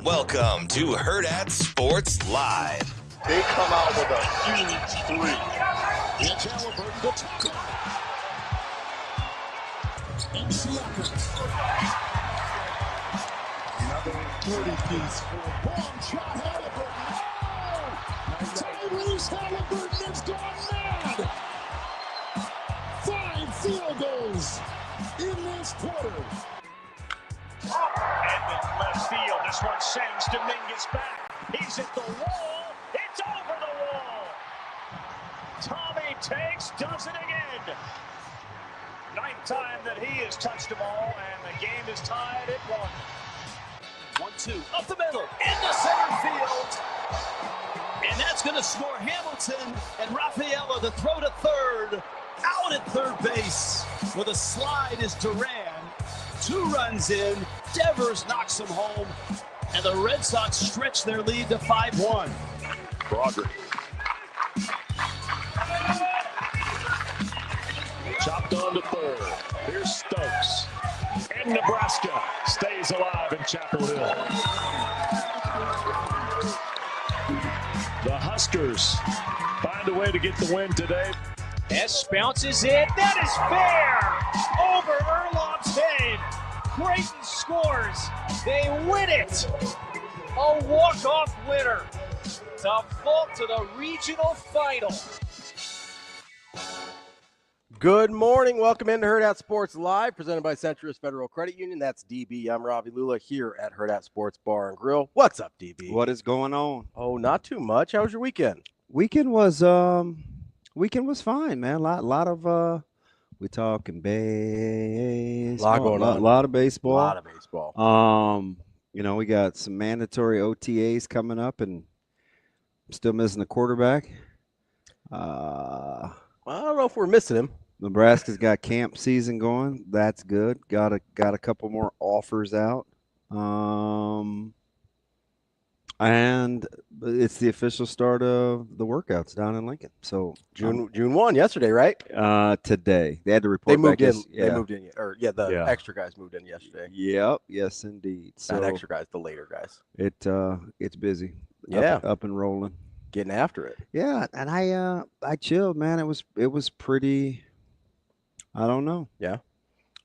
Welcome to Hurrdat Sports Live. They come out with a huge three. It's Halliburton to Tucker. And Siakam. Another 30-piece for a bomb shot. Halliburton. Tyrese Halliburton has gone mad. 5 field goals in this quarter. Edmond left field. This one sends Dominguez back. He's at the wall. It's over the wall. Tommy takes, does it again. 9th time that he has touched the ball, and the game is tied at 1. 1-2, up the middle, into center field. And that's going to score Hamilton and Rafaela to throw to third. Out at third base with a slide is Duran. 2 runs in. Devers knocks him home. And the Red Sox stretch their lead to 5-1. Broderick. Chopped on to third. Here's Stokes. And Nebraska stays alive in Chapel Hill. The Huskers find a way to get the win today. S bounces in. That is fair. Over Erlov's head. Creighton scores. They win it. A walk-off winner to vault to the regional final. Good morning. Welcome into Hurrdat Sports Live, presented by Centrus Federal Credit Union. That's DB. I'm Ravi Lulla here at Hurrdat Sports Bar and Grill. What's up, DB? What is going on? Oh, not too much. How was your weekend? Weekend was fine, man. Lot of we talking baseball. Lot going on. A lot of baseball. A lot of baseball. We got some mandatory OTAs coming up, and I'm still missing the quarterback. I don't know if we're missing him. Nebraska's got camp season going. That's good. Got a couple more offers out. And it's the official start of the workouts down in Lincoln. So June 1 yesterday, right? Today they had to report. They moved back in. They moved in. The extra guys moved in yesterday. Yep. Yes, indeed. So not extra guys, the later guys. It's busy. Yeah. Up and rolling. Getting after it. Yeah, and I chilled, man. It was pretty. I don't know. Yeah.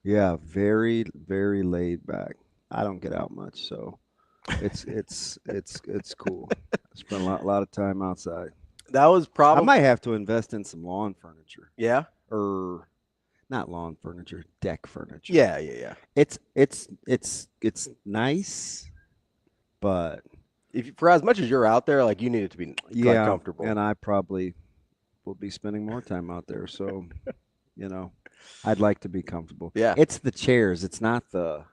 Yeah, very, very laid back. I don't get out much, so it's cool. Spend a lot of time outside. That was probably. I might have to invest in some lawn furniture. Yeah. Or not lawn furniture, deck furniture. Yeah. It's nice, but for as much as you're out there, like, you need it to be comfortable. And I probably will be spending more time out there, so I'd like to be comfortable. Yeah. It's the chairs. It's not the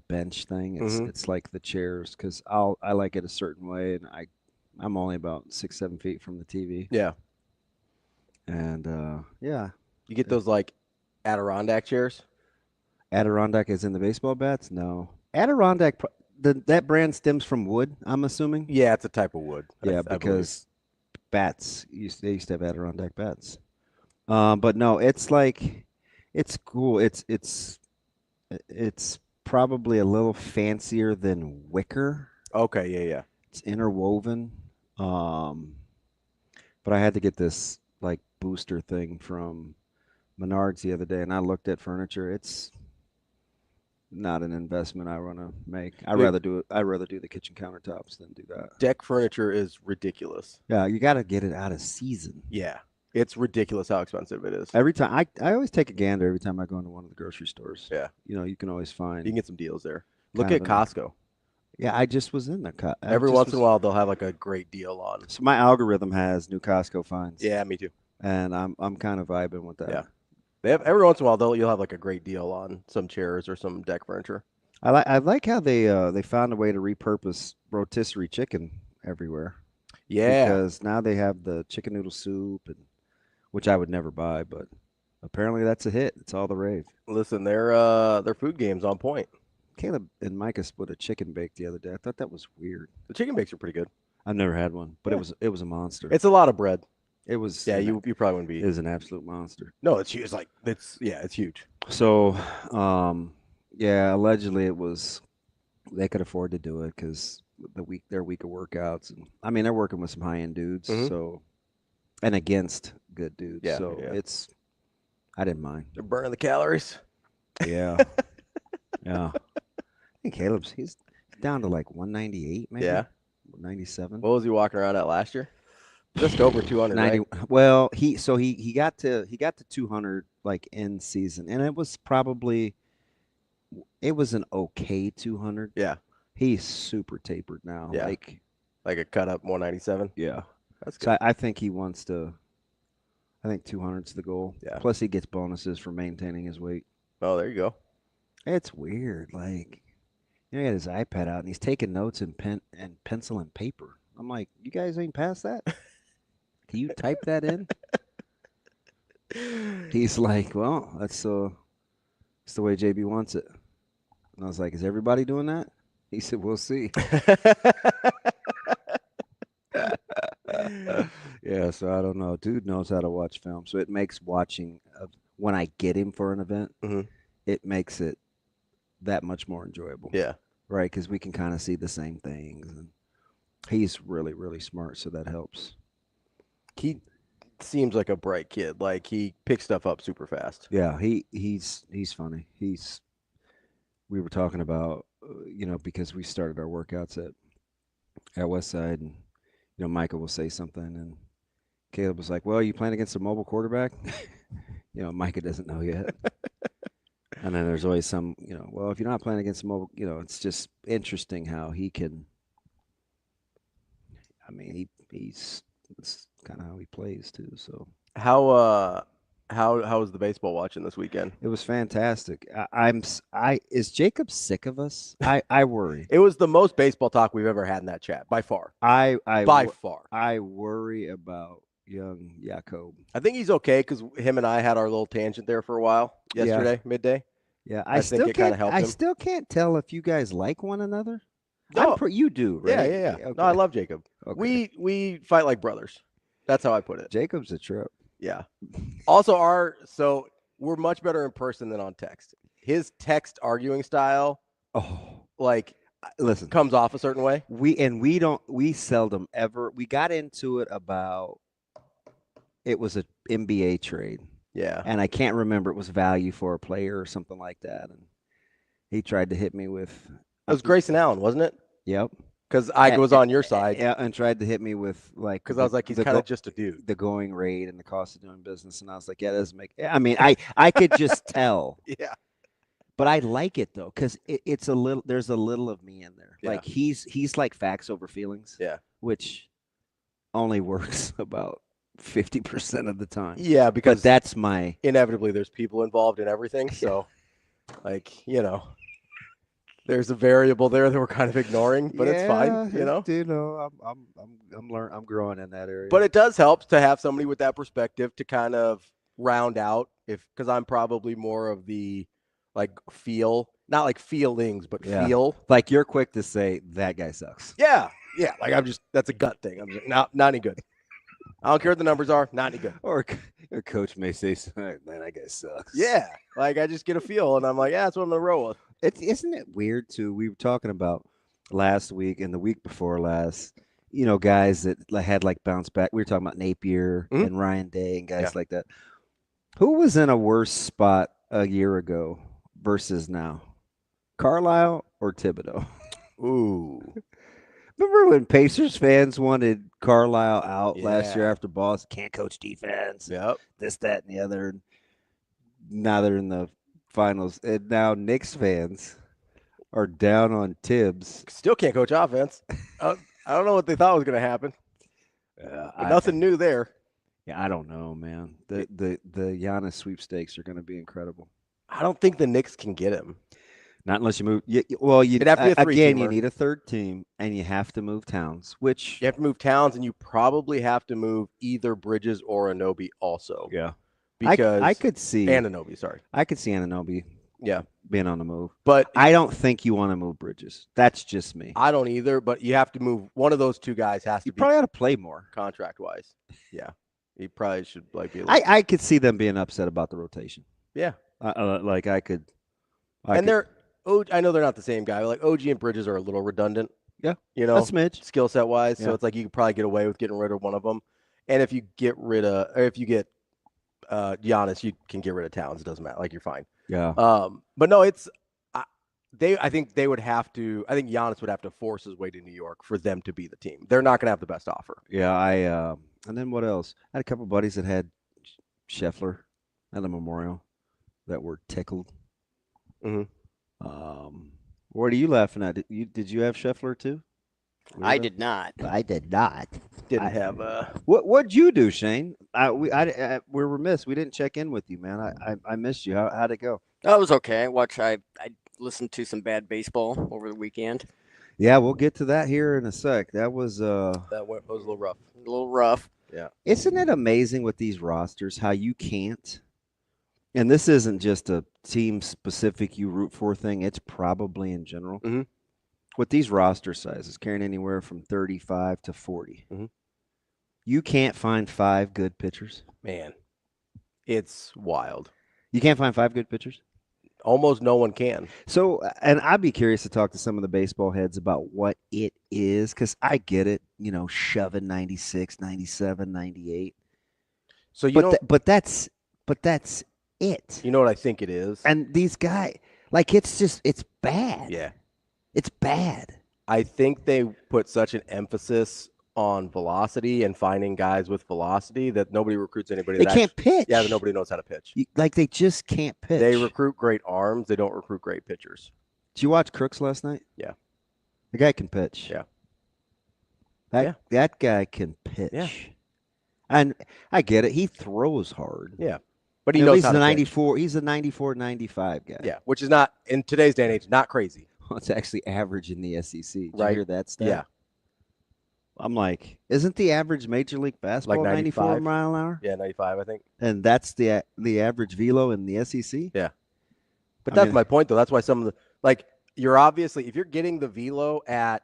bench thing. It's like the chairs, because I like it a certain way, and I'm only about 6-7 feet from the TV. Yeah. And yeah. You get those like Adirondack chairs? Adirondack is in the baseball bats? No. Adirondack, that brand stems from wood, I'm assuming. Yeah, it's a type of wood. Yeah, because bats they used to have Adirondack bats. But no, it's cool. It's probably a little fancier than wicker. Okay, yeah. It's interwoven. But I had to get this like booster thing from Menards the other day, and I looked at furniture. It's not an investment I want to make. I'd rather do the kitchen countertops than do that. Deck furniture is ridiculous. Yeah, you got to get it out of season. Yeah. It's ridiculous how expensive it is. Every time I always take a gander every time I go into one of the grocery stores. Yeah. You can always find. You can get some deals there. Look at Costco. Yeah, I just was in there. Every once in a while they'll have like a great deal on. So my algorithm has new Costco finds. Yeah, me too. And I'm kind of vibing with that. Yeah. They have every once in a while you'll have like a great deal on some chairs or some deck furniture. I like how they found a way to repurpose rotisserie chicken everywhere. Yeah. Because now they have the chicken noodle soup, which I would never buy, but apparently that's a hit. It's all the rave. Listen, their food game's on point. Caleb and Micah split a chicken bake the other day. I thought that was weird. The chicken bakes are pretty good. I've never had one, but it was a monster. It's a lot of bread. It was. Yeah, you probably wouldn't be. It is an absolute monster. No, it's huge. It's huge. So, allegedly it was. They could afford to do it because their week of workouts, and I mean they're working with some high end dudes, so and against good dudes. Yeah, so it's. I didn't mind. They're burning the calories. Yeah, yeah. I think he's down to like 198, maybe. Yeah, 97. What was he walking around at last year? Just over 200. 90. Right? Well, he got to 200 like in season, and it was an okay 200. Yeah, he's super tapered now. Yeah, like a cut up 197. Yeah, that's good. So I think he wants to. I think 200's the goal. Yeah. Plus he gets bonuses for maintaining his weight. Oh, there you go. It's weird. Like, he got his iPad out and he's taking notes in pencil and paper. I'm like, you guys ain't past that? Can you type that in? He's like, well, that's the way JB wants it. And I was like, is everybody doing that? He said, we'll see. Yeah, so I don't know. Dude knows how to watch film, so it makes watching when I get him for an event, it makes it that much more enjoyable. Yeah, right, because we can kind of see the same things, and he's really, really smart, so that helps. He seems like a bright kid. Like he picks stuff up super fast. Yeah, he's funny. We were talking about because we started our workouts at Westside, and Michael will say something, and Caleb was like, well, are you playing against a mobile quarterback? Micah doesn't know yet. And then there's always some, well, if you're not playing against a mobile, it's just interesting how he can. I mean, it's kind of how he plays too. So how was the baseball watching this weekend? It was fantastic. Is Jacob sick of us? I worry. It was the most baseball talk we've ever had in that chat by far. By far. I worry about young Jacob. I think he's okay because him and I had our little tangent there for a while yesterday, midday. Yeah, I think it kind of helped him. I still can't tell if you guys like one another. No, you do, right? Yeah. Okay. No, I love Jacob. Okay. We fight like brothers. That's how I put it. Jacob's a trip. Yeah. Also, so we're much better in person than on text. His text arguing style, listen, comes off a certain way. We seldom ever. We got into it about. It was an NBA trade. Yeah. And I can't remember. It was value for a player or something like that. And he tried to hit me with. It was Grayson Allen, wasn't it? Yep. Because I was on your side. Yeah, and tried to hit me with because I was like, he's kind of just a dude. The going rate and the cost of doing business, and I was like, yeah, that doesn't make. I mean, I could just tell. Yeah. But I like it though, because it's a little. There's a little of me in there. Yeah. Like he's like facts over feelings. Yeah. Which only works about 50% of the time. Yeah, because that's my. Inevitably, there's people involved in everything, so there's a variable there that we're kind of ignoring, but it's fine, I'm growing in that area. But it does help to have somebody with that perspective to kind of round out because I'm probably more of the feel, not like feelings, but feel. Like you're quick to say that guy sucks. Yeah. Yeah. Like that's a gut thing. I'm just not any good. I don't care what the numbers are, not any good. Or your coach may say, man, that guy sucks. Yeah. Like I just get a feel and I'm like, yeah, that's what I'm going to roll with. Isn't it weird too? We were talking about last week and the week before last, guys that had bounce back. We were talking about Napier and Ryan Day and guys like that. Who was in a worse spot a year ago versus now? Carlisle or Thibodeau? Ooh. Remember when Pacers fans wanted Carlisle out last year after Boston? Can't coach defense. Yep. This, that, and the other. Now they're in the finals. And now Knicks fans are down on Tibbs. Still can't coach offense. I don't know what they thought was going to happen. Nothing new there. Yeah, I don't know, man. The Giannis sweepstakes are going to be incredible. I don't think the Knicks can get him. Not unless you move. You'd have to be a three-teamer. You need a third team, and you have to move Towns. Which you have to move Towns, and you probably have to move either Bridges or Anunoby also. Yeah, because I could see Anunoby. Sorry, I could see Anunoby. Yeah, being on the move, but I don't think you want to move Bridges. That's just me. I don't either. But you have to move one of those two guys. You probably ought to play more contract-wise. Yeah, He probably should be. I could see them being upset about the rotation. Yeah. I could. I know they're not the same guy. Like OG and Bridges are a little redundant. Yeah. A smidge skill set wise. Yeah. So it's like you could probably get away with getting rid of one of them. And if you get Giannis, you can get rid of Towns. It doesn't matter. Like you're fine. Yeah. But no, I think they would have to. I think Giannis would have to force his way to New York for them to be the team. They're not going to have the best offer. Yeah. And then what else? I had a couple of buddies that had Scheffler at the Memorial that were tickled. Mm-hmm. What are you laughing at? Did you have Scheffler too? I did not. Didn't have What'd you do, Shane? We're remiss. We didn't check in with you, man. I missed you. How'd it go? That was okay. I listened to some bad baseball over the weekend. Yeah, we'll get to that here in a sec. That was that was a little rough. A little rough. Yeah. Isn't it amazing with these rosters how you can't? And this isn't just a team-specific you root for thing. It's probably in general. Mm-hmm. With these roster sizes, carrying anywhere from 35 to 40, mm-hmm. You can't find 5 good pitchers. Man, it's wild. You can't find 5 good pitchers? Almost no one can. So, and I'd be curious to talk to some of the baseball heads about what it is, because I get it, shoving 96, 97, 98. So but that's it. You know what I think it is? And these guys, it's bad. Yeah. It's bad. I think they put such an emphasis on velocity and finding guys with velocity that nobody recruits anybody. They can't pitch. Yeah, that nobody knows how to pitch. They just can't pitch. They recruit great arms. They don't recruit great pitchers. Did you watch Crooks last night? Yeah. The guy can pitch. Yeah. That guy can pitch. Yeah. And I get it. He throws hard. Yeah. But he knows he's how to 94. He's a 94, 95 guy. Yeah, which is not, in today's day and age, not crazy. Well, it's actually average in the SEC. Did you hear that stat? Yeah. I'm like, isn't the average Major League Basketball like 94 mile an hour? Yeah, 95, I think. And that's the average velo in the SEC? Yeah. But that's my point, though. That's why some of the, you're obviously, if you're getting the velo at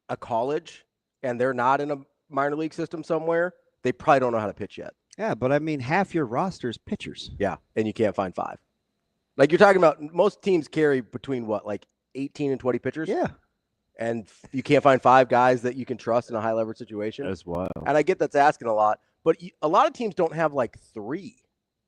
a college and they're not in a minor league system somewhere, they probably don't know how to pitch yet. Yeah, but half your roster is pitchers. Yeah, and you can't find 5. Like you're talking about, most teams carry between 18 and 20 pitchers? Yeah. And you can't find 5 guys that you can trust in a high leverage situation. That's wild. And I get that's asking a lot, but a lot of teams don't have 3.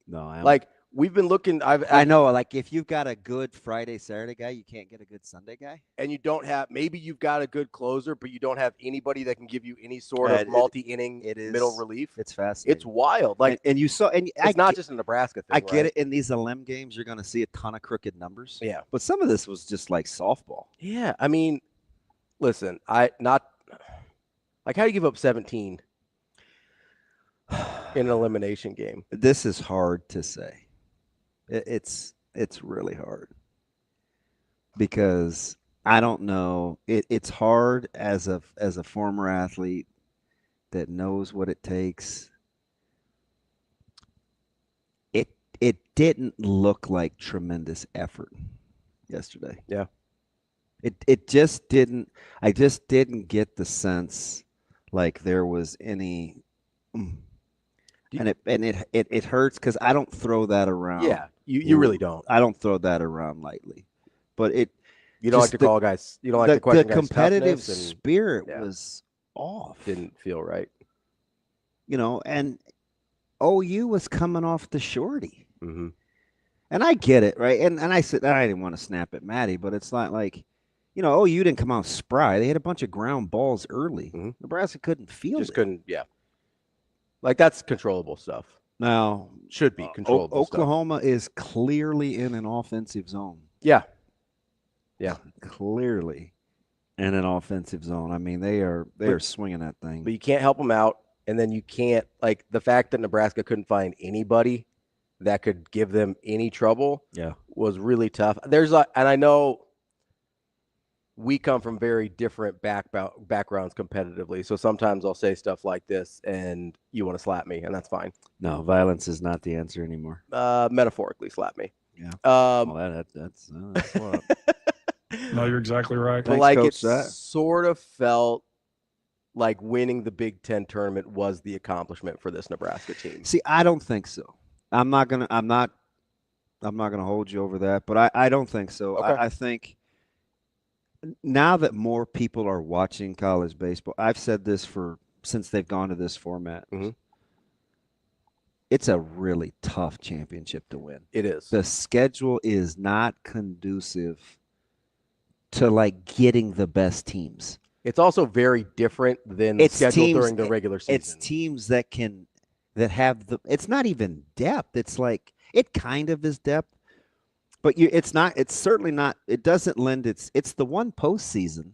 No, we've been looking. I know. If you've got a good Friday, Saturday guy, you can't get a good Sunday guy. And you don't have. Maybe you've got a good closer, but you don't have anybody that can give you any sort of multi-inning middle relief. It's fascinating. It's wild. And you saw, and it's not just a Nebraska thing. I get it. In these LM games, you're going to see a ton of crooked numbers. Yeah. But some of this was just like softball. Yeah. I mean, listen, how do you give up 17 in an elimination game? This is hard to say. It's really hard because I don't know. It's hard as a former athlete that knows what it takes. It didn't look like tremendous effort yesterday. Yeah. It just didn't. I just didn't get the sense like there was any. And it hurts because I don't throw that around. Yeah, you really don't. I don't throw that around lightly, but you don't like to call guys. You don't like to question the guys' competitive toughness spirit was off. Didn't feel right. And OU was coming off the shorty, mm-hmm. and I get it, right? And I said I didn't want to snap at Maddie, but it's not like. OU didn't come out spry. They had a bunch of ground balls early. Mm-hmm. Nebraska couldn't field it. Couldn't, yeah. That's controllable stuff. Now, should be controllable Oklahoma is clearly in an offensive zone. Yeah. Yeah. Clearly in an offensive zone. I mean, they are swinging that thing. But you can't help them out, and then you can't, the fact that Nebraska couldn't find anybody that could give them any trouble was really tough. And I know we come from very different backgrounds competitively. So sometimes I'll say stuff like this and you want to slap me, and that's fine. No, violence is not the answer anymore. Metaphorically slap me. Yeah. That's No, you're exactly right. Thanks, Coach, it sort of felt like winning the Big Ten tournament was the accomplishment for this Nebraska team. See, I don't think so. I'm not gonna hold you over that, but I don't think so. Okay. I think now that more people are watching college baseball, I've said this since they've gone to this format. Mm-hmm. It's a really tough championship to win. It is. The schedule is not conducive to like getting the best teams. It's also very different than the schedule during the regular season. It's teams that have it's not even depth. It's like it kind of is depth, but it's certainly not. It doesn't lend it's the one postseason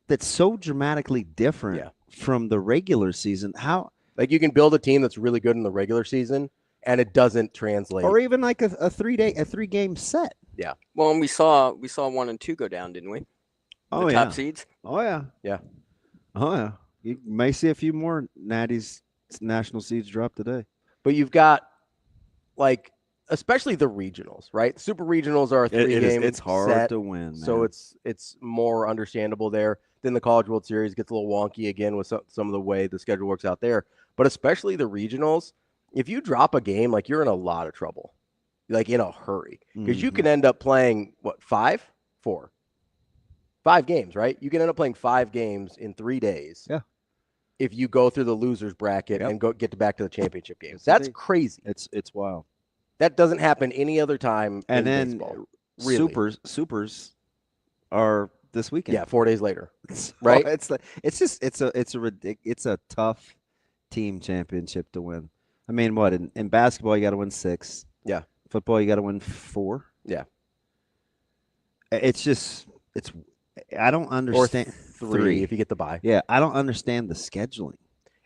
that's so dramatically different from the regular season. How like you can build a team that's really good in the regular season and it doesn't translate. Or even like a 3-game set. Yeah. Well, and we saw 1 and 2 go down, didn't we? The top seeds. Oh yeah. Yeah. Oh yeah. You may see a few more Natty's national seeds drop today. But you've got like especially the regionals, right? Super regionals are a 3-game It's hard set, to win, man. so it's more understandable there. Then the College World Series gets a little wonky again with some of the way the schedule works out there. But especially the regionals, if you drop a game, like you're in a lot of trouble, like in a hurry, because you can end up playing 5 games, right? You can end up playing 5 games in 3 days. Yeah. If you go through the losers bracket and get back to the championship games, that's crazy. It's wild. That doesn't happen any other time And in then baseball. Really. supers are this weekend. Yeah, 4 days later, right? It's a tough team championship to win. I mean, what in basketball you got to win 6. Yeah. Football you got to win 4. Yeah. I don't understand. Or 3 if you get the bye. Yeah, I don't understand the scheduling.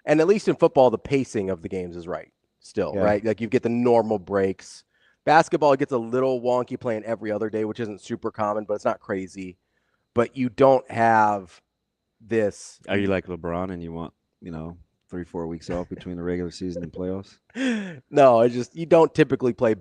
And at least in football, the pacing of the games is right still, right? Like you get the normal breaks. Basketball gets a little wonky playing every other day, which isn't super common, but it's not crazy. But you don't have this. Are you like LeBron and you want, 3-4 weeks off between the regular season and playoffs? No, you don't typically play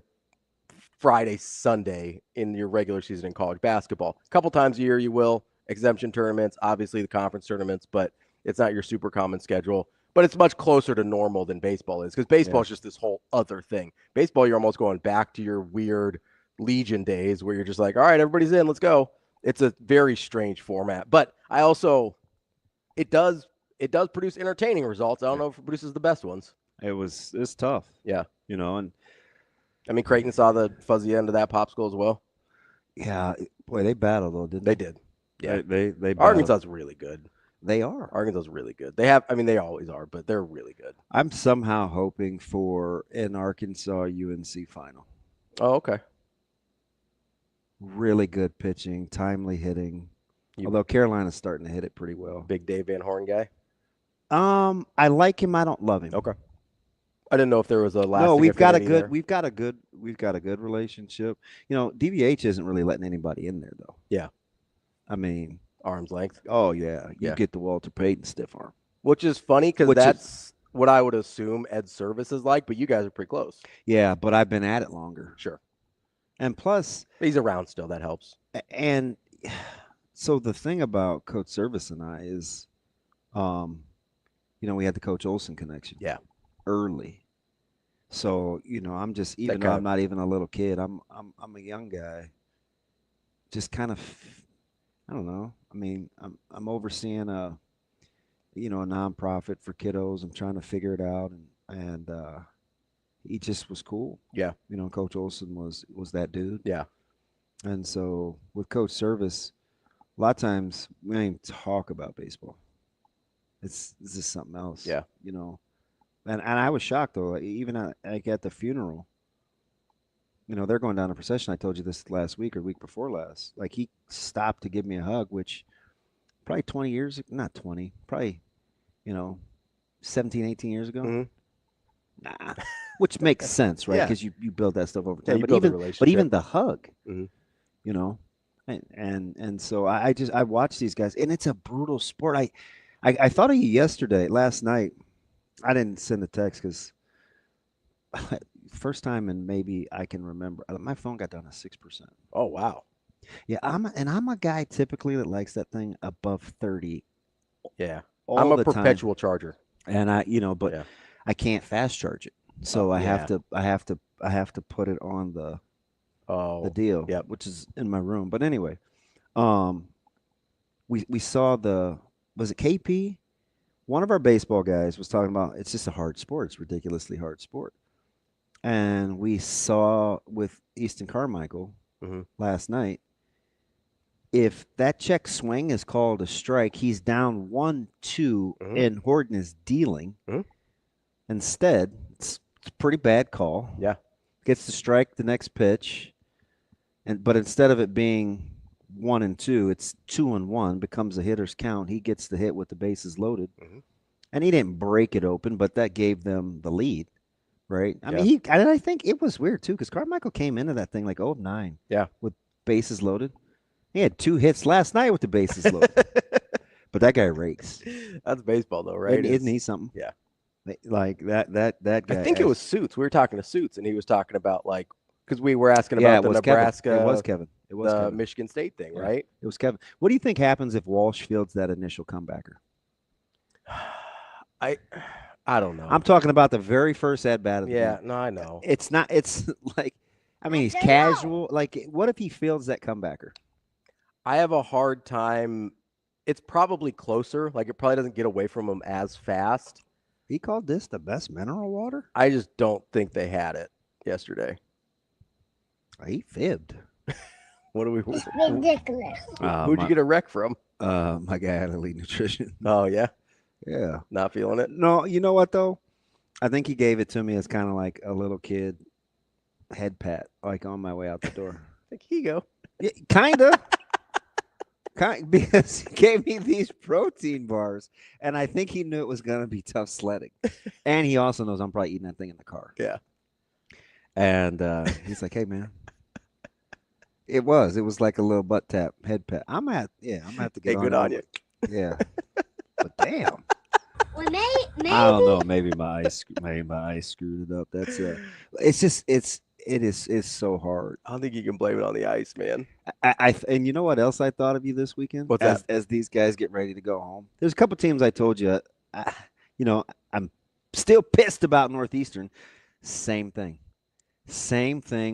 Friday, Sunday in your regular season in college basketball. A couple times a year you will. Exemption tournaments, obviously the conference tournaments, but it's not your super common schedule. But it's much closer to normal than baseball is because baseball is just this whole other thing. Baseball, you're almost going back to your weird Legion days where you're just like, all right, everybody's in, let's go. It's a very strange format. But it does produce entertaining results. I don't know if it produces the best ones. It's tough. Yeah. And I mean, Creighton saw the fuzzy end of that popsicle as well. Yeah. Boy, they battled though, didn't they? They did. Yeah. They Arkansas's really good. They are. Arkansas's really good. They always are, but they're really good. I'm somehow hoping for an Arkansas UNC final. Oh, okay. Really good pitching, timely hitting. Although Carolina's starting to hit it pretty well. Big Dave Van Horn guy? I like him. I don't love him. Okay. I didn't know if there was a lasting. No, we've got a good relationship. DVH isn't really letting anybody in there though. Yeah. I mean, arm's length. Oh yeah, you get the Walter Payton stiff arm, which is funny because that's what I would assume Ed Service is like. But you guys are pretty close. Yeah, but I've been at it longer. Sure. And plus, he's around still. That helps. And so the thing about Coach Service and I is, we had the Coach Olson connection. Yeah. Early. So I'm just even though I'm not even a little kid, I'm a young guy. Just kind of. I don't know. I mean, I'm overseeing a nonprofit for kiddos. I'm trying to figure it out, and he just was cool. Yeah. Coach Olson was that dude. Yeah. And so with Coach Service, a lot of times we don't even talk about baseball. This is something else. Yeah. And I was shocked though. Even at the funeral. They're going down a procession. I told you this last week or week before last. Like he stopped to give me a hug, which probably 20 years, not 20, probably, 17, 18 years ago. Mm-hmm. Nah, which makes sense, right? Because you build that stuff over time. Yeah, but even the hug, mm-hmm. And so I watch these guys, and it's a brutal sport. I thought of you last night. I didn't send a text because. First time and maybe I can remember. My phone got down to 6%. Oh wow! Yeah, I'm a guy typically that likes that thing above 30. Yeah, all I'm a the time. perpetual charger. And but I can't fast charge it. So I have to put it on the deal, which is in my room. But anyway, we saw was it KP? One of our baseball guys was talking about it's just a hard sport. It's a ridiculously hard sport. And we saw with Easton Carmichael last night, if that check swing is called a strike, he's down 1-2 and Horton is dealing. Instead, it's a pretty bad call. Yeah. Gets the strike the next pitch. But instead of it being 1-2, it's 2-1, becomes a hitter's count. He gets the hit with the bases loaded. And he didn't break it open, but that gave them the lead. Right? I mean, I think it was weird, too, because Carmichael came into that thing like 0-9. Yeah. With bases loaded. He had 2 hits last night with the bases loaded. But that guy rakes. That's baseball, though, right? Isn't he something? Yeah. Like that guy. I think it was Suits. We were talking to Suits, and he was talking about, like, because we were asking about the Nebraska. Kevin. It was Kevin. It was the Kevin. Michigan State thing, right? It was Kevin. What do you think happens if Walsh fields that initial comebacker? I don't know. I'm talking about the very first at bat of the game. No, I know. It's not. It's like, I mean, he's casual. Like, what if he fields that comebacker? I have a hard time. It's probably closer. Like, it probably doesn't get away from him as fast. He called this the best mineral water? I just don't think they had it yesterday. He fibbed. What do we? Ridiculous. Who'd you get a wreck from? My guy at Elite Nutrition. Oh yeah. Yeah. Not feeling it? No, you know what, though? I think he gave it to me as kind of like a little kid head pat, like on my way out the door. Like, here you go. Yeah, kind of. Because he gave me these protein bars, and I think he knew it was going to be tough sledding. And he also knows I'm probably eating that thing in the car. Yeah. And he's like, hey, man. It was like a little butt tap, head pat. I'm going to have to get good on you. Yeah. But damn. Well, maybe. I don't know. Maybe my ice screwed it up. That's it's so hard. I don't think you can blame it on the ice, man. And you know what else I thought of you this weekend? What's that? As these guys get ready to go home, there's a couple teams I told you. I'm still pissed about Northeastern. Same thing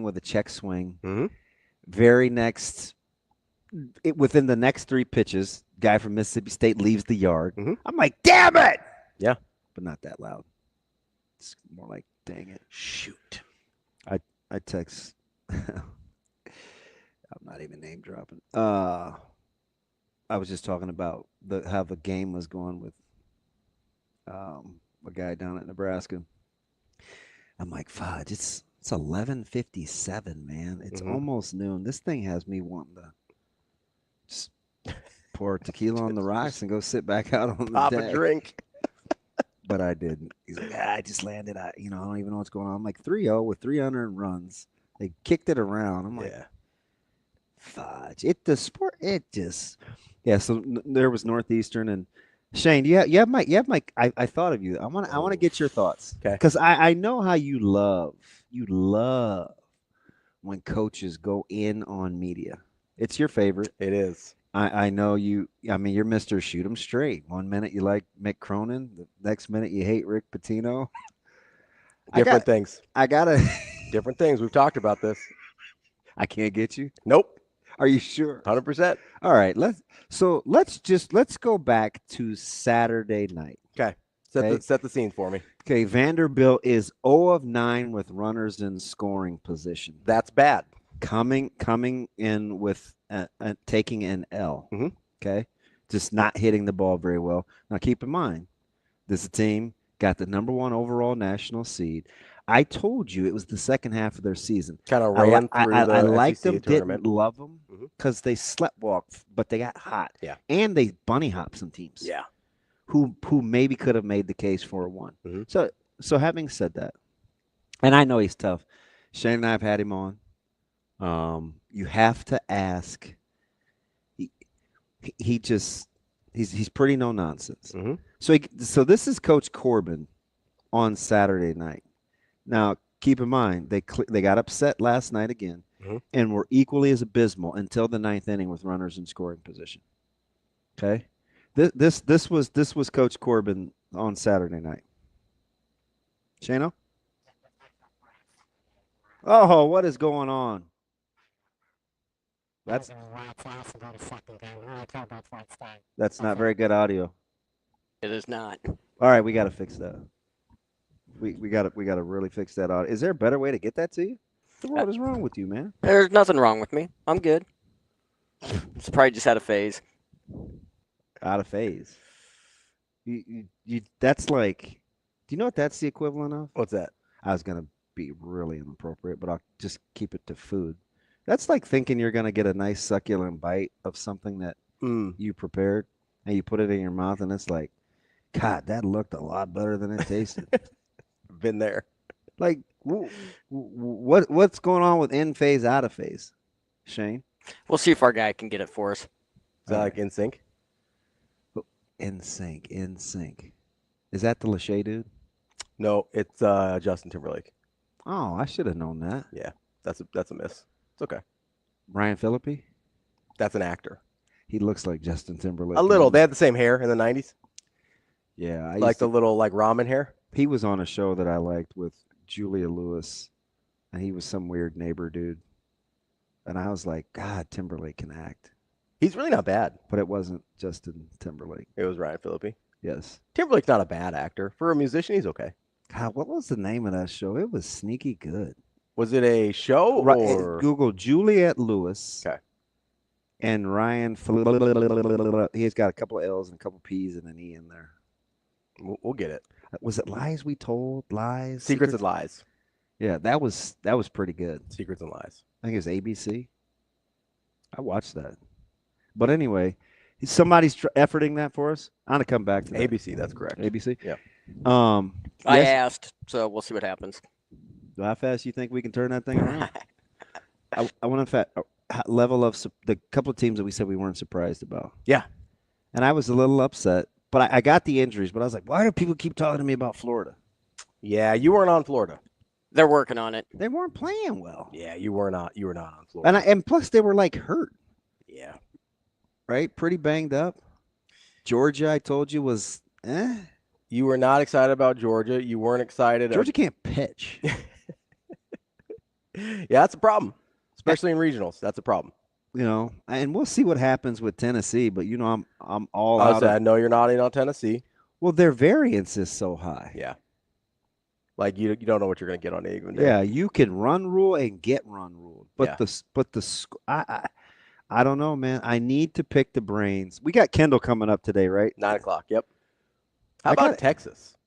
with a check swing. Very next, within the next 3 pitches, guy from Mississippi State leaves the yard. I'm like, damn it! Yeah. But not that loud. It's more like, dang it. Shoot. I text. I'm not even name dropping. I was just talking about how the game was going with a guy down at Nebraska. I'm like, fudge, it's 11:57, man. It's almost noon. This thing has me wanting to just pour tequila on the rocks and go sit back out on the Pop deck. a drink. But I didn't. He's like, I just landed. I don't even know what's going on. I'm like 3-0 with 300 runs. They kicked it around. I'm like, fudge. So there was Northeastern and Shane. You have my. I thought of you. I want to get your thoughts. Okay. Because I know how you love when coaches go in on media. It's your favorite. It is. I know you. I mean, you're Mr. Shoot 'em straight. One minute you like Mick Cronin, the next minute you hate Rick Pitino. Different things. I gotta. Different things. We've talked about this. I can't get you. Nope. Are you sure? 100%. All right. Let's go back to Saturday night. Okay. Set the scene for me. Okay. Vanderbilt is 0 of 9 with runners in scoring position. That's bad. Coming in with taking an L. Okay. Just not hitting the ball very well. Now keep in mind, this team got the #1 overall national seed. I told you it was the second half of their season. Kind of ran through the I liked SEC them, tournament. didn't love them because they sleptwalked, but they got hot. Yeah. And they bunny hopped some teams. Yeah. Who maybe could have made the case for a 1. So having said that, and I know he's tough. Shane and I have had him on. You have to ask. He's pretty no nonsense. So this is Coach Corbin on Saturday night. Now keep in mind they got upset last night again, and were equally as abysmal until the 9th inning with runners in scoring position. Okay, This was Coach Corbin on Saturday night. Shano? Oh, what is going on? That's not very good audio. It is not. All right, we got to fix that. We got to really fix that audio. Is there a better way to get that to you? What is wrong with you, man? There's nothing wrong with me. I'm good. It's probably just had a phase. Out of phase. You that's like, do you know what that's the equivalent of? What's that? I was gonna be really inappropriate, but I'll just keep it to food. That's like thinking you're gonna get a nice succulent bite of something that you prepared, and you put it in your mouth, and it's like, God, that looked a lot better than it tasted. Been there. Like, what's going on with in phase, out of phase, Shane? We'll see if our guy can get it for us. Is that like in sync? In sync. Is that the Lachey dude? No, it's Justin Timberlake. Oh, I should have known that. Yeah, that's a miss. It's okay. Ryan Phillippe? That's an actor. He looks like Justin Timberlake. A little. They had the same hair in the 90s. Yeah. I like the little like ramen hair. He was on a show that I liked with Julia Lewis, and he was some weird neighbor dude. And I was like, God, Timberlake can act. He's really not bad. But it wasn't Justin Timberlake. It was Ryan Phillippe. Yes. Timberlake's not a bad actor. For a musician, he's okay. God, what was the name of that show? It was sneaky good. Was it a show or? Google Juliette Lewis. Okay. And Ryan he's got a couple of L's and a couple of P's and an E in there. We'll get it. Was it Lies We Told? Lies? Secrets and Lies. Yeah, that was pretty good. Secrets and Lies. I think it was ABC. I watched that. But anyway, somebody's efforting that for us. I'm gonna come back to that. ABC, that's correct. ABC? Yeah. I asked, so we'll see what happens. How fast you think we can turn that thing around? I want to level of the couple of teams that we said we weren't surprised about. Yeah. And I was a little upset, but I got the injuries. But I was like, why do people keep talking to me about Florida? Yeah, you weren't on Florida. They're working on it. They weren't playing well. Yeah, you were not. You were not on Florida. And plus they were like hurt. Yeah. Right? Pretty banged up. Georgia, I told you, was You were not excited about Georgia. You weren't excited. Georgia can't pitch. Yeah, that's a problem, especially in regionals. That's a problem. You know, and we'll see what happens with Tennessee. But you know, I'm all out. I know you're not in on Tennessee. Well, their variance is so high. Yeah. Like you don't know what you're going to get on any given day. Yeah, you can run rule and get run ruled, but I don't know, man. I need to pick the brains. We got Kendall coming up today, right? 9:00. Yep. How about Texas?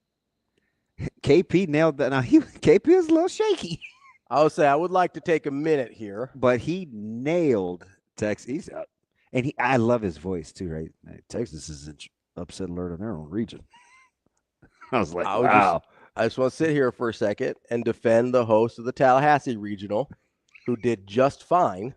KP nailed that. Now KP is a little shaky. I would say I would like to take a minute here, but he nailed Texas. He's out, and I love his voice too, right? Texas is upset alert in their own region. I was like, wow. I just want to sit here for a second and defend the host of the Tallahassee Regional, who did just fine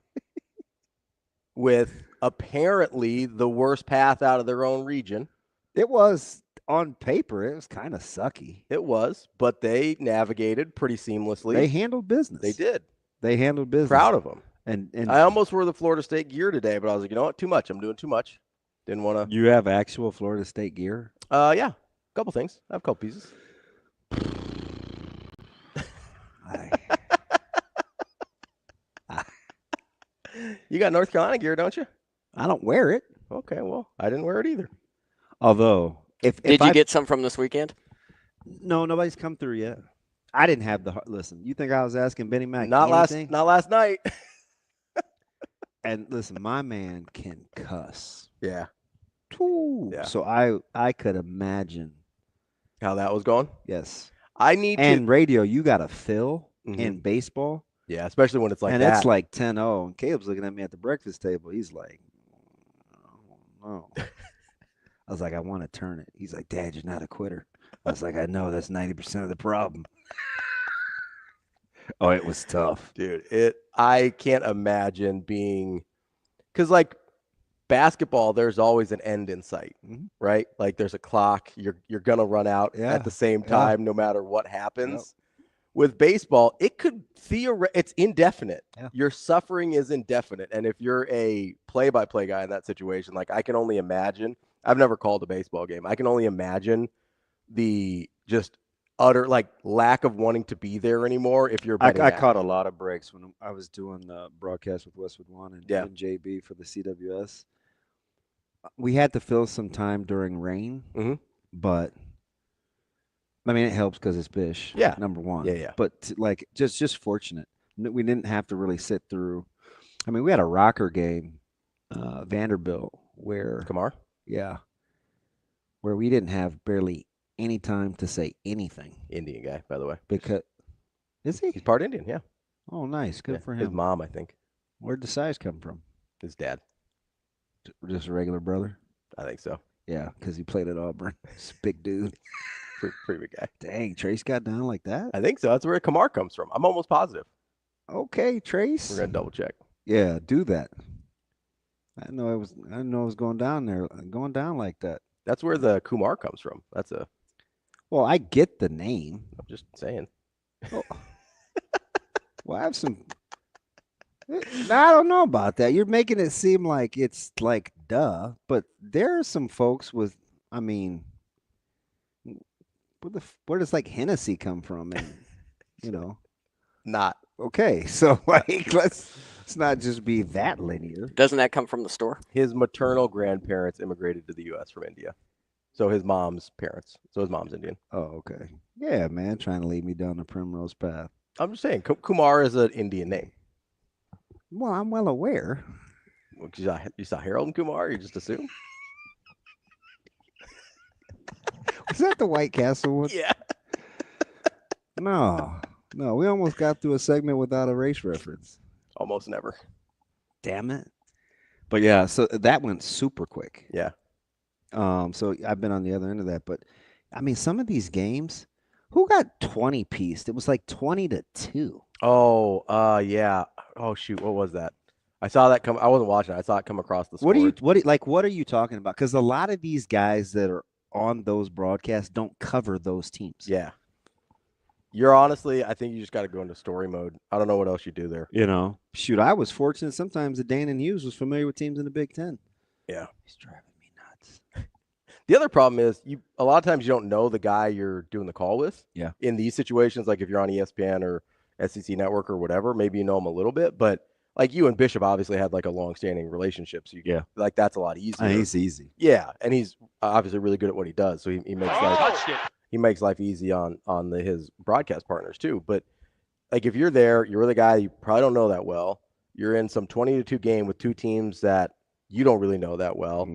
with apparently the worst path out of their own region. It was, on paper, it was kind of sucky. It was, but they navigated pretty seamlessly. They handled business. They did. They handled business. Proud of them. And I almost wore the Florida State gear today, but I was like, you know what? Too much. I'm doing too much. Didn't want to. You have actual Florida State gear? Yeah. A couple things. I have a couple pieces. You got North Carolina gear, don't you? I don't wear it. Okay, well, I didn't wear it either. Although, did you get some from this weekend? No, nobody's come through yet. I didn't have the listen. You think I was asking Benny Mac? Not last night. And listen, my man can cuss. Yeah. Yeah. So I could imagine how that was going. Yes. Radio, you got to fill in baseball. Yeah, especially when it's like and that. It's like 10-0. And Caleb's looking at me at the breakfast table. He's like, oh, no. I was like, I want to turn it. He's like, Dad, you're not a quitter. I was like, I know. That's 90% of the problem. Oh, it was tough. Dude, I can't imagine being – because, like, basketball, there's always an end in sight, right? Like, there's a clock. You're going to run out at the same time no matter what happens. Yep. With baseball, it could it's indefinite. Yeah. Your suffering is indefinite. And if you're a play-by-play guy in that situation, like I can only imagine. I've never called a baseball game. I can only imagine the just utter lack of wanting to be there anymore if you're betting. I caught a lot of breaks when I was doing the broadcast with Westwood One and JB for the CWS. We had to fill some time during rain, but I mean it helps because it's Bish. Yeah, number one. Yeah. But just fortunate. We didn't have to really sit through. I mean, we had a rocker game, Vanderbilt, where Kamar. Yeah, where we didn't have barely any time to say anything. Indian guy, by the way. Because is he? He's part Indian, yeah. Oh, nice. Good for him. His mom, I think. Where'd the size come from? His dad. Just a regular brother? I think so. Yeah, because he played at Auburn. He's a big dude. Pretty big guy. Dang, Trace got down like that? I think so. That's where Kamar comes from. I'm almost positive. Okay, Trace. We're going to double check. Yeah, do that. I know it was going down there, going down like that. That's where the Kumar comes from. Well, I get the name. I'm just saying. Oh. Well, I have some. I don't know about that. You're making it seem like it's like duh, but there are some folks with. I mean, where does Hennessy come from? And not okay. So let's not just be that linear. Doesn't that come from the store? His maternal grandparents immigrated to the U.S. from India. So his mom's parents. So his mom's Indian. Oh, okay. Yeah, man, trying to lead me down the primrose path. I'm just saying, Kumar is an Indian name. Well, I'm well aware. You saw Herald and Kumar? You just assume? Is that the White Castle one? Yeah. No, we almost got through a segment without a race reference. Almost never. Damn it. But yeah, so that went super quick. Yeah. So I've been on the other end of that, but I mean, some of these games, who got 20-pieced? It was like 20-2. Oh, yeah. Oh shoot, what was that? I saw that come. I wasn't watching. I saw it come across the scoreboard. What are you talking about? Because a lot of these guys that are on those broadcasts don't cover those teams. Yeah. I think you just got to go into story mode. I don't know what else you do there. Shoot, I was fortunate sometimes that Damon Hughes was familiar with teams in the Big Ten. Yeah. He's driving me nuts. The other problem is a lot of times you don't know the guy you're doing the call with. Yeah. In these situations, like if you're on ESPN or SEC Network or whatever, maybe you know him a little bit, but like you and Bishop obviously had like a long-standing relationship, so that's a lot easier. He's easy. Yeah, and he's obviously really good at what he does, so he makes life easy on his broadcast partners too. But like if you're there, you're with a guy you probably don't know that well. You're in some 20-2 game with two teams that you don't really know that well.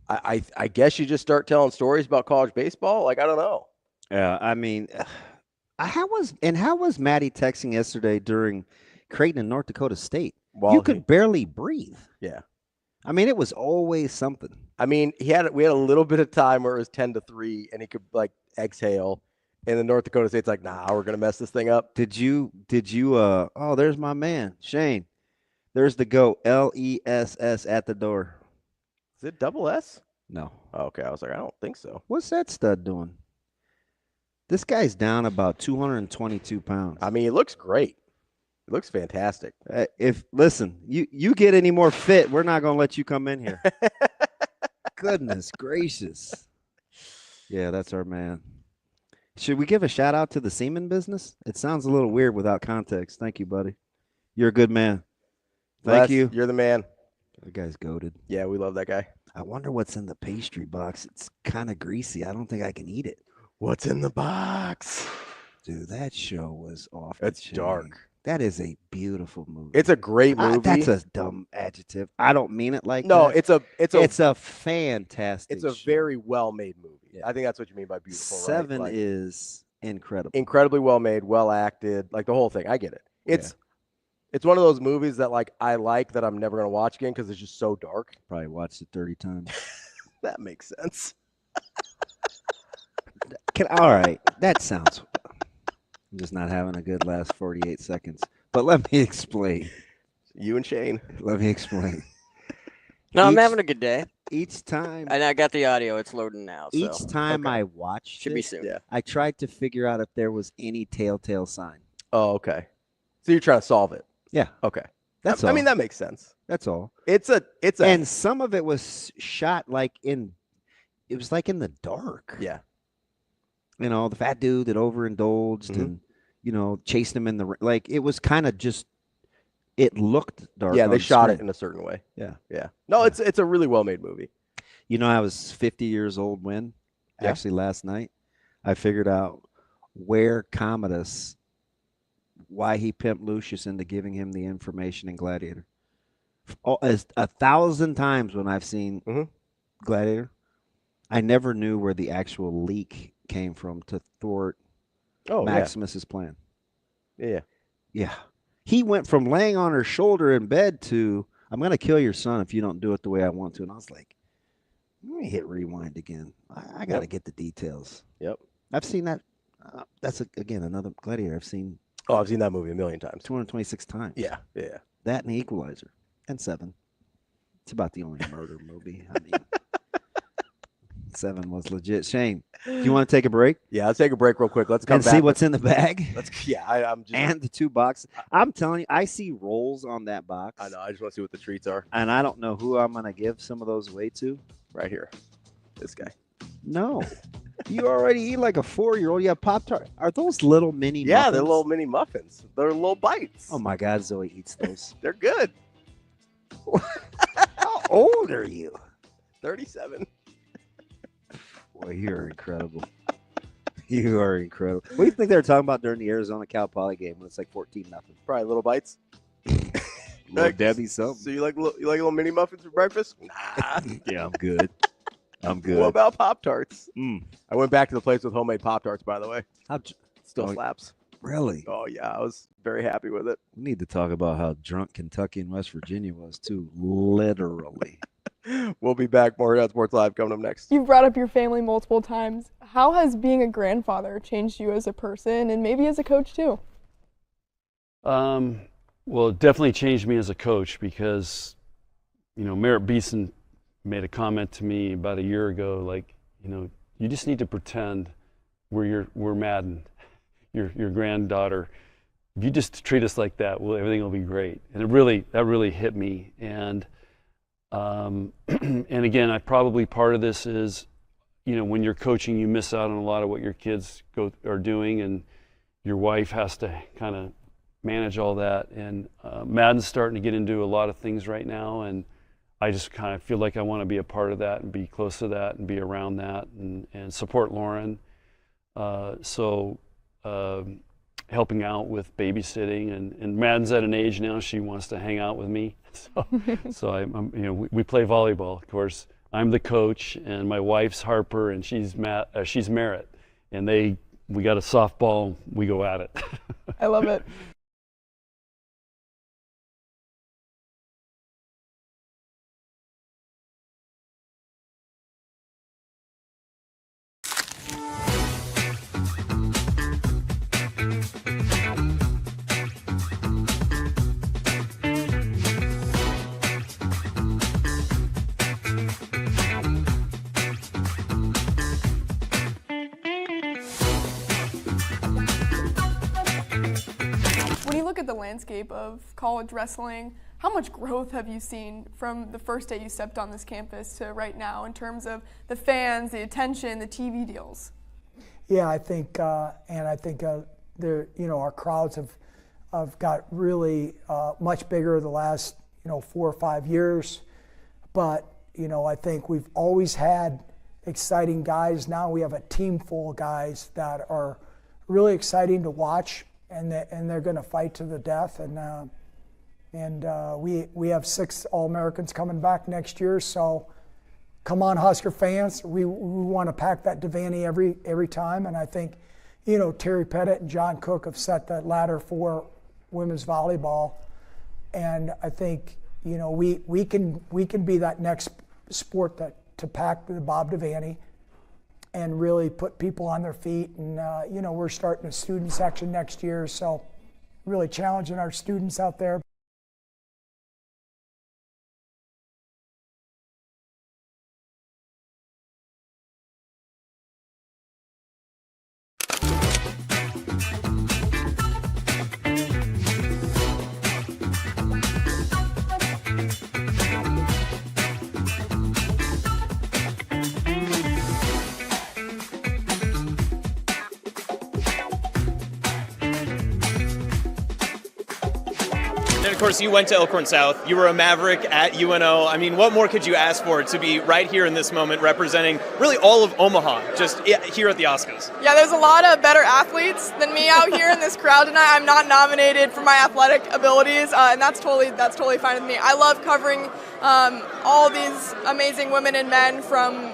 I guess you just start telling stories about college baseball. Like I don't know. Yeah, I mean, how was Maddie texting yesterday during Creighton and North Dakota State? Well, you could barely breathe. Yeah. I mean, it was always something. I mean, we had a little bit of time where it was 10-3 and he could like exhale. And then North Dakota State's like, nah, we're going to mess this thing up. Did you oh, there's my man, Shane. There's the GOAT, LESS at the door. Is it double S? No. Oh, okay. I was like, I don't think so. What's that stud doing? This guy's down about 222 pounds. I mean, it looks great. It looks fantastic. Listen, you get any more fit, we're not going to let you come in here. Goodness gracious. Yeah, that's our man. Should we give a shout out to the semen business? It sounds a little weird without context. Thank you, buddy. You're a good man. Thank you. You're the man. The guy's goated. Yeah, we love that guy. I wonder what's in the pastry box. It's kind of greasy. I don't think I can eat it. What's in the box? Dude, that show was off. It's dark. That is a beautiful movie. It's a great movie. That's a dumb adjective. I don't mean it like that. It's a fantastic. It's a very well made movie. Yeah. I think that's what you mean by beautiful. Seven right? is incredible. Incredibly well made, well acted, like the whole thing. I get it. It's one of those movies that like I like that I'm never gonna watch again because it's just so dark. Probably watched it 30 times. That makes sense. All right, that sounds. I'm just not having a good last 48 seconds. But let me explain. You and Shane. Let me explain. No, I'm having a good day. Each time. And I got the audio. It's loading now. So. Each time I watched Should be soon. Yeah. I tried to figure out if there was any telltale sign. Oh, okay. So you're trying to solve it. Yeah. Okay. That's all. I mean, that makes sense. That's all. It's a and some of it was shot like in it was like in the dark. Yeah. You know, the fat dude that overindulged and, you know, chased him in the like. It was kind of just. It looked dark. Yeah, they shot screen. it in a certain way. Yeah. Yeah. No, it's a really well made movie. You know, I was 50 years old when actually last night I figured out where Commodus, why he pimped Lucius into giving him the information in Gladiator. As 1,000 times when I've seen Gladiator, I never knew where the actual leak came from to thwart Maximus's plan. Yeah. Yeah. He went from laying on her shoulder in bed to, I'm going to kill your son if you don't do it the way I want to. And I was like, let me hit rewind again. I got to get the details. Yep. I've seen that. That's, again, another Gladiator I've seen. Oh, I've seen that movie a million times. 226 times. Yeah. Yeah. That and The Equalizer. And 7. It's about the only murder movie. I mean, 7 was legit. Shane, do you want to take a break? Yeah, let's take a break real quick. Let's come and back. see what's in the bag. I'm just and the 2 boxes. I'm telling you, I see rolls on that box. I know. I just want to see what the treats are. And I don't know who I'm going to give some of those away to. Right here, this guy. No, you already eat like a 4-year-old. You have Pop-Tart. Are those little mini? Yeah, muffins? they're little mini muffins. They're little bites. Oh my God, Zoe eats those. They're good. How old are you? 37. Boy, you are incredible. You are incredible. What do you think they were talking about during the Arizona Cal Poly game when it's like 14-0? Probably little bites. Little Debbie something. So you like little mini muffins for breakfast? Nah. Yeah, I'm good. I'm good. What about Pop-Tarts? I went back to the place with homemade Pop-Tarts, by the way. Still slaps. Really? Oh, yeah. I was very happy with it. We need to talk about how drunk Kentucky and West Virginia was, too. Literally. We'll be back. More Hurrdat Sports Live coming up next. You've brought up your family multiple times. How has being a grandfather changed you as a person and maybe as a coach, too? Well, it definitely changed me as a coach because, you know, Merritt Beeson made a comment to me about a year ago, like, you know, you just need to pretend we're Madden, your granddaughter. If you just treat us like that, well, everything will be great. And that really hit me. And and again, probably part of this is, you know, when you're coaching, you miss out on a lot of what your kids are doing, and your wife has to kind of manage all that. And Madden's starting to get into a lot of things right now, and I just kind of feel like I want to be a part of that and be close to that and be around that and support Lauren. So helping out with babysitting, and Madden's at an age now she wants to hang out with me. So I'm you know, we play volleyball. Of course, I'm the coach, and my wife's Harper, and she's Merritt, and we got a softball. We go at it. I love it. When you look at the landscape of college wrestling, how much growth have you seen from the first day you stepped on this campus to right now in terms of the fans, the attention, the TV deals? Yeah, I think, you know, our crowds have got really much bigger the last, you know, 4 or 5 years. But, you know, I think we've always had exciting guys. Now we have a team full of guys that are really exciting to watch, and they're going to fight to the death. And we have 6 All-Americans coming back next year. So come on, Husker fans. We want to pack that Devaney every time. And I think, you know, Terry Pettit and John Cook have set that ladder for women's volleyball. And I think, you know, we can be that next sport to pack the Bob Devaney and really put people on their feet. And, you know, we're starting a student section next year, so really challenging our students out there. course, you went to Elkhorn South. You were a Maverick at UNO. I mean, what more could you ask for to be right here in this moment representing really all of Omaha, just here at the Oscars? Yeah, there's a lot of better athletes than me out here in this crowd tonight. I'm not nominated for my athletic abilities, and that's totally fine with me. I love covering all these amazing women and men from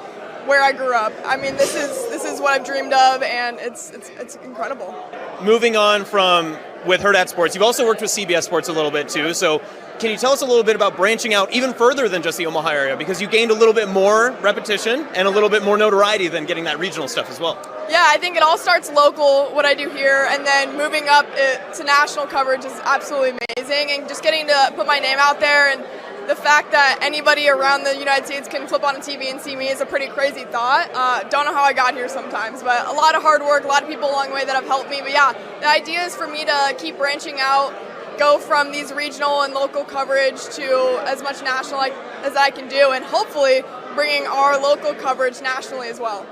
where I grew up. I mean, this is what I've dreamed of, and it's incredible. Moving on from with Hurrdat Sports, you've also worked with CBS Sports a little bit too. So can you tell us a little bit about branching out even further than just the Omaha area? Because you gained a little bit more repetition and a little bit more notoriety than getting that regional stuff as well. Yeah, I think it all starts local, what I do here, and then moving up to national coverage is absolutely amazing. And just getting to put my name out there, and the fact that anybody around the United States can flip on a TV and see me is a pretty crazy thought. Don't know how I got here sometimes, but a lot of hard work, a lot of people along the way that have helped me. But yeah, the idea is for me to keep branching out, go from these regional and local coverage to as much national as I can do, and hopefully bringing our local coverage nationally as well.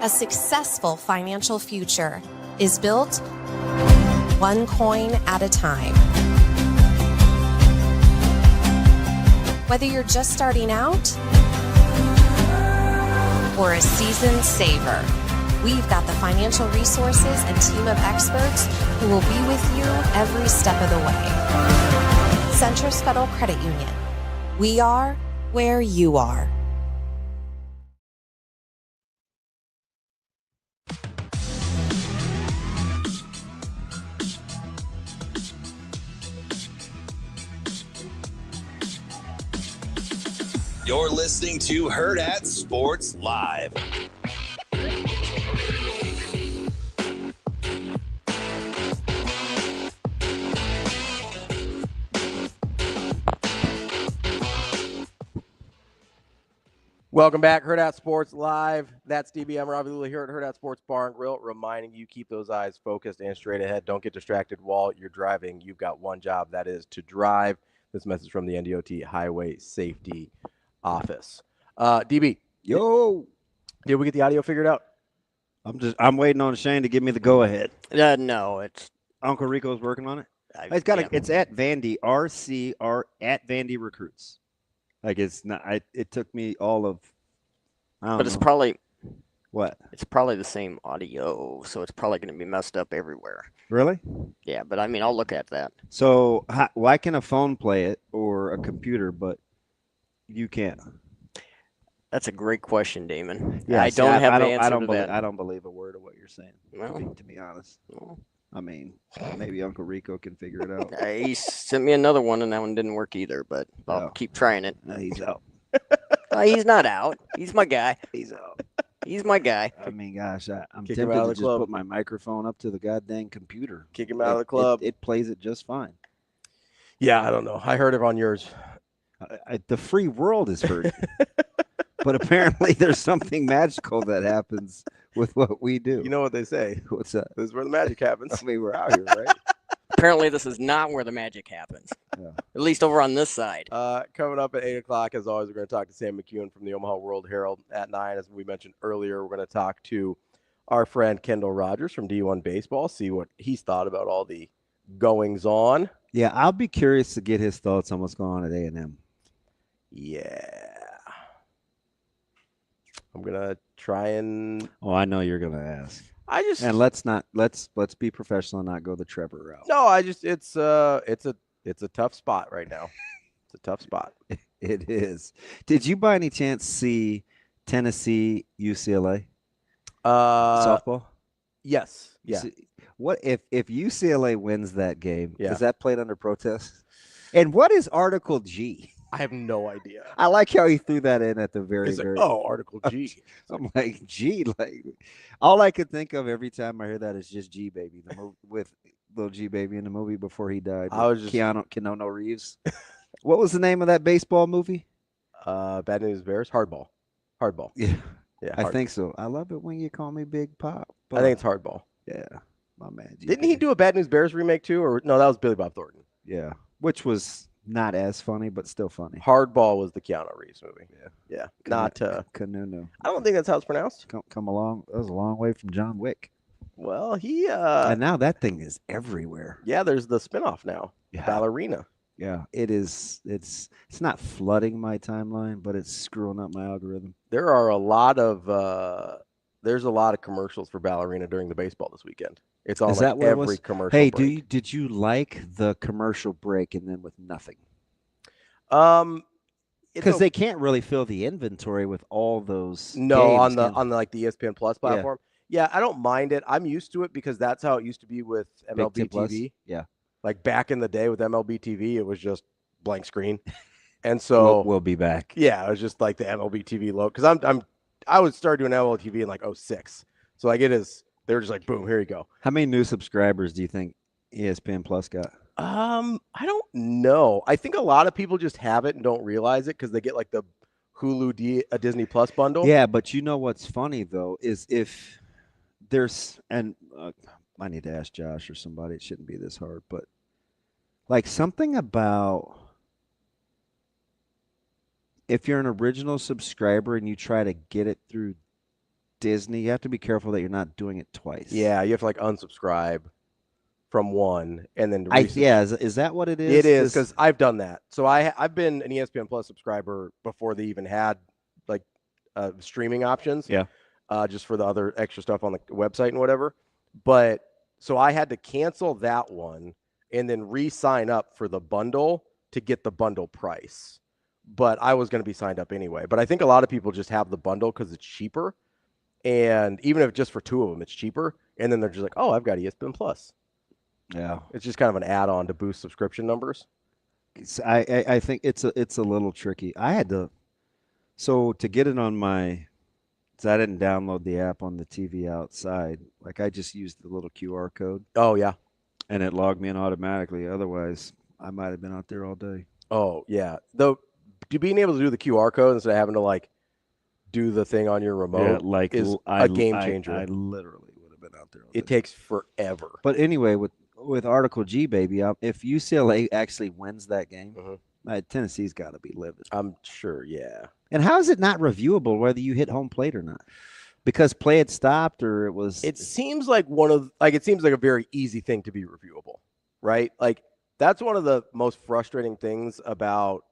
A successful financial future is built one coin at a time. Whether you're just starting out or a seasoned saver, we've got the financial resources and team of experts who will be with you every step of the way. Centris Federal Credit Union. We are where you are. You're listening to Hurrdat Sports Live. Welcome back, Hurrdat Sports Live. That's DB. I'm Ravi, Lulla here at Hurrdat Sports Bar and Grill, reminding you keep those eyes focused and straight ahead. Don't get distracted while you're driving. You've got one job, that is to drive. This message from the NDOT Highway Safety Office. DB. Yo. Did we get the audio figured out? I'm waiting on Shane to give me the go ahead. No, it's Uncle Rico's working on it. It's at Vandy RCR at Vandy Recruits. Like it's not. It took me all of. But it's probably what? It's probably the same audio, so it's probably going to be messed up everywhere. Really? Yeah, but I mean, I'll look at that. So why can a phone play it or a computer, but you can't? That's a great question, Damon. Yeah, I don't have the answer to that. I don't believe a word of what you're saying. Well, to be honest. I mean, maybe Uncle Rico can figure it out. He sent me another one, and that one didn't work either, but I'll keep trying it. He's out. He's not out. He's my guy. He's out. He's my guy. I mean, gosh, I'm Kick tempted him out to of the just club. put my microphone up to the goddamn computer. Kick him out of the club. It plays it just fine. Yeah, I don't know. I heard it on yours. The free world is hurting. But apparently there's something magical that happens with what we do. You know what they say. What's that? This is where the magic happens. I mean, we're out here, right? Apparently, this is not where the magic happens. Yeah. At least over on this side. Coming up at 8 o'clock, as always, we're going to talk to Sam McKewon from the Omaha World Herald. At 9, as we mentioned earlier, we're going to talk to our friend Kendall Rogers from D1 Baseball, see what he's thought about all the goings-on. Yeah, I'll be curious to get his thoughts on what's going on at A&M. Yeah. I'm going to try and... Oh, I know you're going to ask. And let's be professional and not go the Trevor route. No, it's a tough spot right now. It's a tough spot. It is. Did you by any chance see Tennessee UCLA softball? Yes. Yeah. What if UCLA wins that game? Yeah. Is that played under protest? And what is Article G? I have no idea. I like how he threw that in at the very. Article G. I'm like, G. Like, all I could think of every time I hear that is just G, baby. With little G baby in the movie before he died. I was just Keanu Reeves. What was the name of that baseball movie? Bad News Bears. Hardball. Yeah, Yeah, I think so. I love it when you call me Big Pop. I think it's Hardball. Yeah, my man. Didn't he do a Bad News Bears remake too? Or no, that was Billy Bob Thornton. Yeah, which was not as funny, but still funny. Hardball was the Keanu Reeves movie. Yeah. Not Kanunu. I don't think that's how it's pronounced. Come along. That was a long way from John Wick. Well, he and now that thing is everywhere. Yeah, there's the spinoff now. Yeah. Ballerina. Yeah, it is. It's not flooding my timeline, but it's screwing up my algorithm. There are a lot of there's a lot of commercials for Ballerina during the baseball this weekend. It's on every commercial. Hey, break. did you like the commercial break and then with nothing? Because they can't really fill the inventory with all those. No, games, on the like the ESPN Plus platform. Yeah, I don't mind it. I'm used to it because that's how it used to be with MLB TV. Yeah. Like back in the day with MLB TV, it was just blank screen, and so we'll be back. Yeah, it was just like the MLB TV logo because I would start doing MLB TV in like 2006, so like it is. They're just like boom, here you go. How many new subscribers do you think ESPN Plus got? I don't know. I think a lot of people just have it and don't realize it because they get like the Hulu Disney Plus bundle. Yeah, but you know what's funny though is if there's I need to ask Josh or somebody. It shouldn't be this hard, but like something about if you're an original subscriber and you try to get it through Disney, you have to be careful that you're not doing it twice. Yeah, you have to like unsubscribe from one and then is that what it is? It is because I've done that. So I've been an ESPN Plus subscriber before they even had like streaming options. Yeah. Just for the other extra stuff on the website and whatever. But so I had to cancel that one and then re-sign up for the bundle to get the bundle price. But I was going to be signed up anyway. But I think a lot of people just have the bundle because it's cheaper. And even if just for two of them, it's cheaper. And then they're just like, oh, I've got ESPN Plus. Yeah. It's just kind of an add-on to boost subscription numbers. I think it's a little tricky. I had to get it on my. So I didn't download the app on the TV outside. Like I just used the little QR code. Oh yeah, and it logged me in automatically. Otherwise, I might have been out there all day. Oh yeah, though, being able to do the QR code instead of having to like do the thing on your remote is a game changer. I literally would have been out there all day. It takes forever. But anyway, with Article G, baby, if UCLA actually wins that game, Tennessee's got to be livid. I'm sure, yeah. And how is it not reviewable whether you hit home plate or not? Because play had stopped or it was. It seems like it seems like a very easy thing to be reviewable, right? Like that's one of the most frustrating things about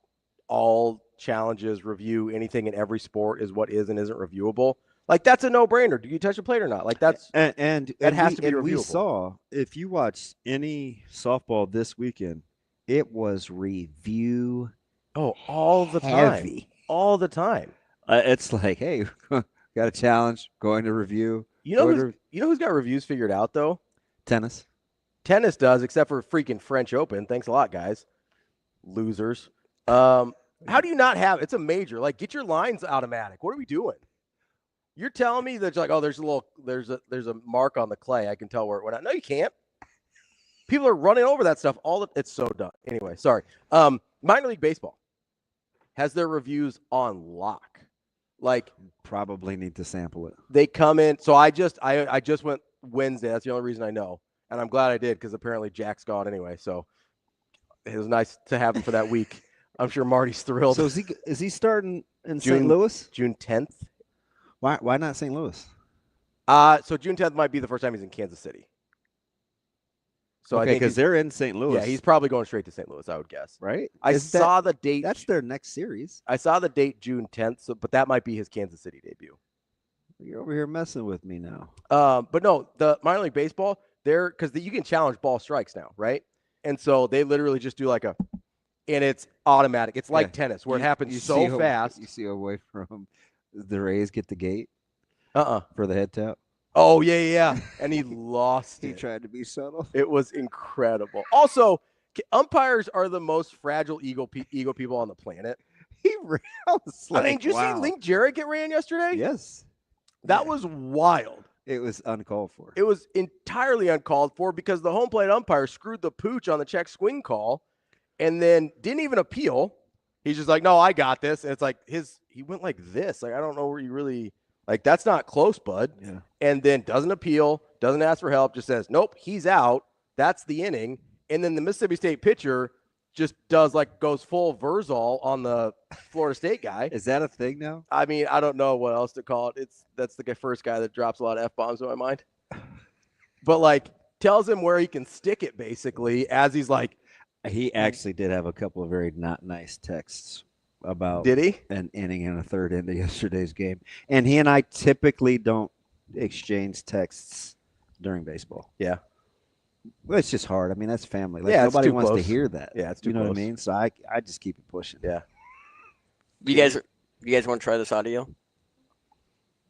all challenges, review, anything in every sport is what is and isn't reviewable. Like that's a no-brainer. Do you touch a plate or not? Like that's and it has to be reviewable. We saw if you watch any softball this weekend, it was review. Oh, all the heavy. Time. All the time. It's like, hey, got a challenge, going to review. You know who's got reviews figured out, though? Tennis. Tennis does, except for freaking French Open. Thanks a lot, guys. Losers. How do you not have – it's a major. Like, get your lines automatic. What are we doing? You're telling me that, like, oh, there's a mark on the clay. I can tell where it went out. No, you can't. People are running over that stuff. It's so dumb. Anyway, sorry. Minor League Baseball has their reviews on lock. Like probably need to sample it. They come in. So I just went Wednesday. That's the only reason I know. And I'm glad I did because apparently Jack's gone anyway. So it was nice to have him for that week. I'm sure Marty's thrilled. So is he starting in St. Louis? June 10th. Why not St. Louis? So June 10th might be the first time he's in Kansas City. So okay, because they're in St. Louis. Yeah, he's probably going straight to St. Louis, I would guess. Right? I saw the date. That's their next series. I saw the date June 10th, but that might be his Kansas City debut. You're over here messing with me now. But no, the minor league baseball, because you can challenge ball strikes now, right? And so they literally just do and it's automatic. It's like tennis where it happens so fast. You see away from the Rays get the gate for the head tap. Oh, yeah. And he lost it. He tried to be subtle. It was incredible. Also, umpires are the most fragile ego people on the planet. He ran. Did you see Link Jarrett get ran yesterday? Yes. That was wild. It was uncalled for. It was entirely uncalled for because the home plate umpire screwed the pooch on the check swing call and then didn't even appeal. He's just like, no, I got this. And it's like he went like this. Like, I don't know where you really – like, that's not close, bud. Yeah. And then doesn't appeal, doesn't ask for help, just says, nope, he's out. That's the inning. And then the Mississippi State pitcher just goes full Verzal on the Florida State guy. Is that a thing now? I mean, I don't know what else to call it. That's the first guy that drops a lot of F-bombs in my mind. But, like, tells him where he can stick it, basically, as he's like. He actually did have a couple of very not nice texts about did he? An inning and a third into yesterday's game. And he and I typically don't exchange texts during baseball. Yeah. Well, it's just hard. I mean, that's family. Like, yeah, nobody wants close to hear that. Yeah, it's too You know close. what I mean? So I just keep it pushing. Yeah. You guys want to try this audio?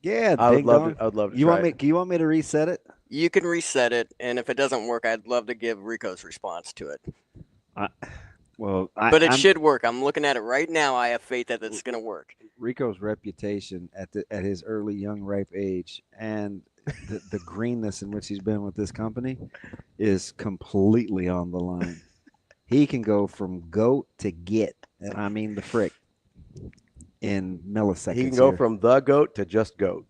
Yeah, I would love to. You want me to reset it? You can reset it, and if it doesn't work, I'd love to give Rico's response to it. But it should work. I'm looking at it right now. I have faith that it's going to work. Rico's reputation at his early, young, ripe age and the greenness in which he's been with this company is completely on the line. He can go from goat to get, and I mean the frick, in milliseconds. He can go from the goat to just goat.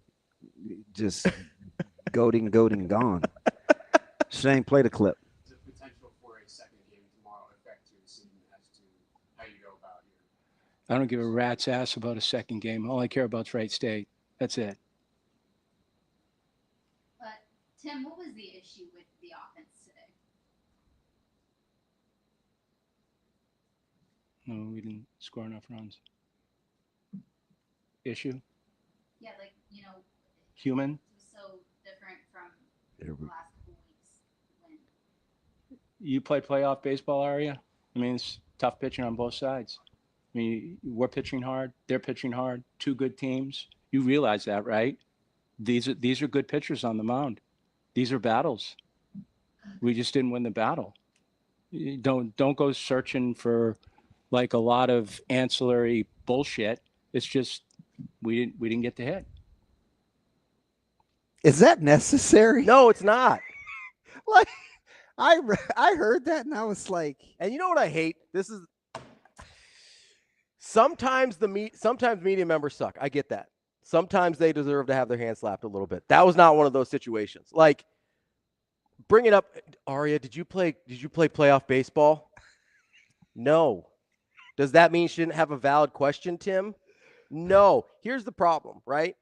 Just goating, gone. Shane, play the clip. I don't give a rat's ass about a second game. All I care about is Wright State. That's it. But, Tim, what was the issue with the offense today? No, we didn't score enough runs. Issue? Yeah, Human? It was so different from the last couple weeks. You play playoff baseball, Aria? I mean, it's tough pitching on both sides. I mean, we're pitching hard. They're pitching hard. Two good teams. You realize that, right? These are good pitchers on the mound. These are battles. We just didn't win the battle. Don't go searching for like a lot of ancillary bullshit. It's just we didn't get the hit. Is that necessary? No, it's not. Like I heard that and I was like, and you know what I hate? This is. Sometimes media members suck. I get that. Sometimes they deserve to have their hand slapped a little bit. That was not one of those situations. Like, bring it up, Aria. Did you play playoff baseball? No. Does that mean she didn't have a valid question, Tim? No. Here's the problem, right?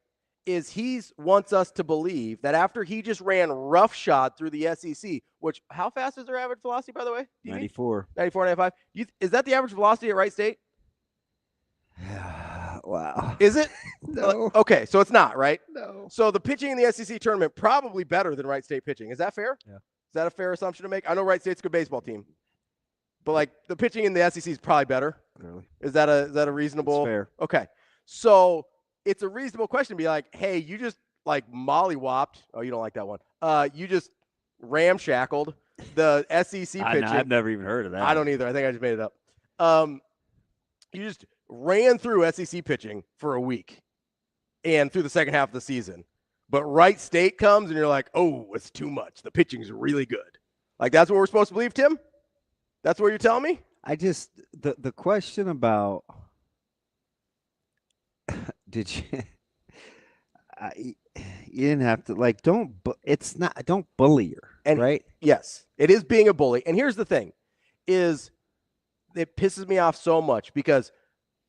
Is he wants us to believe that after he just ran roughshod through the SEC, which how fast is their average velocity, by the way? 94. 94, 95. Is that the average velocity at Wright State? Wow. Is it? No. Okay, so it's not, right? No. So the pitching in the SEC tournament probably better than Wright State pitching. Is that fair? Yeah. Is that a fair assumption to make? I know Wright State's a good baseball team, but like the pitching in the SEC is probably better. Clearly. Is that a reasonable? It's fair. Okay, so it's a reasonable question to be like, hey, you just like mollywopped. Oh, you don't like that one. You just ramshackled the SEC pitching. I've never even heard of that. I don't either. I think I just made it up. You just ran through SEC pitching for a week and through the second half of the season. But Wright State comes and you're like, oh, it's too much. The pitching's really good. Like, that's what we're supposed to believe, Tim? That's what you're telling me? I just the question about did you you didn't have to like don't bully her, and right? Yes, it is being a bully. And here's the thing is it pisses me off so much because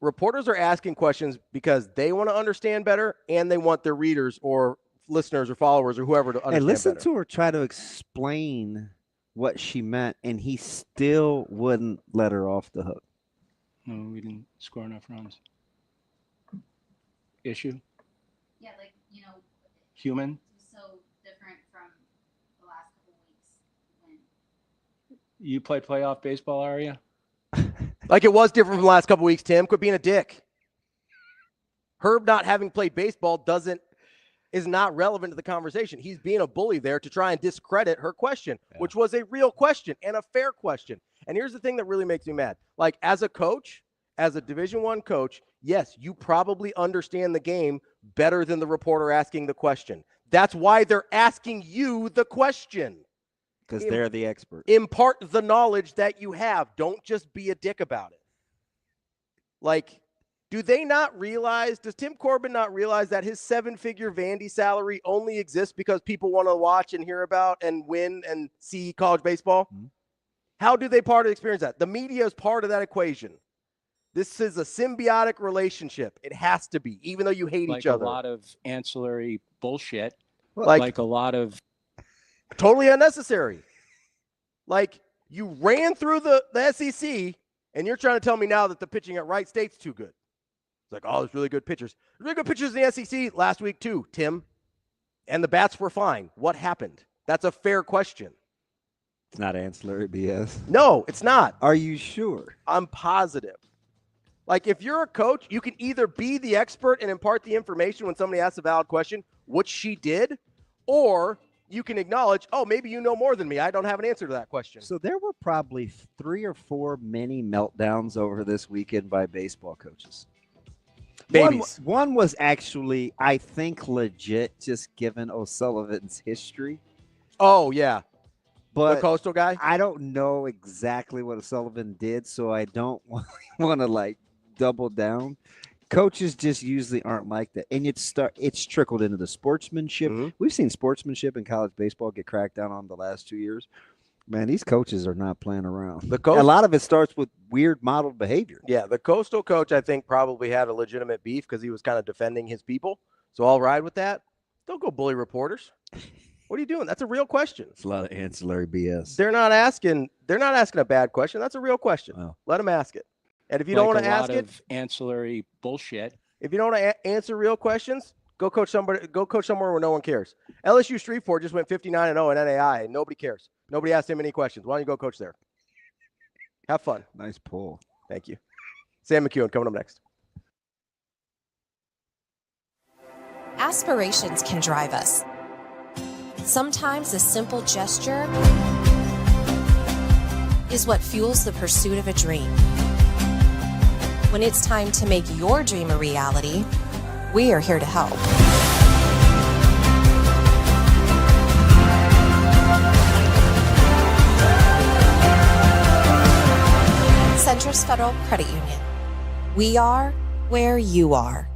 reporters are asking questions because they want to understand better and they want their readers or listeners or followers or whoever to understand And listen better. to her try to explain what she meant, and he still wouldn't let her off the hook. No, we didn't score enough runs. Issue? Yeah, Human? It was so different from the last couple weeks. You play playoff baseball, Aria? Like it was different from the last couple weeks, Tim. Quit being a dick. Herb not having played baseball is not relevant to the conversation. He's being a bully there to try and discredit her question, which was a real question and a fair question. And here's the thing that really makes me mad. Like as a coach, as a Division I coach, yes, you probably understand the game better than the reporter asking the question. That's why they're asking you the question. Because they're the expert. Impart the knowledge that you have. Don't just be a dick about it. Like, do they not realize, does Tim Corbin not realize that his 7-figure Vandy salary only exists because people want to watch and hear about and win and see college baseball? Mm-hmm. How do they part of experience that? The media is part of that equation. This is a symbiotic relationship. It has to be, even though you hate each other. Like a lot of ancillary bullshit. Like a lot of totally unnecessary. Like, you ran through the SEC, and you're trying to tell me now that the pitching at Wright State's too good. It's like, oh, there's really good pitchers. There's really good pitchers in the SEC last week too, Tim. And the bats were fine. What happened? That's a fair question. It's not ancillary BS. No, it's not. Are you sure? I'm positive. Like, if you're a coach, you can either be the expert and impart the information when somebody asks a valid question, which she did, or you can acknowledge, oh, maybe you know more than me. I don't have an answer to that question. So there were probably 3 or 4 mini meltdowns over this weekend by baseball coaches. Babies. One was actually, I think, legit, just given O'Sullivan's history. Oh, yeah. But the Coastal guy? I don't know exactly what O'Sullivan did, so I don't want to, like, double down. Coaches just usually aren't like that. And it's trickled into the sportsmanship. Mm-hmm. We've seen sportsmanship in college baseball get cracked down on the last 2 years. Man, these coaches are not playing around. A lot of it starts with weird modeled behavior. Yeah, the Coastal coach, I think, probably had a legitimate beef because he was kind of defending his people. So I'll ride with that. Don't go bully reporters. What are you doing? That's a real question. It's a lot of ancillary BS. They're not asking a bad question. That's a real question. Wow. Let them ask it. And if you don't want to ask it, ancillary bullshit. If you don't want to answer real questions, go coach somewhere where no one cares. LSU Shreveport just went 59-0 in NAI, and nobody cares. Nobody asked him any questions. Why don't you go coach there? Have fun. Nice pull. Thank you. Sam McKewon coming up next. Aspirations can drive us. Sometimes a simple gesture is what fuels the pursuit of a dream. When it's time to make your dream a reality, we are here to help. Centris Federal Credit Union. We are where you are.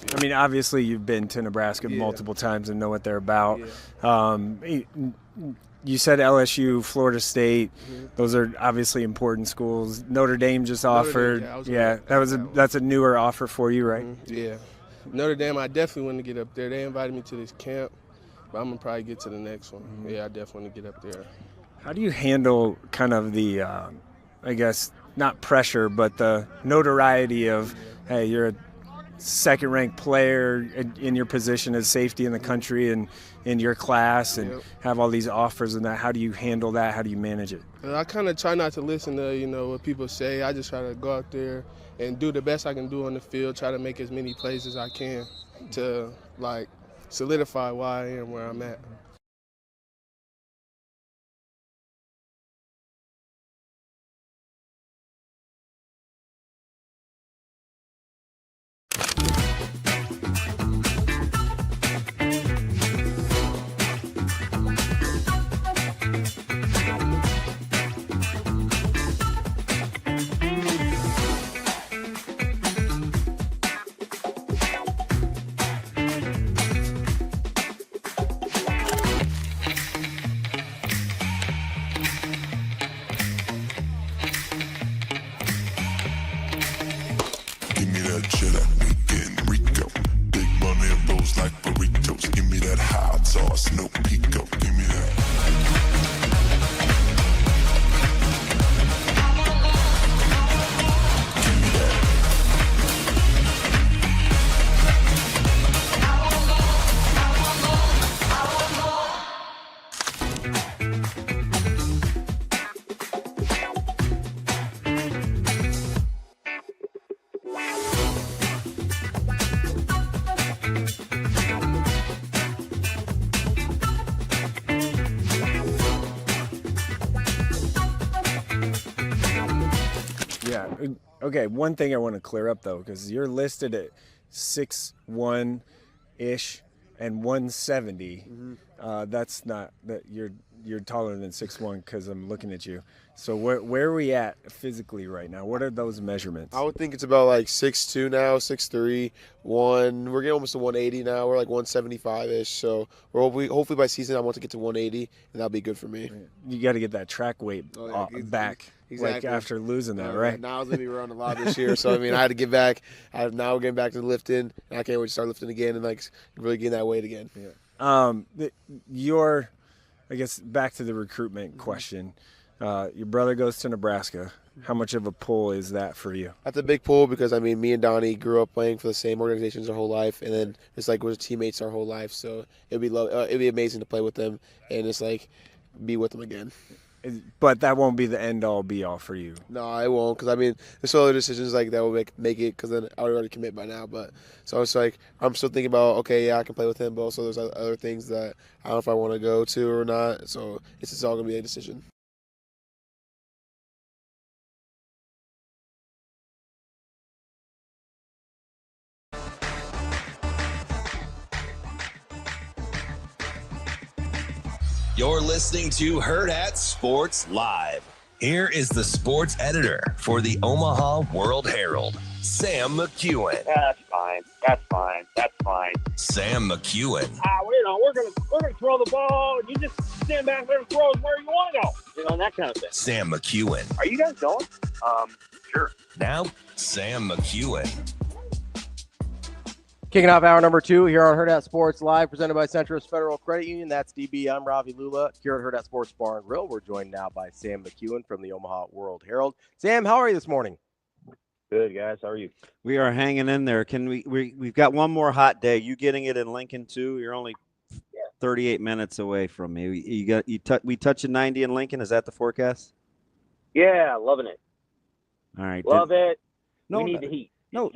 I mean, obviously you've been to Nebraska multiple times and know what they're about. Yeah. You said LSU, Florida State; those are obviously important schools. Notre Dame just offered. That's a newer offer for you, right? Yeah, Notre Dame. I definitely want to get up there. They invited me to this camp, but I'm gonna probably get to the next one. Yeah, I definitely want to get up there. How do you handle kind of the, I guess, not pressure, but the notoriety of, hey, you're a second-ranked player in your position as safety in the country and in your class, and have all these offers and that? How do you handle that? How do you manage it? I kind of try not to listen to what people say. I just try to go out there and do the best I can do on the field. Try to make as many plays as I can to solidify why I am where I'm at. Yeah. Okay. One thing I want to clear up though, because you're listed at 6'1" ish and 170. That's not that you're taller than 6'1" because I'm looking at you. So where are we at physically right now? What are those measurements? I would think it's about like 6'2" now, 6'3", 1. We're getting almost to 180 now. We're like 175-ish. So we're hopefully by season I want to get to 180, and that'll be good for me. You got to get that track weight back. Exactly. Like after losing that, right? Now I was going to be running a lot this year. So, I mean, I had to get back. Now we're getting back to lifting. And I can't wait to start lifting again and, like, really getting that weight again. Yeah. I guess, back to the recruitment question. Your brother goes to Nebraska. How much of a pull is that for you? That's a big pull because, I mean, me and Donnie grew up playing for the same organizations our whole life. And then it's like we're teammates our whole life. So it'd be amazing to play with them and just, like, be with them again. But that won't be the end-all, be-all for you. No, it won't, because I mean, there's still other decisions like that will make it, because then I would already commit by now. But so it's like I'm still thinking about, okay, yeah, I can play with him, but also there's other things that I don't know if I want to go to or not. So it's just all gonna be a decision. You're listening to Hurrdat Sports Live. Here is the sports editor for the Omaha World Herald, Sam McKewon. That's fine. That's fine. That's fine. Sam McKewon. We're gonna throw the ball, and you just stand back there and throw it where you want to go. And that kind of thing. Sam McKewon. Are you guys going? Sure. Now, Sam McKewon. Kicking off hour number 2 here on Hurrdat Sports Live, presented by Centris Federal Credit Union. That's DB. I'm Ravi Lulla here at Hurrdat Sports Bar and Grill. We're joined now by Sam McKewon from the Omaha World Herald. Sam, how are you this morning? Good, guys. How are you? We are hanging in there. We've got one more hot day. You getting it in Lincoln too? You're only 38 minutes away from me. We touching 90 in Lincoln. Is that the forecast? Yeah, loving it. All right. Love it. No, we need the heat. No,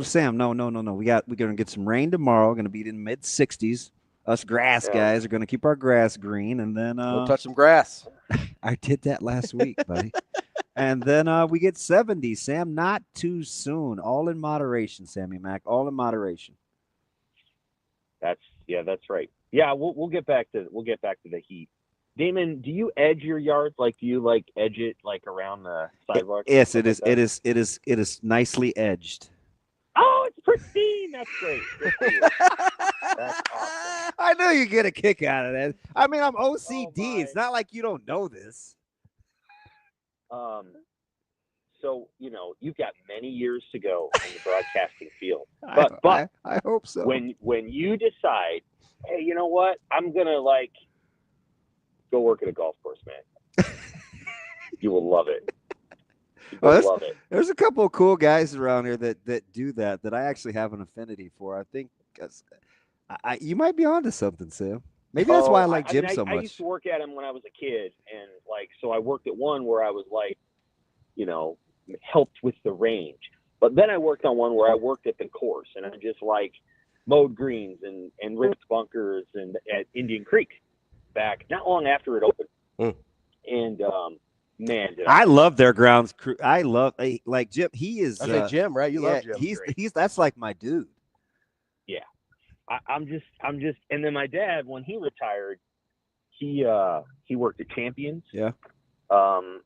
Sam. No. We're gonna get some rain tomorrow. We're gonna be in mid 60s. Us grass guys are gonna keep our grass green, and then we'll touch some grass. I did that last week, buddy. And then we get 70. Sam, not too soon. All in moderation, Sammy Mac. All in moderation. That's right. Yeah, we'll get back to the heat. Damon, do you edge your yards? Like, do you like edge it like around the sidewalk? Yes, it is. It is nicely edged. Oh, it's pristine. That's great. That's awesome. I know you get a kick out of that. I mean, I'm OCD. It's not like you don't know this. So you've got many years to go in the broadcasting field. But I hope so. When you decide, hey, you know what? I'm gonna go work at a golf course, man. You will love it. Love it. There's a couple of cool guys around here that do that I actually have an affinity for. I think you might be onto something, Sam. Maybe that's why I like Jim so much. I used to work at him when I was a kid, and so I worked at one where I was helped with the range. But then I worked on one where I worked at the course, and I just mowed greens and ripped bunkers and at Indian Creek back not long after it opened. And man, I love their grounds crew. I love Jim. He is Jim, right? You love Jim. He's that's like my dude. Yeah. I'm just and then my dad, when he retired, he worked at Champions. Yeah. On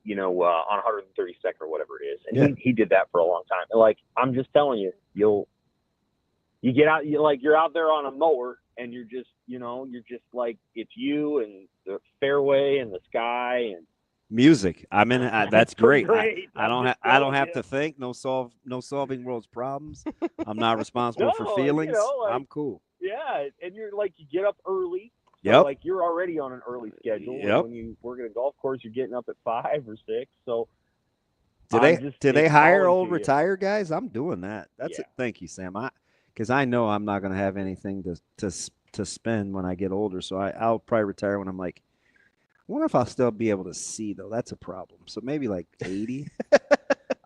132nd or whatever it is. And he did that for a long time. And I'm just telling you, you get out, you're out there on a mower and you're just it's you and the fairway and the sky and music. I mean, that's great. I don't have to think. No solving world's problems. I'm not responsible for feelings. I'm cool. Yeah, and you're you get up early. Yep. So, you're already on an early schedule. Yep. When you work at a golf course, you're getting up at 5 or 6. So do they hire old retired guys? I'm doing that. That's it. Thank you, Sam. Because I know I'm not going to have anything to spend when I get older. So I'll probably retire when I'm I wonder if I'll still be able to see, though. That's a problem. So maybe 80.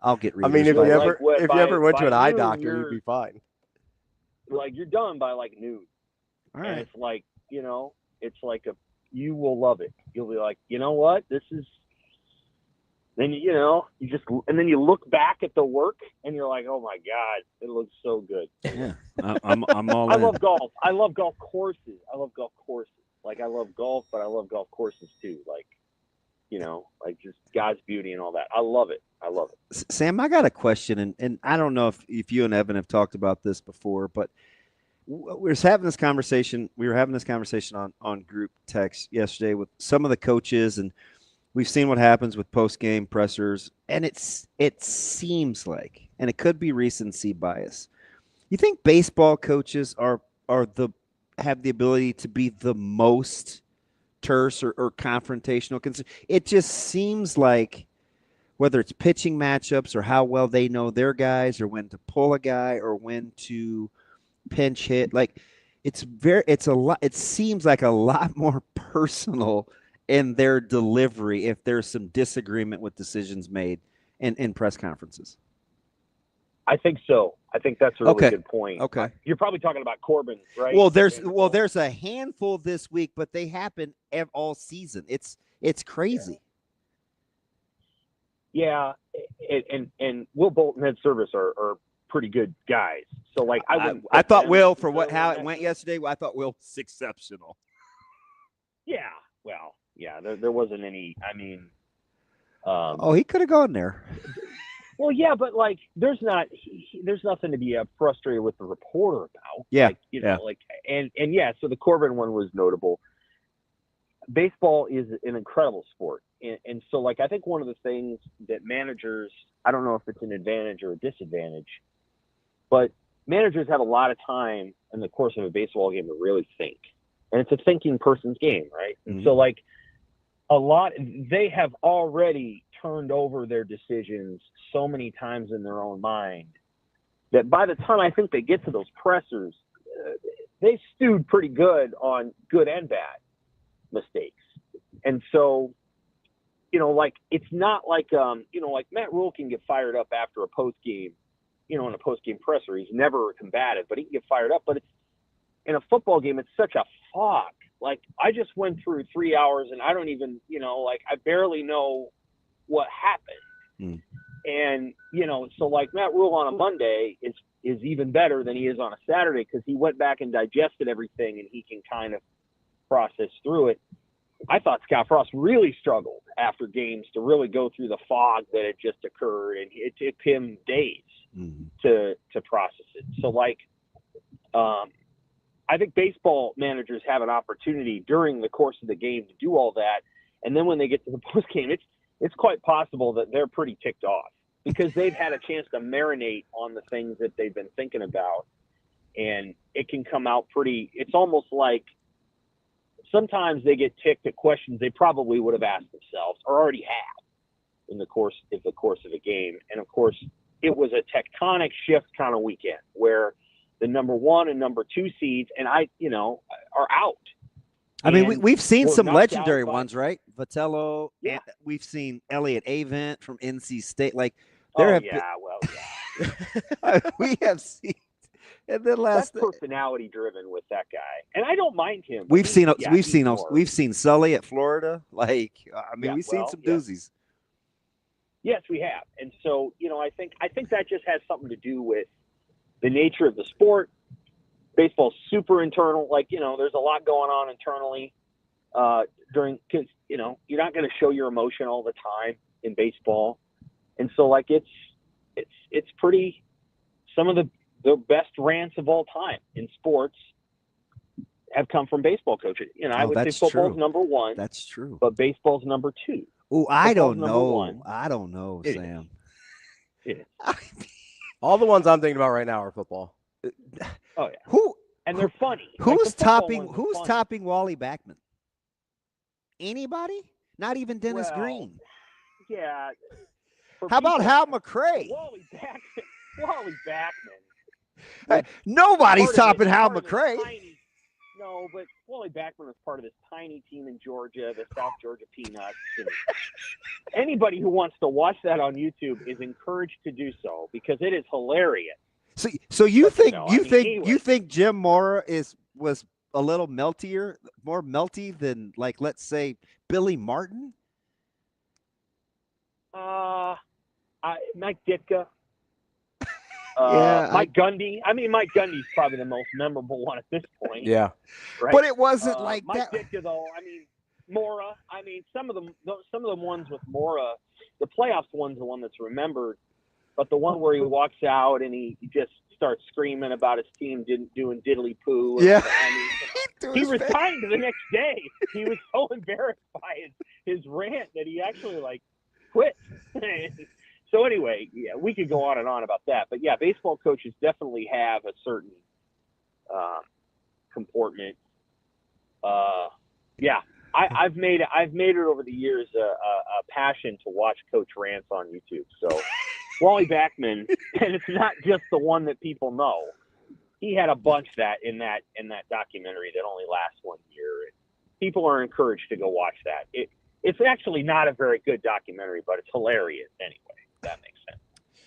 I'll get readers. I mean, if you ever went to an eye doctor, you'd be fine. You're done by noon. All right. And it's you will love it. You'll be you know what? This Then and then you look back at the work and you're like, oh my God, it looks so good. Yeah, I'm all I in. love golf. I love golf courses. Like I love golf, but I love golf courses too. Like, like just God's beauty and all that. I love it. Sam, I got a question, and I don't know if you and Evan have talked about this before, but we were having this conversation on group text yesterday with some of the coaches, and we've seen what happens with post-game pressers, and it seems like, and it could be recency bias. You think baseball coaches have the ability to be the most terse or confrontational? It just seems like whether it's pitching matchups or how well they know their guys or when to pull a guy or when to pinch hit, like it seems like a lot more personal in their delivery if there's some disagreement with decisions made in press conferences. I think so. I think that's a really good point. Okay. You're probably talking about Corbin, right? Well, there's a handful this week, but they happen all season. It's crazy. Yeah, and Will Bolt and Ed Service are pretty good guys. So like I thought Will, for how it went yesterday, I thought Will was exceptional. Yeah. Well, yeah, there wasn't any. I mean, he could have gone there. Well, yeah, but like, there's nothing to be frustrated with the reporter about. Yeah, So the Corbin one was notable. Baseball is an incredible sport, and so like I think one of the things that managers, I don't know if it's an advantage or a disadvantage, but managers have a lot of time in the course of a baseball game to really think, and it's a thinking person's game, right? Mm-hmm. And so like they have already turned over their decisions so many times in their own mind that by the time I think they get to those pressers, they stewed pretty good on good and bad mistakes. And so, like, it's not like, like Matt Rule can get fired up after a post game, in a post game presser. He's never combative, but he can get fired up. But it's in a football game, it's such a fog. Like, I just went through 3 hours and I don't even, I barely know what happened. And, so like Matt Rule on a Monday is even better than he is on a Saturday because he went back and digested everything and he can kind of process through it. I thought Scott Frost really struggled after games to really go through the fog that had just occurred, and it took him days to process it. So like, I think baseball managers have an opportunity during the course of the game to do all that. And then when they get to the post game, it's quite possible that they're pretty ticked off because they've had a chance to marinate on the things that they've been thinking about. And it can come out it's almost like sometimes they get ticked at questions they probably would have asked themselves or already have in the course of a game. And of course, it was a tectonic shift kind of weekend where the number 1 and number 2 seeds are out. I mean, we've seen some legendary ones, right? Vitello. Yeah. We've seen Elliott Avent from NC State. Like, we have seen. And then that's personality driven with that guy, and I don't mind him. We've seen Sully at Florida. Like, we've seen some doozies. Yes, we have, and so I think that just has something to do with the nature of the sport. Baseball's super internal. Like, there's a lot going on internally because you're not going to show your emotion all the time in baseball, and so like it's pretty. Some of the best rants of all time in sports have come from baseball coaches. I would say football's number 1. That's true. But baseball's number 2. Oh, I don't know. I don't know, Sam. All the ones I'm thinking about right now are football. Oh yeah. And they're funny. Who's topping Wally Backman? Anybody? Not even Dennis Green. Yeah. How about Hal McRae? Wally Backman. Hey, nobody's topping Hal McRae. No, but Wally Backman was part of this tiny team in Georgia, the South Georgia Peanuts. And anybody who wants to watch that on YouTube is encouraged to do so because it is hilarious. So you think Jim Mora was a little more melty than, like, let's say Billy Martin? Mike Ditka. Yeah, Mike Gundy. I mean, Mike Gundy's probably the most memorable one at this point. Yeah. Right? But it wasn't like Mike that. Ditka, though. I mean, Mora. I mean, some of the ones with Mora, the playoffs one's the one that's remembered. But the one where he walks out and he just starts screaming about his team doing diddly poo. Yeah. I mean, he resigned the next day. He was so embarrassed by his rant that he actually quit. So anyway, yeah, we could go on and on about that. But yeah, baseball coaches definitely have a certain comportment. Yeah, I've made it over the years a passion to watch coach rants on YouTube. So Wally Backman, and it's not just the one that people know. He had a bunch in that documentary that only lasts 1 year. And people are encouraged to go watch that. It's actually not a very good documentary, but it's hilarious anyway. If that makes sense.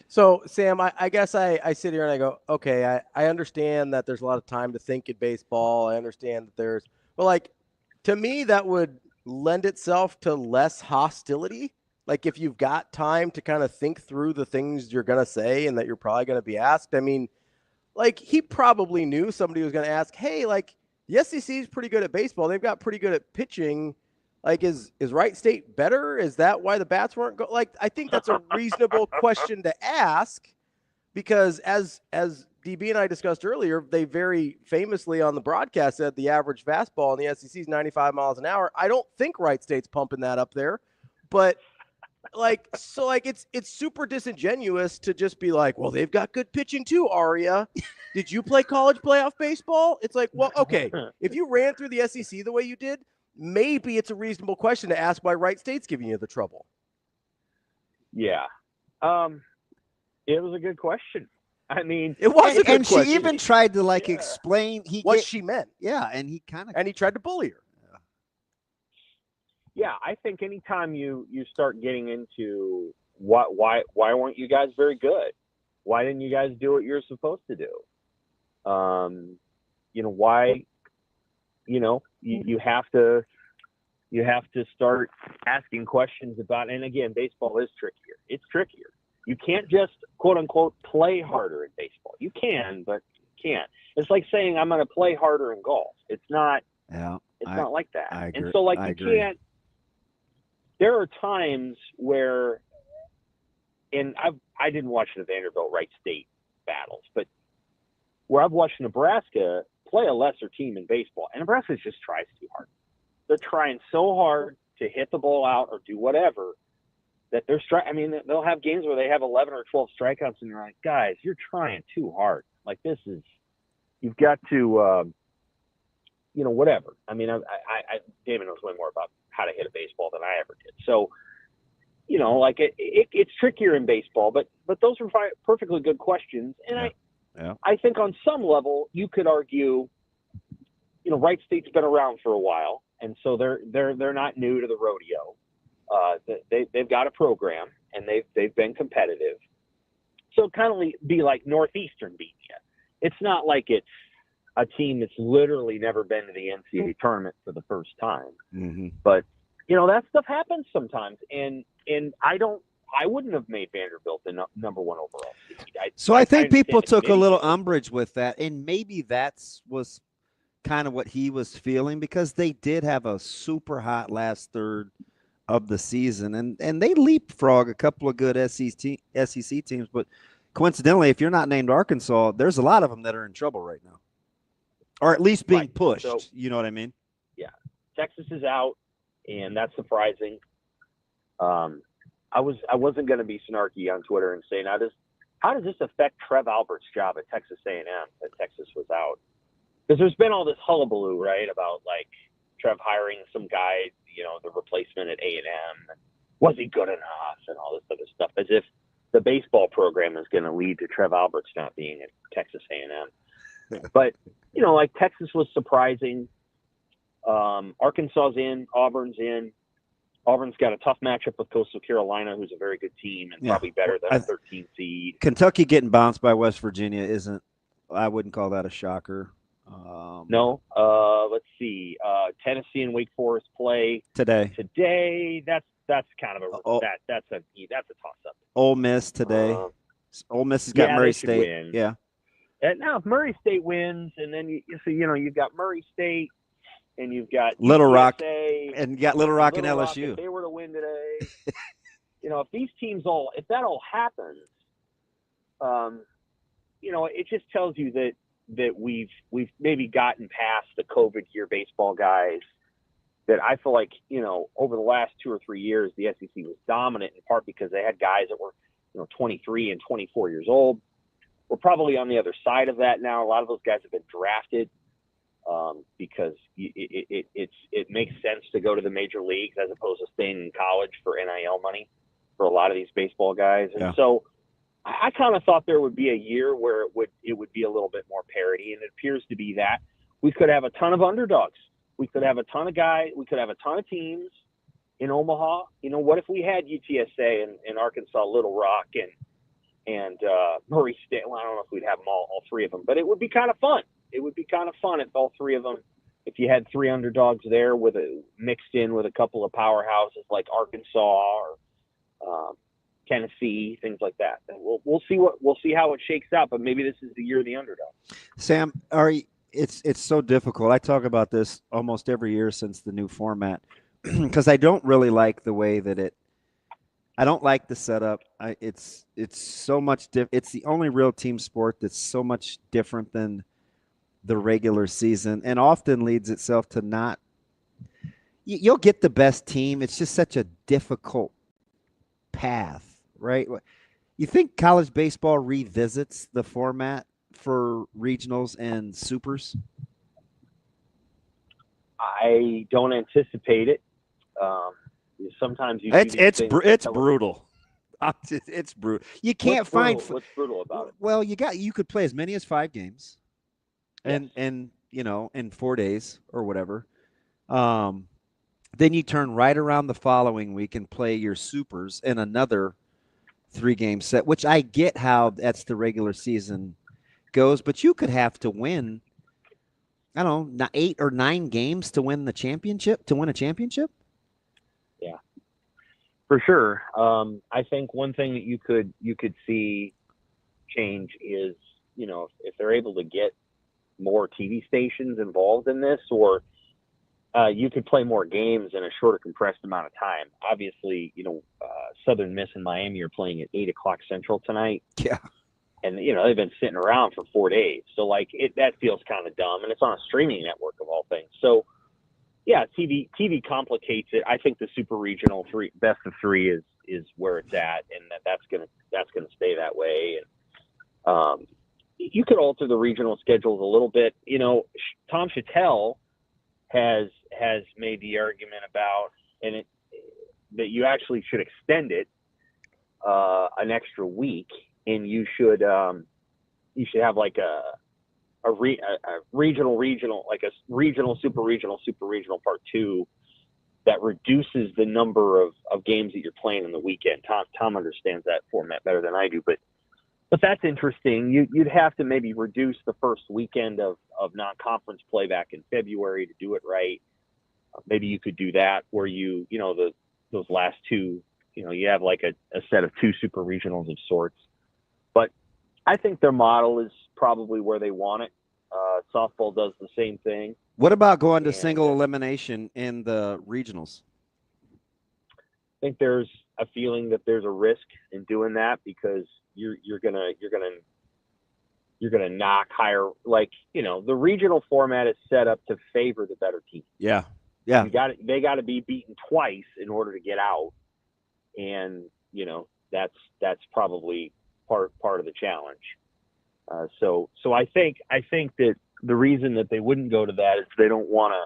So, Sam, I guess I sit here and I go, okay, I understand that there's a lot of time to think in baseball. I understand that but to me, that would lend itself to less hostility. Like if you've got time to kind of think through the things you're going to say and that you're probably going to be asked. I mean, he probably knew somebody was going to ask, hey, the SEC is pretty good at baseball. They've got pretty good at pitching. Is Wright State better? Is that why the bats weren't I think that's a reasonable question to ask because as DB and I discussed earlier, they very famously on the broadcast said the average fastball in the SEC is 95 miles an hour. I don't think Wright State's pumping that up there, but it's super disingenuous to just be well, they've got good pitching too, Aria. Did you play college playoff baseball? It's well, okay, if you ran through the SEC the way you did, maybe it's a reasonable question to ask why Wright State's giving you the trouble. Yeah. It was a good question. I mean, it was a good and question. She even tried to explain what she meant. Yeah, and he tried to bully her. Yeah, I think anytime you start getting into why weren't you guys very good? Why didn't you guys do what you're supposed to do? Why? You have to start asking questions about. And again, baseball is trickier. It's trickier. You can't just quote unquote play harder in baseball. You can, but you can't. It's like saying I'm going to play harder in golf. It's not. Yeah. It's not like that. I agree. And so can't. There are times where, and I didn't watch the Vanderbilt Wright State battles, but where I've watched Nebraska play a lesser team in baseball, and Nebraska just tries too hard. They're trying so hard to hit the ball out or do whatever that they're they'll have games where they have 11 or 12 strikeouts, and you're like, guys, you're trying too hard. You've got to, whatever. I mean, Damon knows way more about how to hit a baseball than I ever did. So, it's trickier in baseball, but those are perfectly good questions. And I think on some level you could argue, Wright State's been around for a while, and so they're not new to the rodeo. They've got a program, and they've been competitive. So kind of be like Northeastern beating you. It's not like it's a team that's literally never been to the NCAA tournament for the first time. Mm-hmm. But that stuff happens sometimes, and I wouldn't have made Vanderbilt the number one overall seed. I think people took a little umbrage with that, and maybe was kind of what he was feeling because they did have a super hot last third of the season, and they leapfrog a couple of good SEC teams. But coincidentally, if you're not named Arkansas, there's a lot of them that are in trouble right now, or at least being pushed. So, you know what I mean? Yeah, Texas is out, and that's surprising. I wasn't going to be snarky on Twitter and say, how does this affect Trev Albert's job at Texas A&M that Texas was out? Because there's been all this hullabaloo, right, about Trev hiring some guy, the replacement at A&M. Was he good enough and all this other stuff, as if the baseball program is going to lead to Trev Albert's not being at Texas A&M. But, Texas was surprising. Arkansas's in, Auburn's in. Auburn's got a tough matchup with Coastal Carolina, who's a very good team and probably better than a 13 seed. Kentucky getting bounced by West Virginia I wouldn't call that a shocker. No. Let's see. Tennessee and Wake Forest play today. That's kind of that's a toss-up. Ole Miss today. Ole Miss has got yeah, Murray they should State. win. Yeah. And now if Murray State wins, and then you've got Murray State, and you've got Little Rock, UTSA, and you got Little Rock and Little Rock, LSU. if they were to win today, if these teams if that all happens, it just tells you that we've maybe gotten past the COVID year baseball guys. That I feel like, over the last 2 or 3 years, the SEC was dominant in part because they had guys that were, 23 and 24 years old. We're probably on the other side of that now. A lot of those guys have been drafted because it makes sense to go to the major leagues as opposed to staying in college for NIL money for a lot of these baseball guys. And so I kind of thought there would be a year where it would be a little bit more parity, and it appears to be that. We could have a ton of underdogs. We could have a ton of guys. We could have a ton of teams in Omaha. What if we had UTSA and Arkansas, Little Rock, and Murray State? Well, I don't know if we'd have them all three of them, but it would be kind of fun. It would be kind of fun if all three of them, if you had 3 underdogs there mixed in with a couple of powerhouses like Arkansas or Tennessee, things like that. And we'll see how it shakes out. But maybe this is the year of the underdog. Sam, it's so difficult. I talk about this almost every year since the new format because I don't really like the way that I don't like the setup. It's so much it's the only real team sport that's so much different than the regular season and often leads itself to not you'll get the best team. It's just such a difficult path, right? You think college baseball revisits the format for regionals and supers? I don't anticipate it. Sometimes it's brutal. It's brutal. You can't find what's brutal about it. Well, you could play as many as 5 games, and in 4 days or whatever. Then you turn right around the following week and play your supers in another 3-game set, which I get how that's the regular season goes, but you could have to win, I don't know, 8 or 9 games to win a championship. Yeah, for sure. I think one thing that you could see change is, if they're able to get more TV stations involved in this, or you could play more games in a shorter compressed amount of time. Obviously, Southern Miss and Miami are playing at 8:00 Central tonight. Yeah. And, they've been sitting around for 4 days. So, that feels kind of dumb. And it's on a streaming network of all things. So, yeah, TV complicates it. I think the super regional best of 3 is where it's at, and that's gonna stay that way. And you could alter the regional schedules a little bit. Tom Chattel has made the argument about that you actually should extend it an extra week. And you should have like a regional, like a regional, super regional part 2 that reduces the number of games that you're playing in the weekend. Tom understands that format better than I do, but that's interesting. You'd have to maybe reduce the first weekend of non-conference play back in February to do it right. Maybe you could do that where those last 2, you have like a set of 2 super regionals of sorts. But I think their model is probably where they want it. Softball does the same thing. What about going to single elimination in the regionals? I think there's a feeling that there's a risk in doing that because you're gonna knock higher. The regional format is set up to favor the better team. Yeah. They got to be beaten twice in order to get out, and that's probably part of the challenge. So I think that the reason that they wouldn't go to that is they don't want to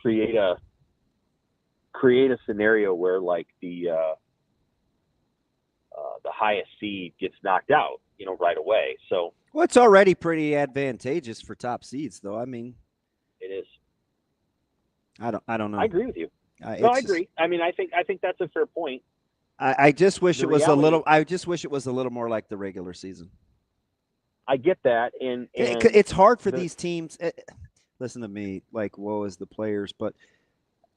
create a scenario where the highest seed gets knocked out, right away. So it's already pretty advantageous for top seeds, though. I mean, it is. I don't know. I agree with you. I agree. I mean, I think that's a fair point. I just wish it was I just wish it was a little more like the regular season. I get that, and it's hard for these teams. Listen to me, woe is the players, but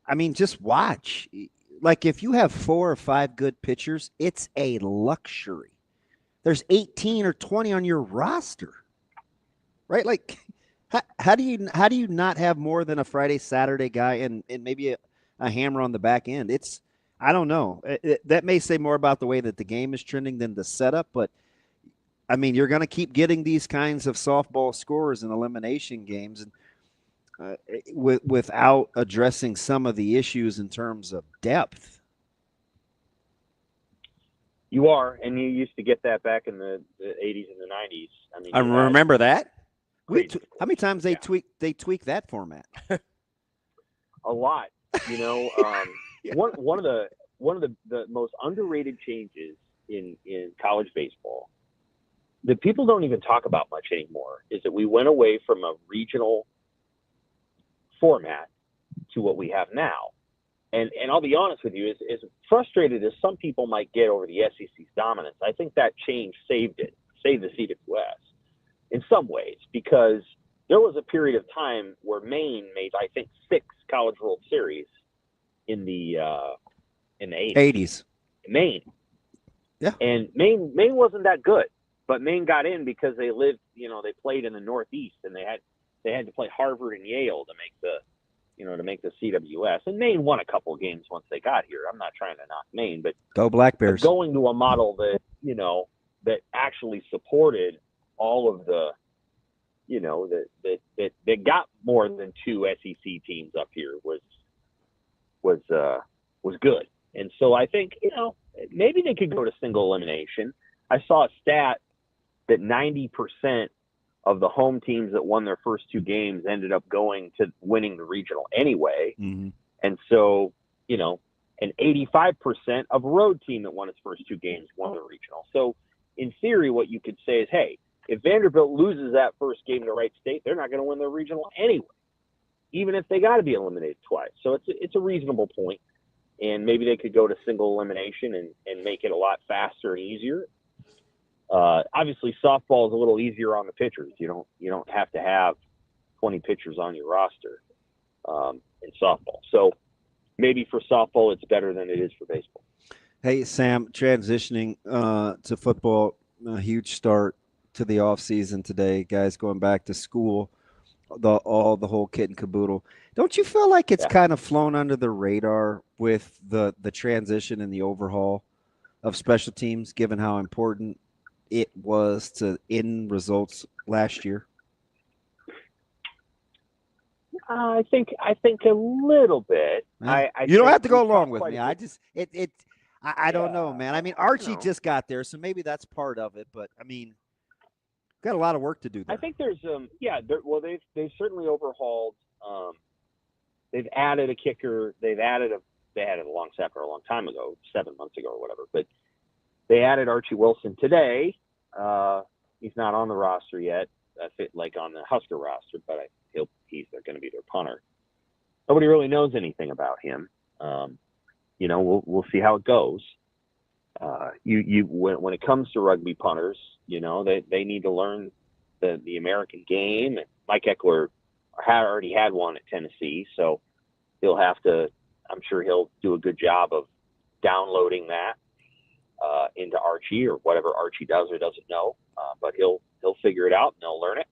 I mean, just watch. like if you have 4 or 5 good pitchers, it's a luxury. There's 18 or 20 on your roster, right? Like, how do you not have more than a Friday, Saturday guy and maybe a hammer on the back end? I don't know. That may say more about the way that the game is trending than the setup, but I mean, you're going to keep getting these kinds of softball scores in elimination games, and without addressing some of the issues in terms of depth. You are, and you used to get that back in the 80s and the 90s. I mean, I remember that. How many times they tweak that format? A lot. You know, one of the most underrated changes in college baseball that people don't even talk about much anymore is that we went away from a regional format to what we have now. And I'll be honest with you, as frustrated as some people might get over the SEC's dominance, I think that change saved the CWS in some ways, because there was a period of time where Maine made, I think, 6 College World Series in the 80s. Maine. Yeah. And Maine wasn't that good, but Maine got in because they lived, they played in the Northeast, and they had to play Harvard and Yale to make the CWS. And Maine won a couple of games once they got here. I'm not trying to knock Maine, but go Black Bears. But going to a model that, that actually supported all of the, that got more than 2 SEC teams up here was good. And so I think, maybe they could go to single elimination. I saw a stat that 90% of the home teams that won their first 2 games ended up going to winning the regional anyway. Mm-hmm. And so, an 85% of a road team that won its first 2 games won the regional. So in theory, what you could say is, hey, if Vanderbilt loses that first game to Wright State, they're not going to win their regional anyway, even if they got to be eliminated twice. So it's a reasonable point. And maybe they could go to single elimination and make it a lot faster and easier. Obviously, softball is a little easier on the pitchers. You don't have to have 20 pitchers on your roster in softball. So maybe for softball, it's better than it is for baseball. Hey, Sam, transitioning to football, a huge start to the offseason today. Guys going back to school, the whole kit and caboodle. Don't you feel like it's kind of flown under the radar with the transition and the overhaul of special teams, given how important it was to end results last year? I think a little bit. You don't have to go along with me. I don't know, man. I mean, Archie just got there, so maybe that's part of it. But I mean, got a lot of work to do there. I think there's they've certainly overhauled. They've added a kicker. They added a long snapper a long time ago, 7 months ago or whatever. But they added Archie Wilson today. He's not on the roster yet. Like on the Husker roster, but they're going to be their punter. Nobody really knows anything about him. We'll see how it goes. When it comes to rugby punters, they need to learn the American game. And Mike Eckler already had one at Tennessee, so I'm sure he'll do a good job of downloading that into Archie, or whatever Archie does or doesn't know. But he'll figure it out and they'll learn it.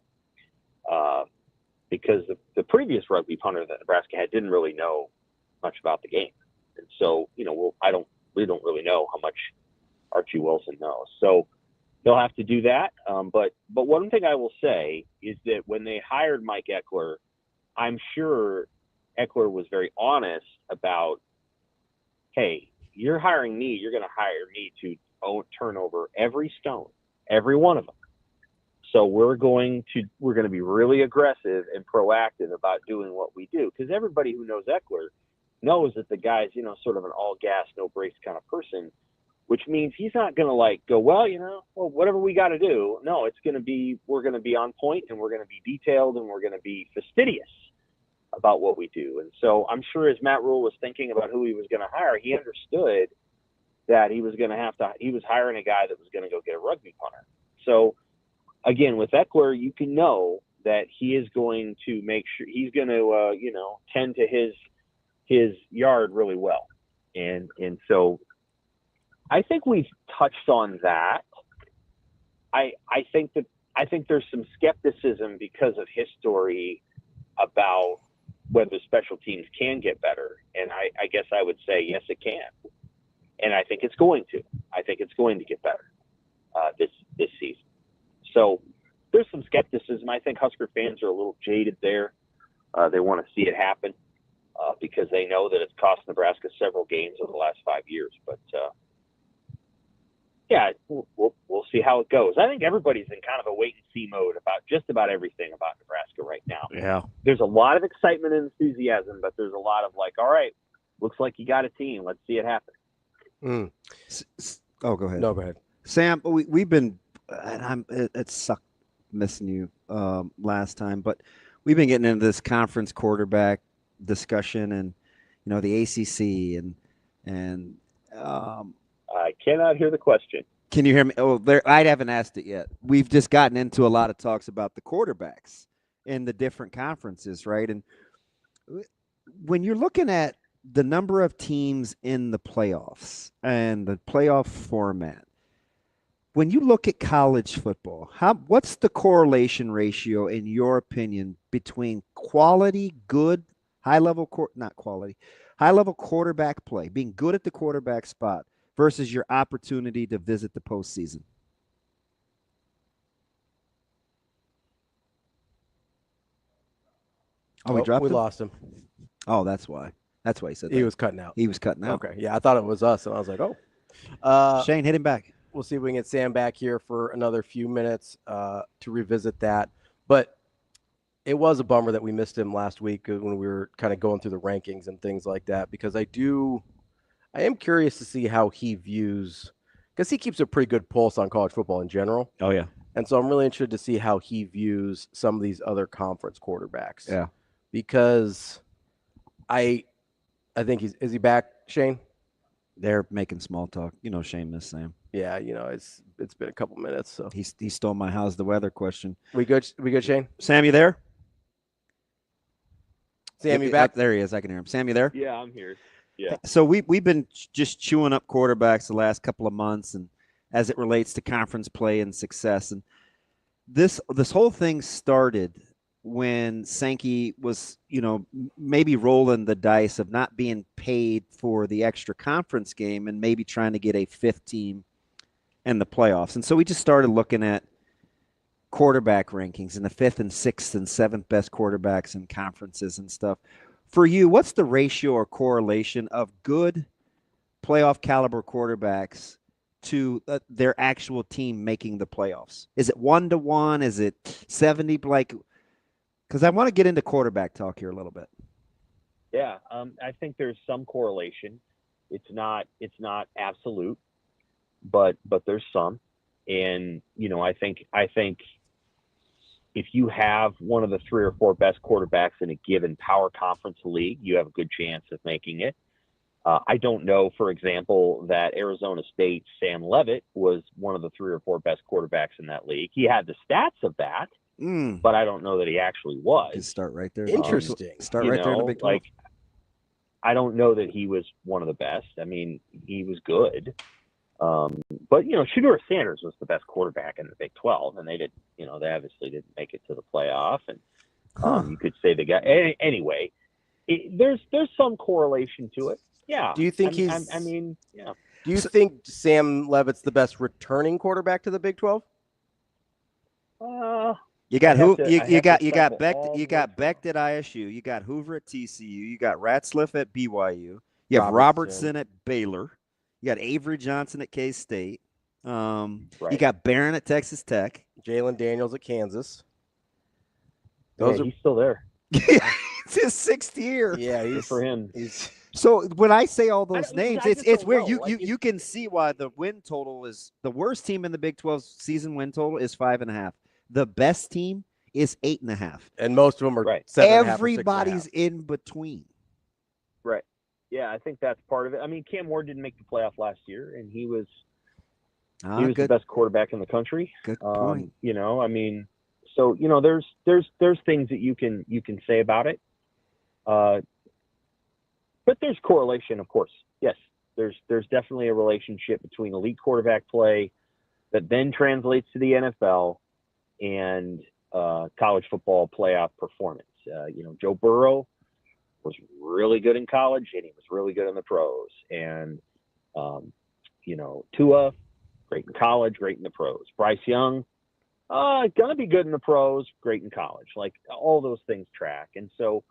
Because the previous rugby punter that Nebraska had didn't really know much about the game. And so, we don't really know how much Archie Wilson knows. So they'll have to do that. But one thing I will say is that when they hired Mike Eckler, I'm sure Eckler was very honest about, hey, you're hiring me. You're going to hire me to turn over every stone, every one of them. So we're going to be really aggressive and proactive about doing what we do, because everybody who knows Eckler knows that the guy's, sort of an all gas, no brakes kind of person, which means he's not going to go, well, whatever we got to do. No, we're going to be on point, and we're going to be detailed, and we're going to be fastidious about what we do. And so I'm sure as Matt Rule was thinking about who he was going to hire, he understood that he was hiring a guy that was going to go get a rugby punter. So again, with Eckler, you can know that he is going to make sure he's going to, tend to his yard really well. And so I think we've touched on that. I think there's some skepticism because of history about whether special teams can get better. And I guess I would say, yes, it can. And I think it's going to. I think it's going to get better this season. So there's some skepticism. I think Husker fans are a little jaded there. They want to see it happen because they know that it's cost Nebraska several games over the last 5 years. But yeah, we'll see how it goes. I think everybody's in kind of a wait and see mode about just about everything about Nebraska right now. Yeah. There's a lot of excitement and enthusiasm, but there's a lot of like, all right, looks like you got a team. Let's see it happen. Oh, go ahead. No, go ahead. Sam, we've been, and it sucked missing you last time, but we've been getting into this conference quarterback discussion and, you know, the ACC and I cannot hear the question. Can you hear me? Oh, I haven't asked it yet. We've just gotten into a lot of talks about the quarterbacks in the different conferences, right? And when you're looking at the number of teams in the playoffs and the playoff format, when you look at college football, what's the correlation ratio, in your opinion, between quality, good, high-level quarterback play, being good at the quarterback spot, versus your opportunity to visit the postseason? Oh, we lost him. Oh, that's why. That's why he said that. He was cutting out. He was cutting out. Okay. Yeah, I thought it was us, and I was like, oh. Shane, hit him back. We'll see if we can get Sam back here for another few minutes to revisit that. But it was a bummer that we missed him last week when we were kind of going through the rankings and things like that, because I am curious to see how he views, because he keeps a pretty good pulse on college football in general. Oh, yeah. And so I'm really interested to see how he views some of these other conference quarterbacks. Yeah. Because I think is he back, Shane? They're making small talk. You know, Shane missed Sam. Yeah, you know, it's been a couple minutes. So he stole my how's the weather question. We good, Shane? Sam, you there? Sam, you back? There he is. I can hear him. Sam, you there? Yeah, I'm here. Yeah. So we've been just chewing up quarterbacks the last couple of months, and as it relates to conference play and success, and this whole thing started when Sankey was, you know, maybe rolling the dice of not being paid for the extra conference game and maybe trying to get a fifth team in the playoffs. And so we just started looking at quarterback rankings and the fifth and sixth and seventh best quarterbacks in conferences and stuff. For you, what's the ratio or correlation of good playoff caliber quarterbacks to their actual team making the playoffs? Is it 1-to-1? Is it 70? Like, because I want to get into quarterback talk here a little bit. Yeah, I think there's some correlation. It's not absolute, but there's some. And you know, I think if you have one of the 3 or 4 best quarterbacks in a given power conference league, you have a good chance of making it. I don't know, for example, that Arizona State's Sam Leavitt was one of the 3 or 4 best quarterbacks in that league. He had the stats of that, but I don't know that he actually was. Just start right there. Interesting. Start right there in the Big 12. Like, I don't know that he was one of the best. I mean, he was good. But, you know, Shedeur Sanders was the best quarterback in the Big 12, and they obviously didn't make it to the playoff. And you could say the guy anyway. There's some correlation to it. Yeah. Do you think I mean, yeah. Do you think Sam Leavitt's the best returning quarterback to the Big 12? You got Becht at ISU. You got Hoover at TCU. You got Ratzliff at BYU. You have Robertson at Baylor. You got Avery Johnson at K-State. You got Barron at Texas Tech. Jalen Daniels at Kansas. He's still there. It's his 6th year. Yeah, good for him. So when I say all those names, it's where you can see why the win total is the worst team in the Big 12 season win total is 5.5. The best team is 8.5. And most of them are 7.5. Everybody's in between. Right. Yeah, I think that's part of it. I mean, Cam Ward didn't make the playoff last year, and he was the best quarterback in the country. Good point. You know, I mean, so you know, there's things that you can say about it, but there's correlation, of course. yes, there's definitely a relationship between elite quarterback play that then translates to the NFL and college football playoff performance. Joe Burrow was really good in college, and he was really good in the pros. And Tua, great in college, great in the pros. Bryce Young, gonna be good in the pros, great in college. Like, all those things track. And so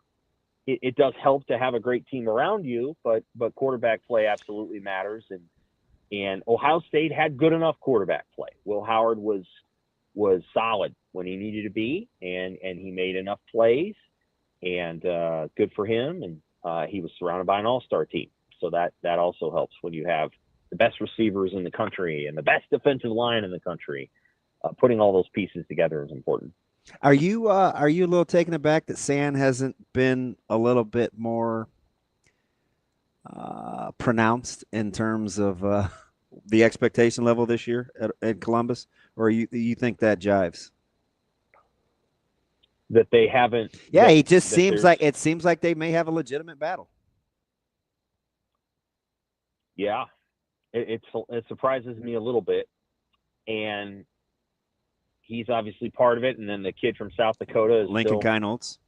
it does help to have a great team around you, but quarterback play absolutely matters. And Ohio State had good enough quarterback play. Will Howard was solid when he needed to be, and he made enough plays, and good for him. And he was surrounded by an all-star team. So that also helps when you have the best receivers in the country and the best defensive line in the country. Putting all those pieces together is important. Are you a little taken aback that San hasn't been a little bit more pronounced in terms of the expectation level this year at Columbus, or you think that jives? That they haven't. Yeah, it seems like they may have a legitimate battle. Yeah, it surprises me a little bit, and he's obviously part of it. And then the kid from South Dakota is Lincoln Keinholz,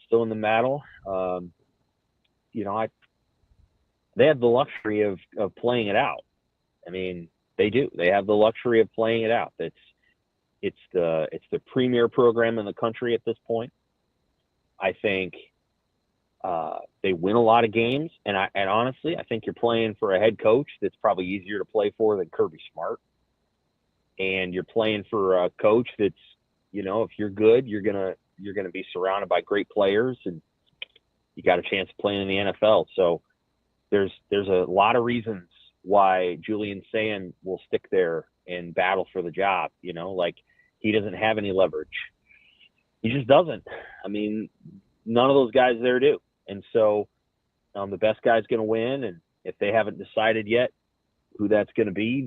still in the battle. They have the luxury of playing it out. I mean, they do. They have the luxury of playing it out. It's the premier program in the country at this point. I think they win a lot of games, and honestly, I think you're playing for a head coach that's probably easier to play for than Kirby Smart. And you're playing for a coach that's, if you're good, you're gonna be surrounded by great players, and you got a chance of playing in the NFL. So there's a lot of reasons why Julian Sand will stick there and battle for the job. Like, he doesn't have any leverage. He just doesn't. I mean, none of those guys there do. And so the best guy's going to win. And if they haven't decided yet who that's going to be,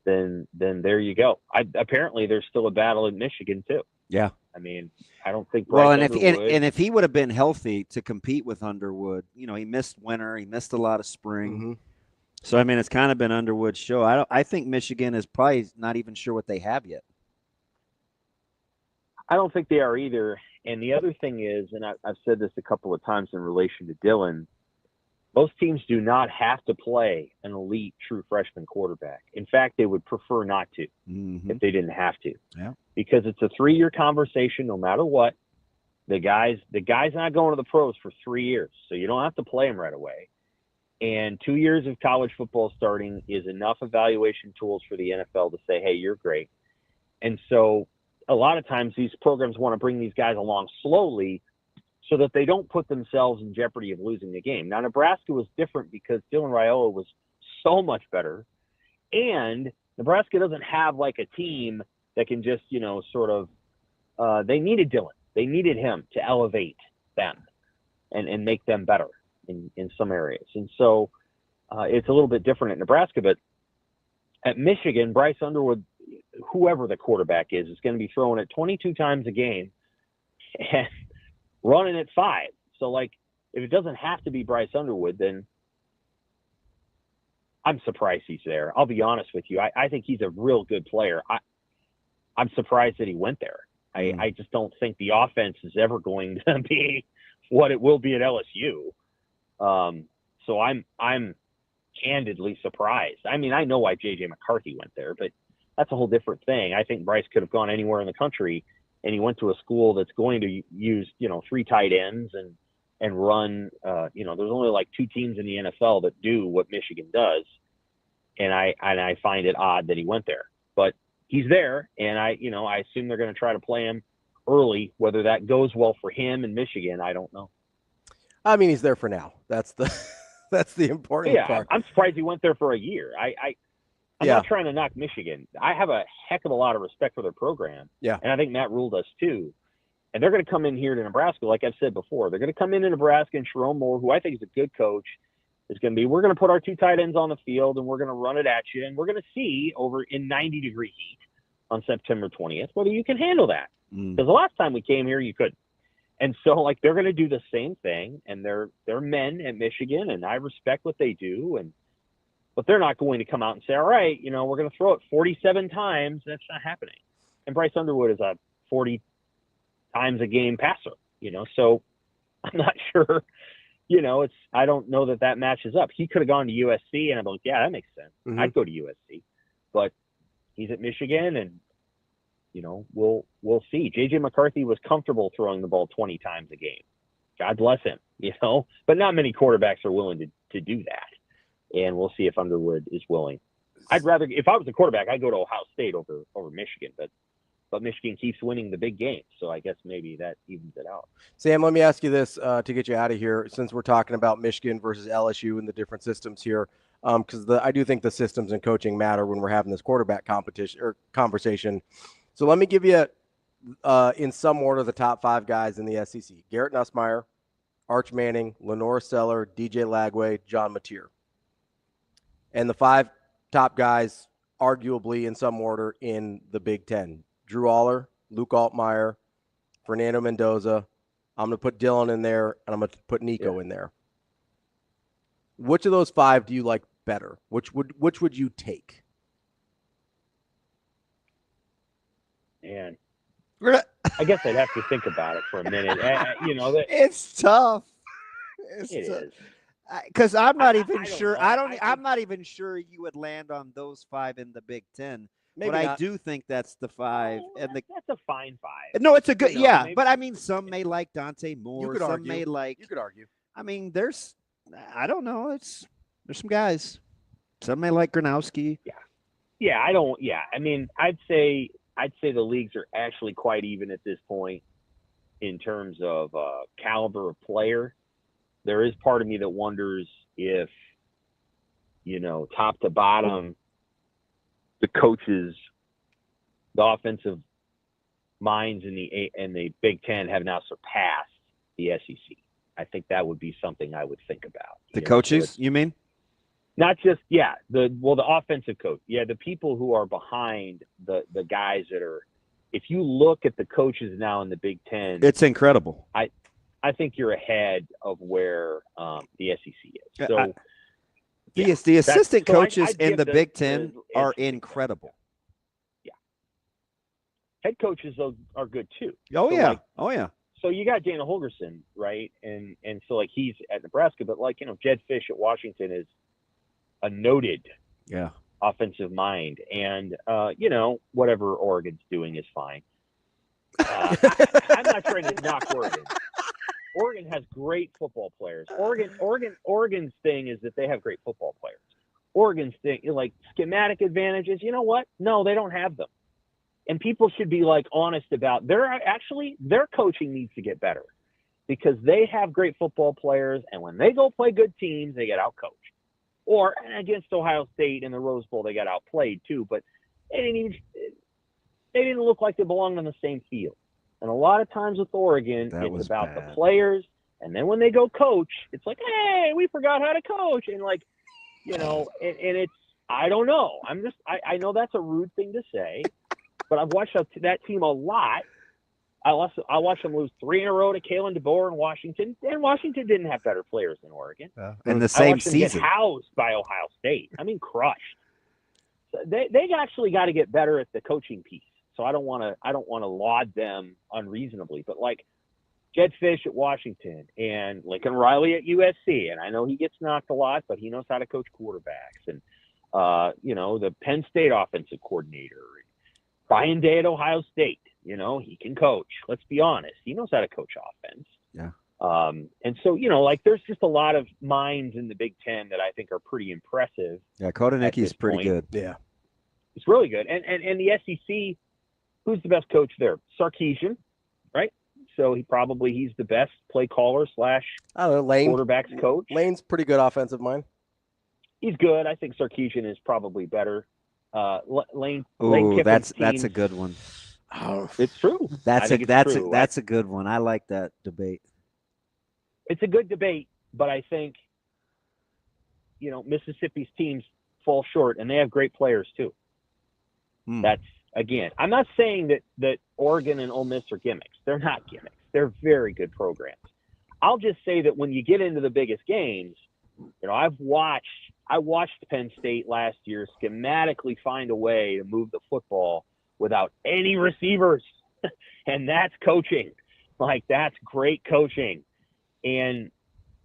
then there you go. Apparently there's still a battle in Michigan too. Yeah. I mean, I don't think Bryce Underwood, if he would have been healthy to compete with Underwood, he missed winter, he missed a lot of spring. Mm-hmm. So I mean, it's kind of been Underwood's show. I think Michigan is probably not even sure what they have yet. I don't think they are either. And the other thing is, and I've said this a couple of times in relation to Dylan, most teams do not have to play an elite true freshman quarterback. In fact, they would prefer not to if they didn't have to. Yeah. Because it's a 3-year conversation no matter what. The guy's not going to the pros for 3 years, so you don't have to play him right away. And 2 years of college football starting is enough evaluation tools for the NFL to say, hey, you're great. And so a lot of times these programs want to bring these guys along slowly so that they don't put themselves in jeopardy of losing the game. Now, Nebraska was different because Dylan Raiola was so much better. And Nebraska doesn't have like a team that can just, they needed Dylan. They needed him to elevate them and make them better in some areas. And so it's a little bit different at Nebraska. But at Michigan, Bryce Underwood, whoever the quarterback is going to be throwing it 22 times a game and running at 5. So, like, if it doesn't have to be Bryce Underwood, then I'm surprised he's there. I'll be honest with you. I think he's a real good player. I'm surprised that he went there. I just don't think the offense is ever going to be what it will be at LSU. So I'm candidly surprised. I mean, I know why J.J. McCarthy went there, but that's a whole different thing. I think Bryce could have gone anywhere in the country, and he went to a school that's going to use, 3 tight ends and run, there's only like 2 teams in the NFL that do what Michigan does. And I find it odd that he went there, but he's there. And I assume they're going to try to play him early. Whether that goes well for him in Michigan, I don't know. I mean, he's there for now. That's the important part. I'm surprised he went there for a year. I'm not trying to knock Michigan. I have a heck of a lot of respect for their program. Yeah. And I think Matt Rule does too. And they're going to come in here to Nebraska, like I've said before. They're going to come into Nebraska, and Sharon Moore, who I think is a good coach, is going to be, we're going to put our 2 tight ends on the field, and we're going to run it at you, and we're going to see over in 90-degree heat on September 20th whether you can handle that. Because the last time we came here, you couldn't. And so, like, they're going to do the same thing, and they're men at Michigan, and I respect what they do, but they're not going to come out and say, all right, you know, we're going to throw it 47 times. That's not happening. And Bryce Underwood is a 40 times a game passer, you know, so I'm not sure, you know, I don't know that matches up. He could have gone to USC, and I'm like, yeah, that makes sense. Mm-hmm. I'd go to USC, but he's at Michigan, and, you know, we'll see. J.J. McCarthy was comfortable throwing the ball 20 times a game. God bless him, you know, but not many quarterbacks are willing to do that. And we'll see if Underwood is willing. I'd rather, if I was a quarterback, I'd go to Ohio State over Michigan, but Michigan keeps winning the big games, so I guess maybe that evens it out. Sam, let me ask you this to get you out of here, since we're talking about Michigan versus LSU and the different systems here, because I do think the systems and coaching matter when we're having this quarterback competition or conversation. So let me give you, in some order, the top 5 guys in the SEC: Garrett Nussmeier, Arch Manning, Lenore Stellar, DJ Lagway, John Mateer. And the 5 top guys, arguably in some order, in the Big Ten: Drew Aller, Luke Altmaier, Fernando Mendoza. I'm going to put Dylan in there, and I'm going to put Nico in there. Which of those 5 do you like better? Which would you take? And I guess I'd have to think about it for a minute. You know, it's tough. It is. Because I'm not even sure. I'm not even sure you would land on those 5 in the Big Ten. Maybe but not. I do think that's the 5. That's a fine 5. No, it's a good, you know, maybe. But I mean, some may like Dante Moore. You could some argue. may like. You could argue. I mean, I don't know. There's some guys. Some may like Gronowski. Yeah. I mean, I'd say the leagues are actually quite even at this point in terms of caliber of player. There is part of me that wonders if, you know, top to bottom, the coaches, the offensive minds in the Big Ten have now surpassed the SEC. I think that would be something I would think about. The coaches, you mean? Not just, the offensive coach. Yeah, the people who are behind the guys that are, if you look at the coaches now in the Big Ten, it's incredible. I think you're ahead of where the SEC is. So the assistant coaches in the Big Ten are incredible. Yeah. Head coaches are good too. Oh, so yeah. So you got Dana Holgorsen, right? And so, like, he's at Nebraska, but, like, you know, Jed Fish at Washington is a noted offensive mind. And, you know, whatever Oregon's doing is fine. I'm not trying to knock Oregon. Oregon has great football players. Oregon's thing is that they have great football players. Oregon's thing, like, schematic advantages, you know what? No, they don't have them. And people should be, like, honest about their coaching needs to get better because they have great football players, and when they go play good teams, they get outcoached. Or against Ohio State in the Rose Bowl, they got outplayed too, but they didn't look like they belonged on the same field. And a lot of times with Oregon, it's about the players. And then when they go coach, it's like, hey, we forgot how to coach. And, like, you know, and it's, I don't know. I know that's a rude thing to say, but I've watched that team a lot. I watched them lose 3 in a row to Kalen DeBoer in Washington. And Washington didn't have better players than Oregon. In the same season. Get housed by Ohio State. I mean, crushed. So they actually got to get better at the coaching piece. So I don't want to laud them unreasonably, but, like, Jed Fish at Washington and Lincoln Riley at USC, and I know he gets knocked a lot, but he knows how to coach quarterbacks. And you know, the Penn State offensive coordinator, Brian Day at Ohio State, you know, he can coach. Let's be honest, he knows how to coach offense. Yeah. And so, you know, like, there's just a lot of minds in the Big Ten that I think are pretty impressive. Yeah, Kodanicki's pretty good. Yeah, it's really good. And the SEC. Who's the best coach there? Sarkisian, right? So he's the best play caller / I don't know, Lane. Quarterbacks coach. Lane's pretty good offensive mind. He's good. I think Sarkisian is probably better. Lane that's team, a good one. Oh, it's true. That's a good one. I like that debate. It's a good debate, but I think, you know, Mississippi's teams fall short, and they have great players too. That's, again, I'm not saying that Oregon and Ole Miss are gimmicks. They're not gimmicks. They're very good programs. I'll just say that when you get into the biggest games, I watched Penn State last year schematically find a way to move the football without any receivers. And that's coaching. Like, that's great coaching. And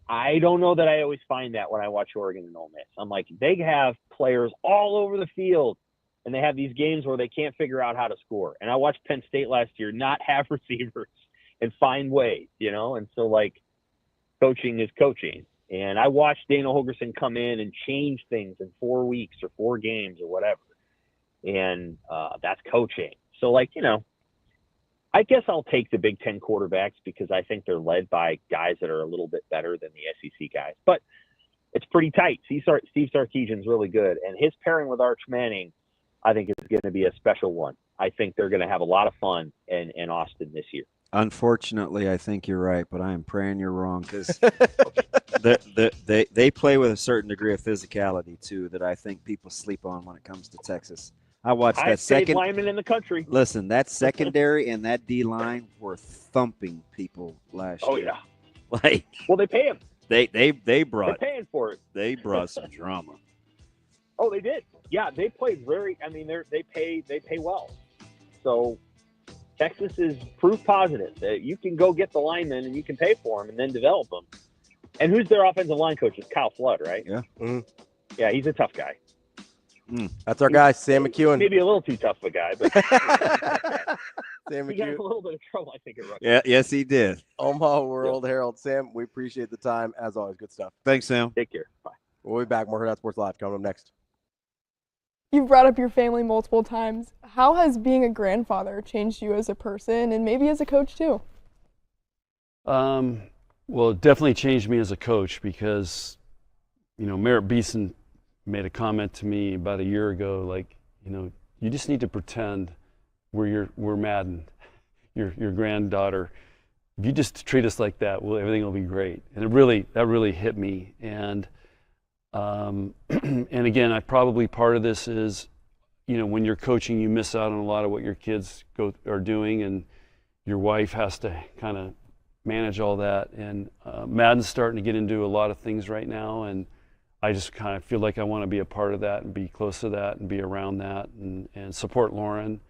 I don't know that I always find that when I watch Oregon and Ole Miss. I'm like, they have players all over the field, and they have these games where they can't figure out how to score. And I watched Penn State last year not have receivers and find ways, And so, like, coaching is coaching. And I watched Dana Holgorsen come in and change things in 4 weeks or 4 games or whatever. And that's coaching. So, like, I guess I'll take the Big Ten quarterbacks because I think they're led by guys that are a little bit better than the SEC guys. But it's pretty tight. Steve Sarkisian's really good. And his pairing with Arch Manning, I think, is going to be a special one. I think they're going to have a lot of fun in Austin this year. Unfortunately, I think you're right, but I am praying you're wrong because they play with a certain degree of physicality, too, that I think people sleep on when it comes to Texas. I watched that second lineman in the country. Listen, that secondary and that D line were thumping people last year. Oh yeah, like well they pay them. They brought. They're paying for it. They brought some drama. Oh, they did. Yeah, they played very. I mean, they pay well. So Texas is proof positive that you can go get the linemen and you can pay for them and then develop them. And who's their offensive line coach? It's Kyle Flood, right? Yeah. Mm-hmm. Yeah, he's a tough guy. That's our guy, Sam McKewon. Maybe a little too tough of a guy, but Sam he got in McKewon. a little bit of trouble, I think, at Rutgers. Yeah, yes, he did. Omaha World Herald. Sam, we appreciate the time. As always, good stuff. Thanks, Sam. Take care. Bye. We'll be back. More Hurrdat Sports Live coming up next. You've brought up your family multiple times. How has being a grandfather changed you as a person and maybe as a coach too? Well, it definitely changed me as a coach because, Merritt Beeson made a comment to me about a year ago, like, you just need to pretend we're Madden, your granddaughter. If you just treat us like that, everything will be great. And that really hit me. And and again, part of this is, when you're coaching, you miss out on a lot of what your kids are doing, and your wife has to kind of manage all that. And Madden's starting to get into a lot of things right now, and I just kind of feel like I want to be a part of that and be close to that and be around that and support Lauren.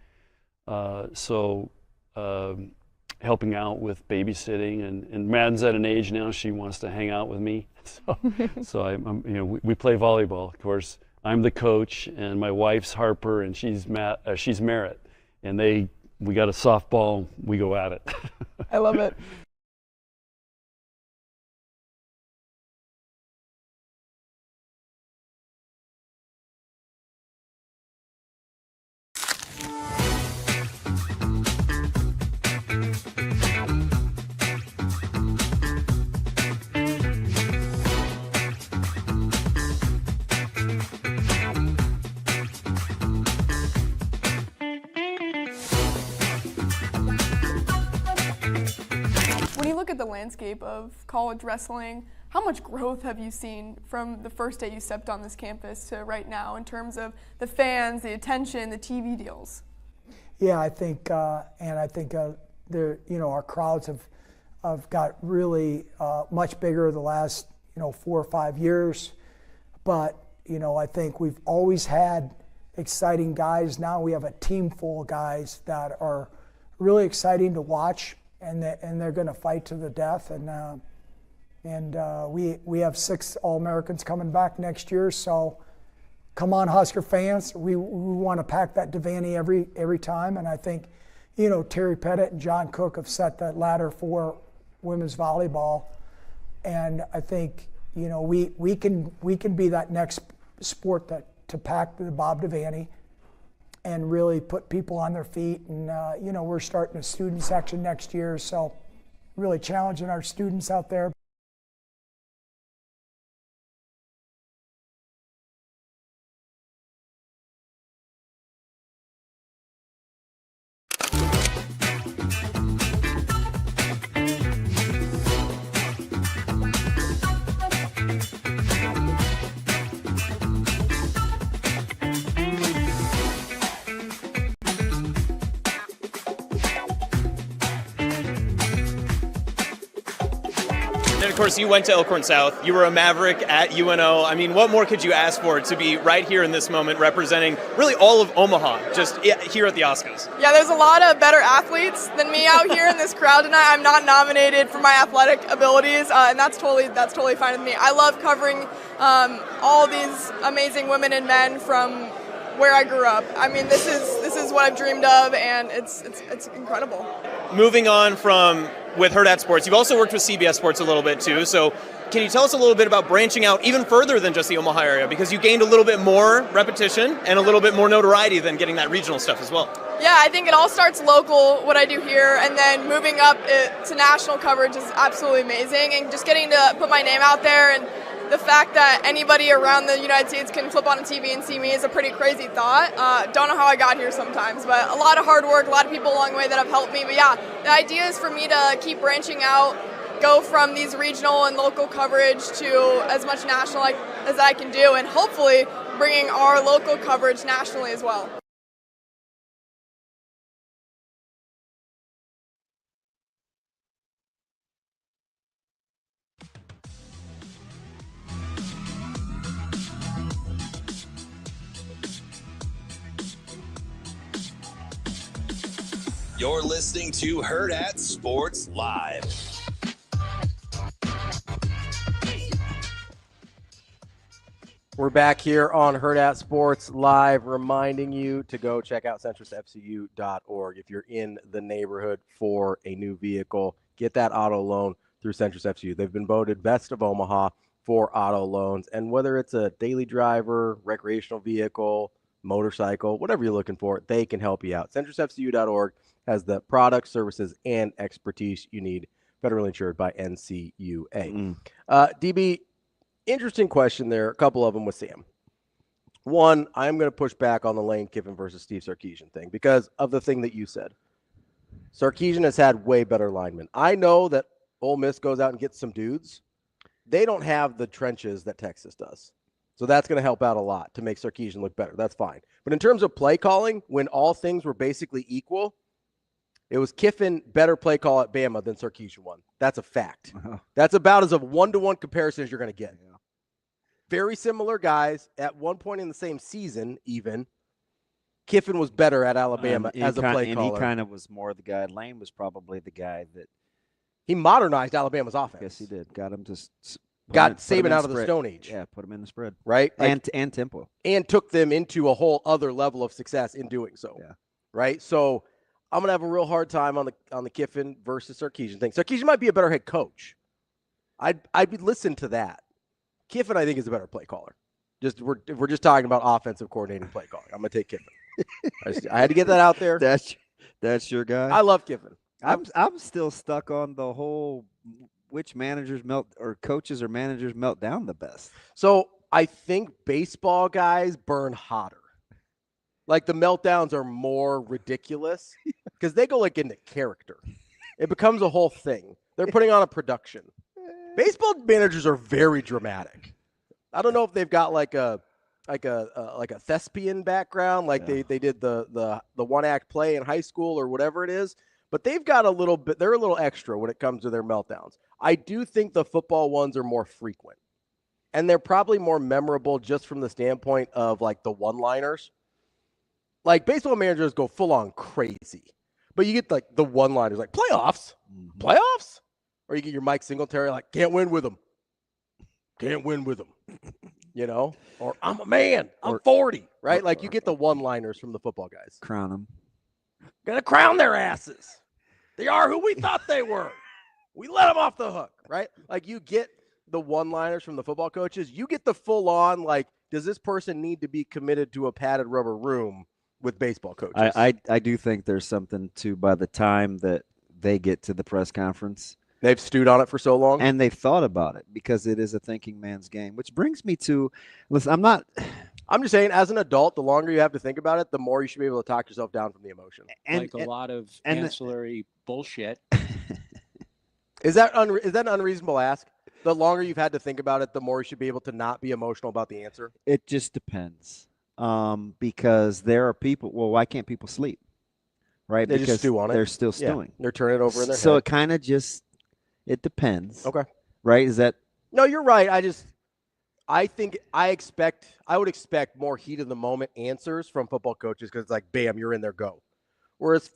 Helping out with babysitting, and Madden's at an age now she wants to hang out with me. So we play volleyball. Of course, I'm the coach, and my wife's Harper, and she's Merritt, and we got a softball. We go at it. I love it. Look at the landscape of college wrestling. How much growth have you seen from the first day you stepped on this campus to right now in terms of the fans, the attention, the TV deals? Yeah, I think, our crowds have got really much bigger the last 4 or 5 years. But I think we've always had exciting guys. Now we have a team full of guys that are really exciting to watch. And they're going to fight to the death, and we have 6 All-Americans coming back next year. So, come on, Husker fans, we want to pack that Devaney every time. And I think, Terry Pettit and John Cook have set that ladder for women's volleyball, and I think we can be that next sport to pack the Bob Devaney and really put people on their feet. And, we're starting a student section next year, so really challenging our students out there. of course, you went to Elkhorn South. You were a Maverick at UNO. I mean, what more could you ask for to be right here in this moment representing really all of Omaha, just here at the Oscars? Yeah, there's a lot of better athletes than me out here in this crowd tonight. I'm not nominated for my athletic abilities, and that's totally fine with me. I love covering all these amazing women and men from where I grew up. I mean, this is what I've dreamed of, and it's incredible. Moving on from with Hurrdat Sports, you've also worked with CBS Sports a little bit too. So can you tell us a little bit about branching out even further than just the Omaha area? Because you gained a little bit more repetition and a little bit more notoriety than getting that regional stuff as well. Yeah, I think it all starts local, what I do here, and then moving up to national coverage is absolutely amazing. And just getting to put my name out there, and the fact that anybody around the United States can flip on a TV and see me is a pretty crazy thought. Don't know how I got here sometimes, but a lot of hard work, a lot of people along the way that have helped me. But yeah, the idea is for me to keep branching out, go from these regional and local coverage to as much national as I can do, and hopefully bringing our local coverage nationally as well. You're listening to Hurrdat Sports Live. We're back here on Hurrdat Sports Live, reminding you to go check out centrusfcu.org. If you're in the neighborhood for a new vehicle, get that auto loan through Centrus FCU. They've been voted best of Omaha for auto loans. And whether it's a daily driver, recreational vehicle, motorcycle, whatever you're looking for, they can help you out. centrusfcu.org has the products, services, and expertise you need. Federally insured by NCUA. DB, interesting question there. A couple of them with Sam. One, I'm going to push back on the Lane Kiffin versus Steve Sarkisian thing because of the thing that you said. Sarkisian has had way better linemen. I know that Ole Miss goes out and gets some dudes. They don't have the trenches that Texas does. So that's going to help out a lot to make Sarkisian look better. That's fine. But in terms of play calling, when all things were basically equal, it was Kiffin better play call at Bama than Sarkisian won. That's a fact. That's about as a one-to-one comparison as you're going to get. Yeah. Very similar guys at one point in the same season even. Kiffin was better at Alabama as a play caller. And he kind of was more the guy. Lane was probably the guy that he modernized Alabama's offense. Yes, he did. Got him to got Saban out of the Stone Age. Yeah, put him in the spread. Right? And tempo. And took them into a whole other level of success in doing so. Yeah. Right? So I'm going to have a real hard time on the Kiffin versus Sarkisian thing. Sarkisian might be a better head coach. I'd listen to that. Kiffin, I think, is a better play caller. We're just talking about offensive coordinating play calling. I'm going to take Kiffin. I had to get that out there. That's your guy. I love Kiffin. I'm still stuck on the whole which coaches or managers melt down the best. So I think baseball guys burn hotter. Like the meltdowns are more ridiculous because they go into character. It becomes a whole thing. They're putting on a production. Baseball managers are very dramatic. I don't know if they've got like a thespian background, like they did the one act play in high school or whatever it is, but they've got a little bit. They're a little extra when it comes to their meltdowns. I do think the football ones are more frequent, and they're probably more memorable just from the standpoint of like the one-liners. Like baseball managers go full on crazy, but you get like the one-liners like playoffs, or you get your Mike Singletary like can't win with them, or I'm a man, I'm 40, right? Like you get the one-liners from the football guys. Crown them, gonna crown their asses. They are who we thought they were. We let them off the hook, right? Like you get the one-liners from the football coaches. You get the full-on like, does this person need to be committed to a padded rubber room? With baseball coaches. I do think there's something to by the time that they get to the press conference. They've stewed on it for so long. And they've thought about it because it is a thinking man's game, which brings me to, listen, I'm just saying as an adult, the longer you have to think about it, the more you should be able to talk yourself down from the emotion. A lot of ancillary bullshit. Is that an unreasonable ask? The longer you've had to think about it, the more you should be able to not be emotional about the answer? It just depends. Because there are people. Well, why can't people sleep? Right? They because just stew on it. They're still stewing. Yeah, they're turning it over in their head. So it kind of it depends. Okay. right? Is that No, you're right. I would expect more heat of the moment answers from football coaches because it's like, bam, you're in there, go. Whereas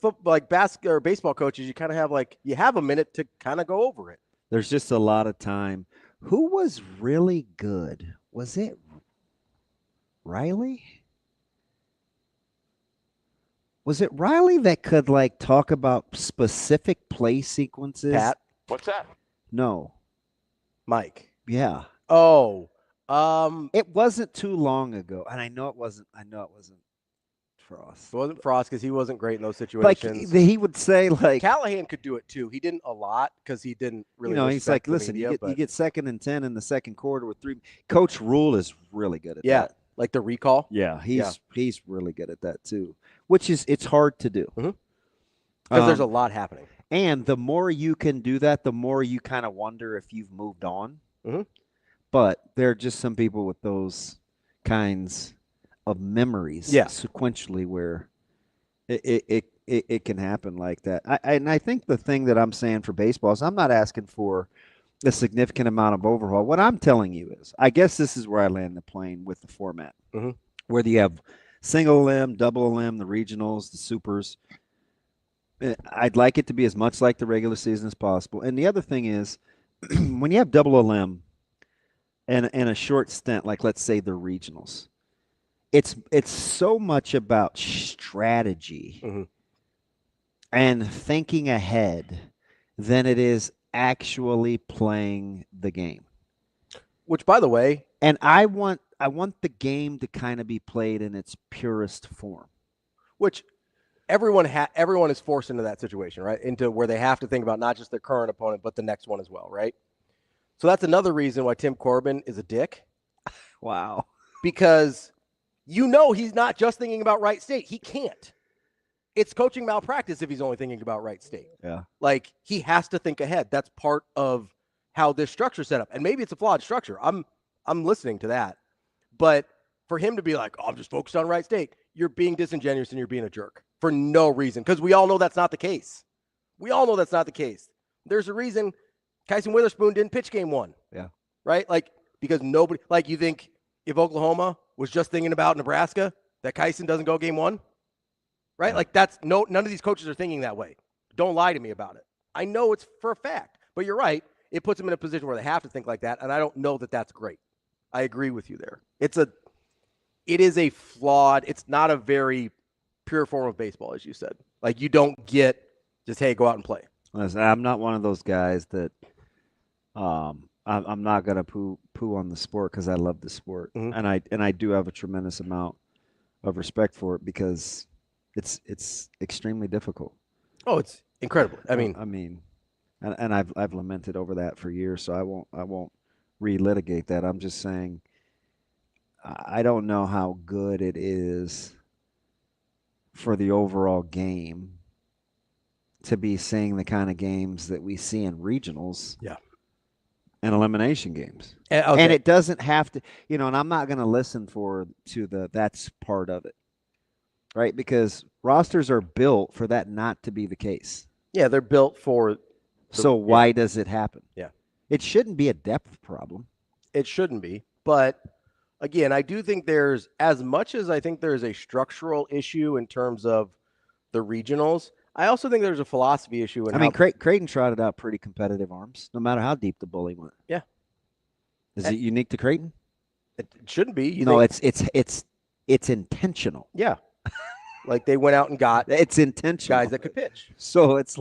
basketball or baseball coaches, you kind of have you have a minute to kind of go over it. there's just a lot of time. Who was really good? Was it Riley? Was it Riley that could talk about specific play sequences? Pat? What's that? No. Mike? Yeah. Oh. It wasn't too long ago, and I know it wasn't Frost. It wasn't Frost because he wasn't great in those situations. He would say Callahan could do it too. He didn't a lot because he didn't really. He's like, listen, you get 2nd and 10 in the second quarter with 3. Coach Rule is really good at that. Like the recall. Yeah, he's really good at that too. Which is it's hard to do because there's a lot happening. And the more you can do that, the more you kind of wonder if you've moved on. Mm-hmm. But there are just some people with those kinds of memories sequentially where it can happen like that. And I think the thing that I'm saying for baseball is I'm not asking for a significant amount of overhaul. What I'm telling you is, I guess this is where I land the plane with the format, whether you have single limb, double limb, the regionals, the supers. I'd like it to be as much like the regular season as possible. And the other thing is, when you have double a limb and a short stint, like let's say the regionals, it's so much about strategy and thinking ahead than it is actually playing the game. Which, by the way, and I want the game to kind of be played in its purest form. Which everyone is forced into that situation, right? Into where they have to think about not just their current opponent, but the next one as well, right? So that's another reason why Tim Corbin is a dick. Wow. Because he's not just thinking about Wright State. He can't. It's coaching malpractice if he's only thinking about Wright State. Yeah. He has to think ahead. That's part of how this structure's set up. And maybe it's a flawed structure. I'm listening to that. But for him to be like, I'm just focused on Wright State, you're being disingenuous and you're being a jerk for no reason. Because we all know that's not the case. There's a reason Kyson Witherspoon didn't pitch game 1. Yeah. Right? Because nobody, you think if Oklahoma was just thinking about Nebraska, that Kyson doesn't go game 1? Right? Yeah. None of these coaches are thinking that way. Don't lie to me about it. I know it's for a fact, but you're right. It puts them in a position where they have to think like that, and I don't know that that's great. I agree with you there. It is a flawed, it's not a very pure form of baseball, as you said. You don't get just, hey, go out and play. Listen, I'm not one of those guys that I'm not going to poo on the sport because I love the sport. And I do have a tremendous amount of respect for it because it's extremely difficult. Oh, it's incredible. And I've lamented over that for years, so I won't relitigate that. I'm just saying I don't know how good it is for the overall game to be seeing the kind of games that we see in regionals. Yeah. And elimination games. Okay. And it doesn't have to, and I'm not going to listen that's part of it. Right? Because rosters are built for that not to be the case. Yeah, they're built for. So why does it happen? Yeah. It shouldn't be a depth problem. It shouldn't be. But again, I do think there's, as much as I think there's a structural issue in terms of the regionals, I also think there's a philosophy issue. Creighton trotted out pretty competitive arms, no matter how deep the bully went. Yeah. Is it unique to Creighton? It shouldn't be. It's intentional. Yeah. They went out and got it's intentional guys that could pitch. So it's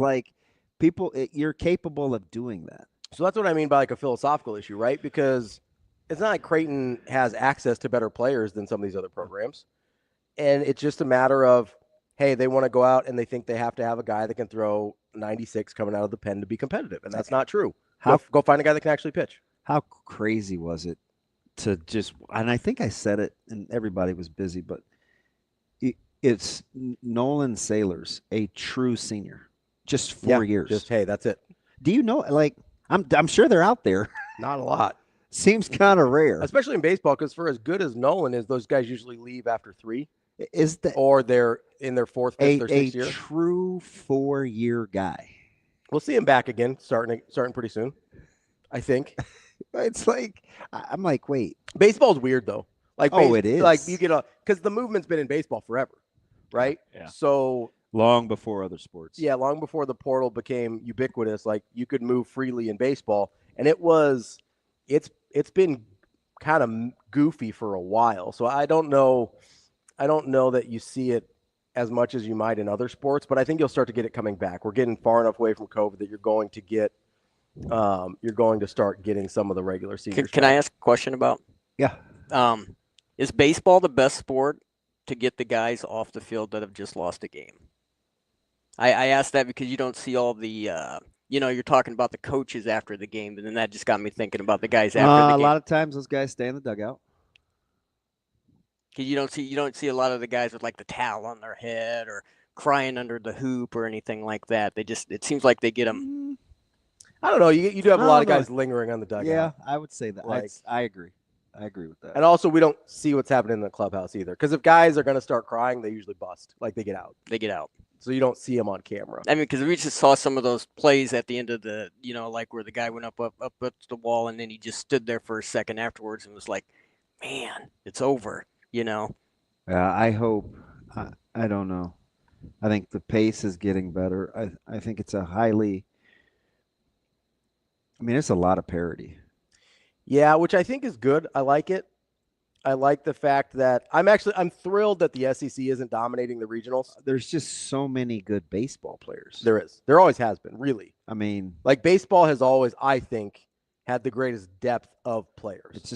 you're capable of doing that. So that's what I mean by a philosophical issue, right? Because it's not like Creighton has access to better players than some of these other programs. And it's just a matter of, hey, they want to go out and they think they have to have a guy that can throw 96 coming out of the pen to be competitive. And that's not true. Go find a guy that can actually pitch. How crazy was it to just, and I think I said it and everybody was busy, but it's Nolan Sailors, a true senior, just 4 years. Just, hey, that's it. Do you know, I'm sure they're out there. Not a lot. Seems kind of rare. Especially in baseball, because for as good as Nolan is, those guys usually leave after 3. Or they're in their 4th, 5th, or 6th year. A true 4-year guy. We'll see him back again, starting pretty soon. I think. It's like I'm like, wait. Baseball's weird though. Like, it is. Like you get because the movement's been in baseball forever, right? Yeah. So long before other sports. Yeah, long before the portal became ubiquitous, like you could move freely in baseball, and it's been kind of goofy for a while. So I don't know that you see it as much as you might in other sports, but I think you'll start to get it coming back. We're getting far enough away from COVID that you're going to start getting some of the regular season. Can I ask a question about? Yeah. Is baseball the best sport to get the guys off the field that have just lost a game? I asked that because you don't see all the, you're talking about the coaches after the game, and then that just got me thinking about the guys after the game. A lot of times those guys stay in the dugout. Because you don't see a lot of the guys with like the towel on their head or crying under the hoop or anything like that. It seems like they get them. I don't know. You do have a lot of guys lingering on the dugout. Yeah, I would say that. I agree. I agree with that. And also, we don't see what's happening in the clubhouse either. Because if guys are going to start crying, they usually bust. Like, they get out. So you don't see them on camera. I mean, because we just saw some of those plays at the end of the, like where the guy went up the wall, and then he just stood there for a second afterwards and was like, man, it's over, Yeah, I hope. I don't know. I think the pace is getting better. I think it's it's a lot of parity. Yeah, which I think is good. I like it. I like the fact that I'm thrilled that the SEC isn't dominating the regionals. There's just so many good baseball players. There is. There always has been, really. I mean, like baseball has always, I think, had the greatest depth of players. It's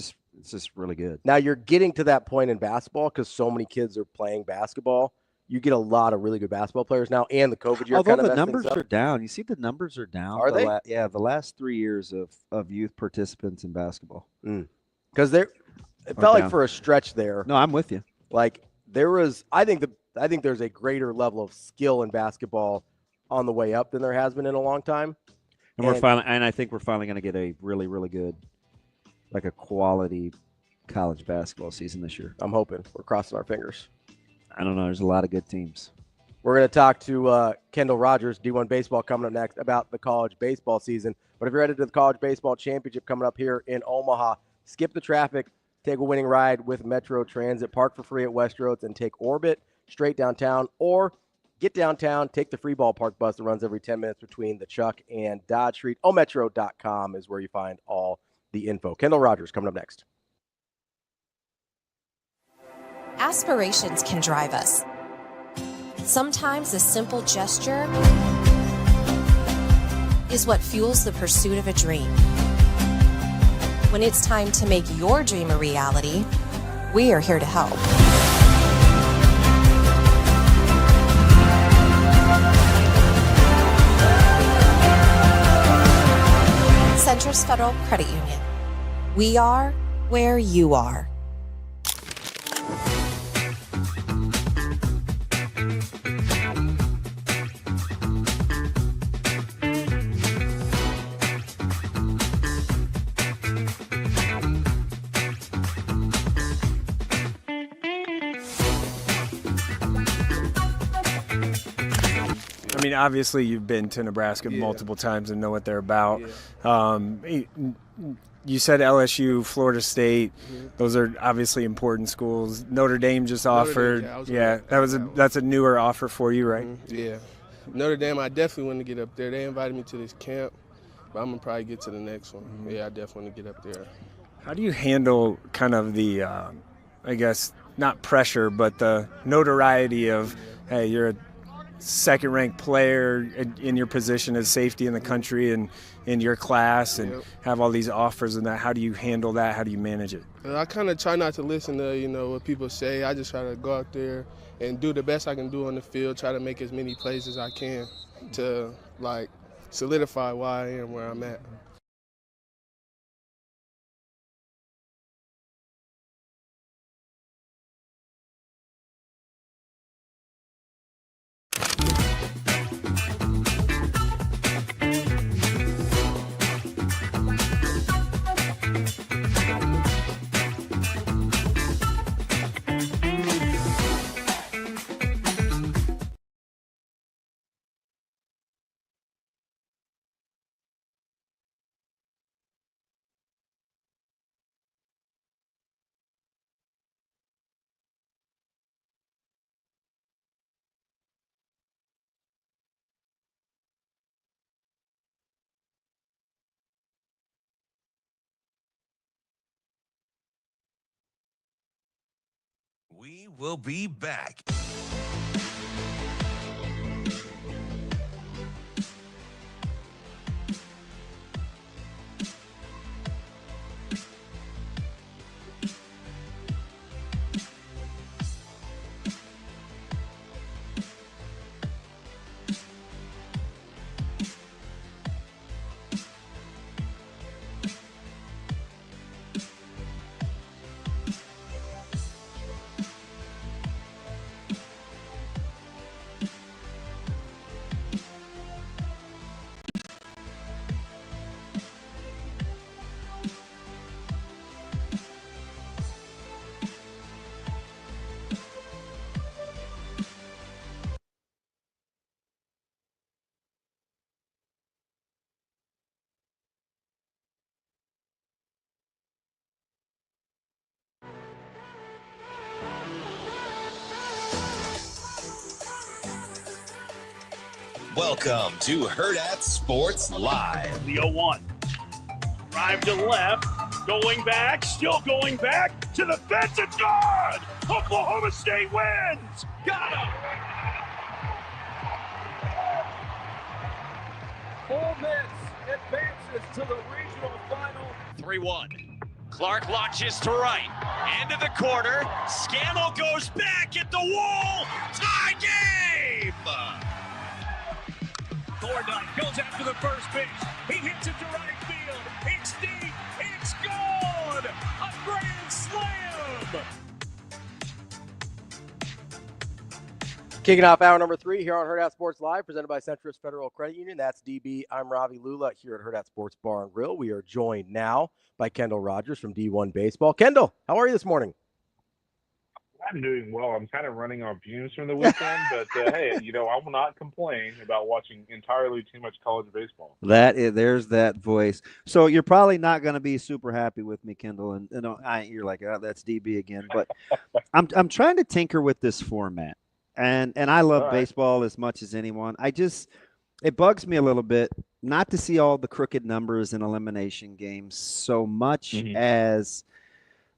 just really good. Now you're getting to that point in basketball because so many kids are playing basketball. You get a lot of really good basketball players now, and the COVID year. Although the numbers are down, you see the numbers are down. Are they? The last 3 years of youth participants in basketball. Because it felt like for a stretch there. No, I'm with you. Like there was, I think there's a greater level of skill in basketball on the way up than there has been in a long time. And I think we're finally going to get a really, really good, like a quality college basketball season this year. I'm hoping. We're crossing our fingers. I don't know. There's a lot of good teams. We're going to talk to Kendall Rogers, D1 Baseball, coming up next about the college baseball season. But if you're headed to the College Baseball Championship coming up here in Omaha, skip the traffic, take a winning ride with Metro Transit, park for free at Westroads, and take Orbit straight downtown, or get downtown, take the free ballpark bus that runs every 10 minutes between the Chuck and Dodge Street. Ometro.com is where you find all the info. Kendall Rogers coming up next. Aspirations can drive us. Sometimes a simple gesture is what fuels the pursuit of a dream. When it's time to make your dream a reality, we are here to help. Centris Federal Credit Union. We are where you are. I mean, obviously you've been to Nebraska multiple times and know what they're about. You said LSU, Florida State; those are obviously important schools. Notre Dame just offered. That's a newer offer for you, right? Yeah, Notre Dame. I definitely want to get up there. They invited me to this camp, but I'm gonna probably get to the next one. Yeah, I definitely want to get up there. How do you handle kind of the, I guess, not pressure, but the notoriety of, hey, you're a second-ranked player in your position as safety in the country and in your class, and have all these offers and that? How do you handle that? How do you manage it? I kind of try not to listen to what people say. I just try to go out there and do the best I can do on the field. Try to make as many plays as I can to solidify why I am where I'm at. We will be back. Welcome to Hurrdat Sports Live. The 0-1. Drive to left. Going back. Still going back. To the fence. It's gone. Oklahoma State wins. Got him. Ole Miss advances to the regional final. 3-1. Clark launches to right. Into the corner. Scannell goes back at the wall. Tie game. Hurrdat goes after the first pitch. He hits it to right field. It's deep. It's gone. A grand slam. Kicking off hour number 3 here on Hurrdat Sports Live, presented by Centrist Federal Credit Union. That's DB. I'm Ravi Lulla here at Hurrdat Sports Bar and Grill. We are joined now by Kendall Rogers from D1 Baseball. Kendall, how are you this morning? I'm doing well. I'm kind of running on fumes from the weekend, but hey, I will not complain about watching entirely too much college baseball. There's that voice. So you're probably not going to be super happy with me, Kendall, and you're like, oh, that's DB again. But I'm trying to tinker with this format, and I love baseball as much as anyone. It bugs me a little bit not to see all the crooked numbers in elimination games so much as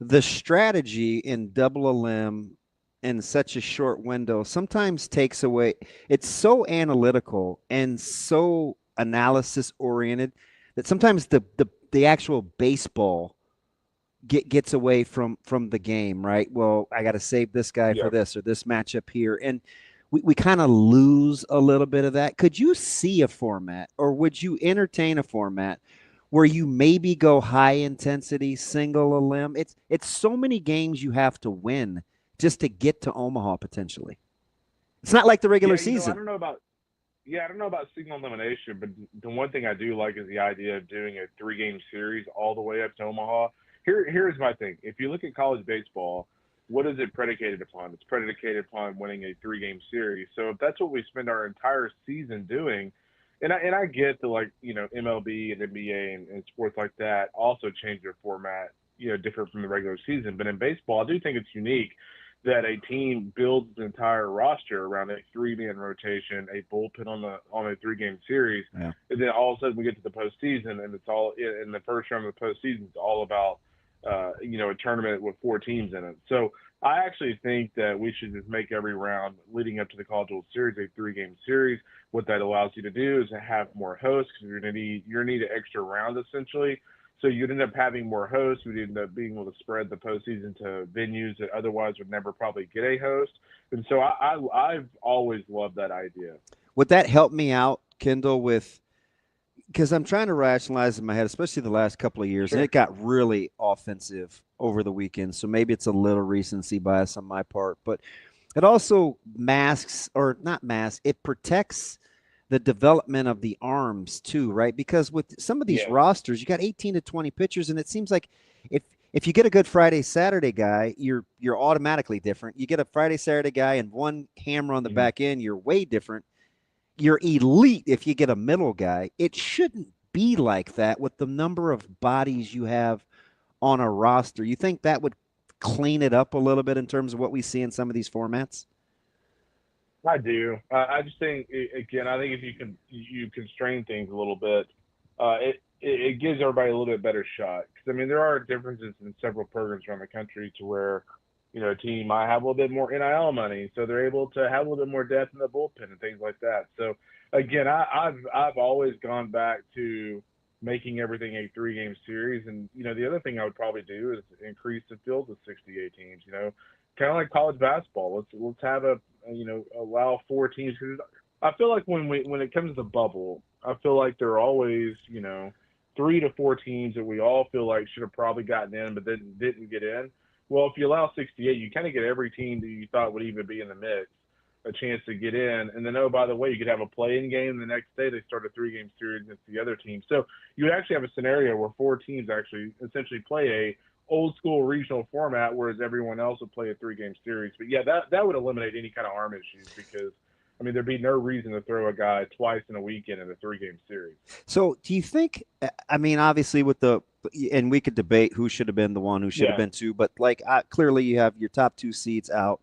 the strategy in double elim in such a short window sometimes takes away. It's so analytical and so analysis oriented that sometimes the actual baseball gets away from the game, right? Well, I got to save this guy for this or this matchup here. And we kind of lose a little bit of that. Could you see a format, or would you entertain a format where you maybe go high intensity, single elim? It's so many games you have to win just to get to Omaha potentially. It's not like the regular season. I don't know about single elimination, but the one thing I do like is the idea of doing a 3-game series all the way up to Omaha. Here's my thing. If you look at college baseball, what is it predicated upon? It's predicated upon winning a 3-game series. So if that's what we spend our entire season doing, and I get the MLB and NBA and sports like that also change their format, different from the regular season. But in baseball, I do think it's unique that a team builds the entire roster around a 3-man rotation, a bullpen on a 3-game series, and then all of a sudden we get to the postseason, and it's all in the first round of the postseason. It's all about a tournament with 4 teams in it. So I actually think that we should just make every round leading up to the College World Series a 3-game series. What that allows you to do is to have more hosts, because you're going to need an extra round essentially. So you'd end up having more hosts. We'd end up being able to spread the postseason to venues that otherwise would never probably get a host. And so I've always loved that idea. Would that help me out, Kendall, because I'm trying to rationalize in my head, especially the last couple of years, and it got really offensive over the weekend. So maybe it's a little recency bias on my part, but it also it protects the development of the arms too, right? Because with some of these rosters, you got 18 to 20 pitchers, and it seems like if you get a good Friday, Saturday guy, you're automatically different. You get a Friday, Saturday guy and one hammer on the back end, you're way different. You're elite if you get a middle guy. It shouldn't be like that with the number of bodies you have on a roster. You think that would clean it up a little bit in terms of what we see in some of these formats? I do. I just think, again, if you constrain things a little bit, it gives everybody a little bit better shot. Because, there are differences in several programs around the country to where, a team might have a little bit more NIL money, so they're able to have a little bit more depth in the bullpen and things like that. So again, I've always gone back to making everything a 3-game series, and the other thing I would probably do is increase the field to 68 teams. Kind of like college basketball. Let's have allow 4 teams. Because I feel like when it comes to the bubble, I feel like there are always 3 to 4 teams that we all feel like should have probably gotten in, but then didn't get in. Well, if you allow 68, you kind of get every team that you thought would even be in the mix a chance to get in. And then, oh, by the way, you could have a play-in game. The next day they start a 3-game series against the other team. So you would actually have a scenario where 4 teams actually essentially play a old-school regional format, whereas everyone else would play a 3-game series. But, yeah, that would eliminate any kind of arm issues because, there'd be no reason to throw a guy twice in a weekend in a 3-game series. So do you think, obviously and we could debate who should have been the one, who should have been 2, but clearly you have your top 2 seeds out.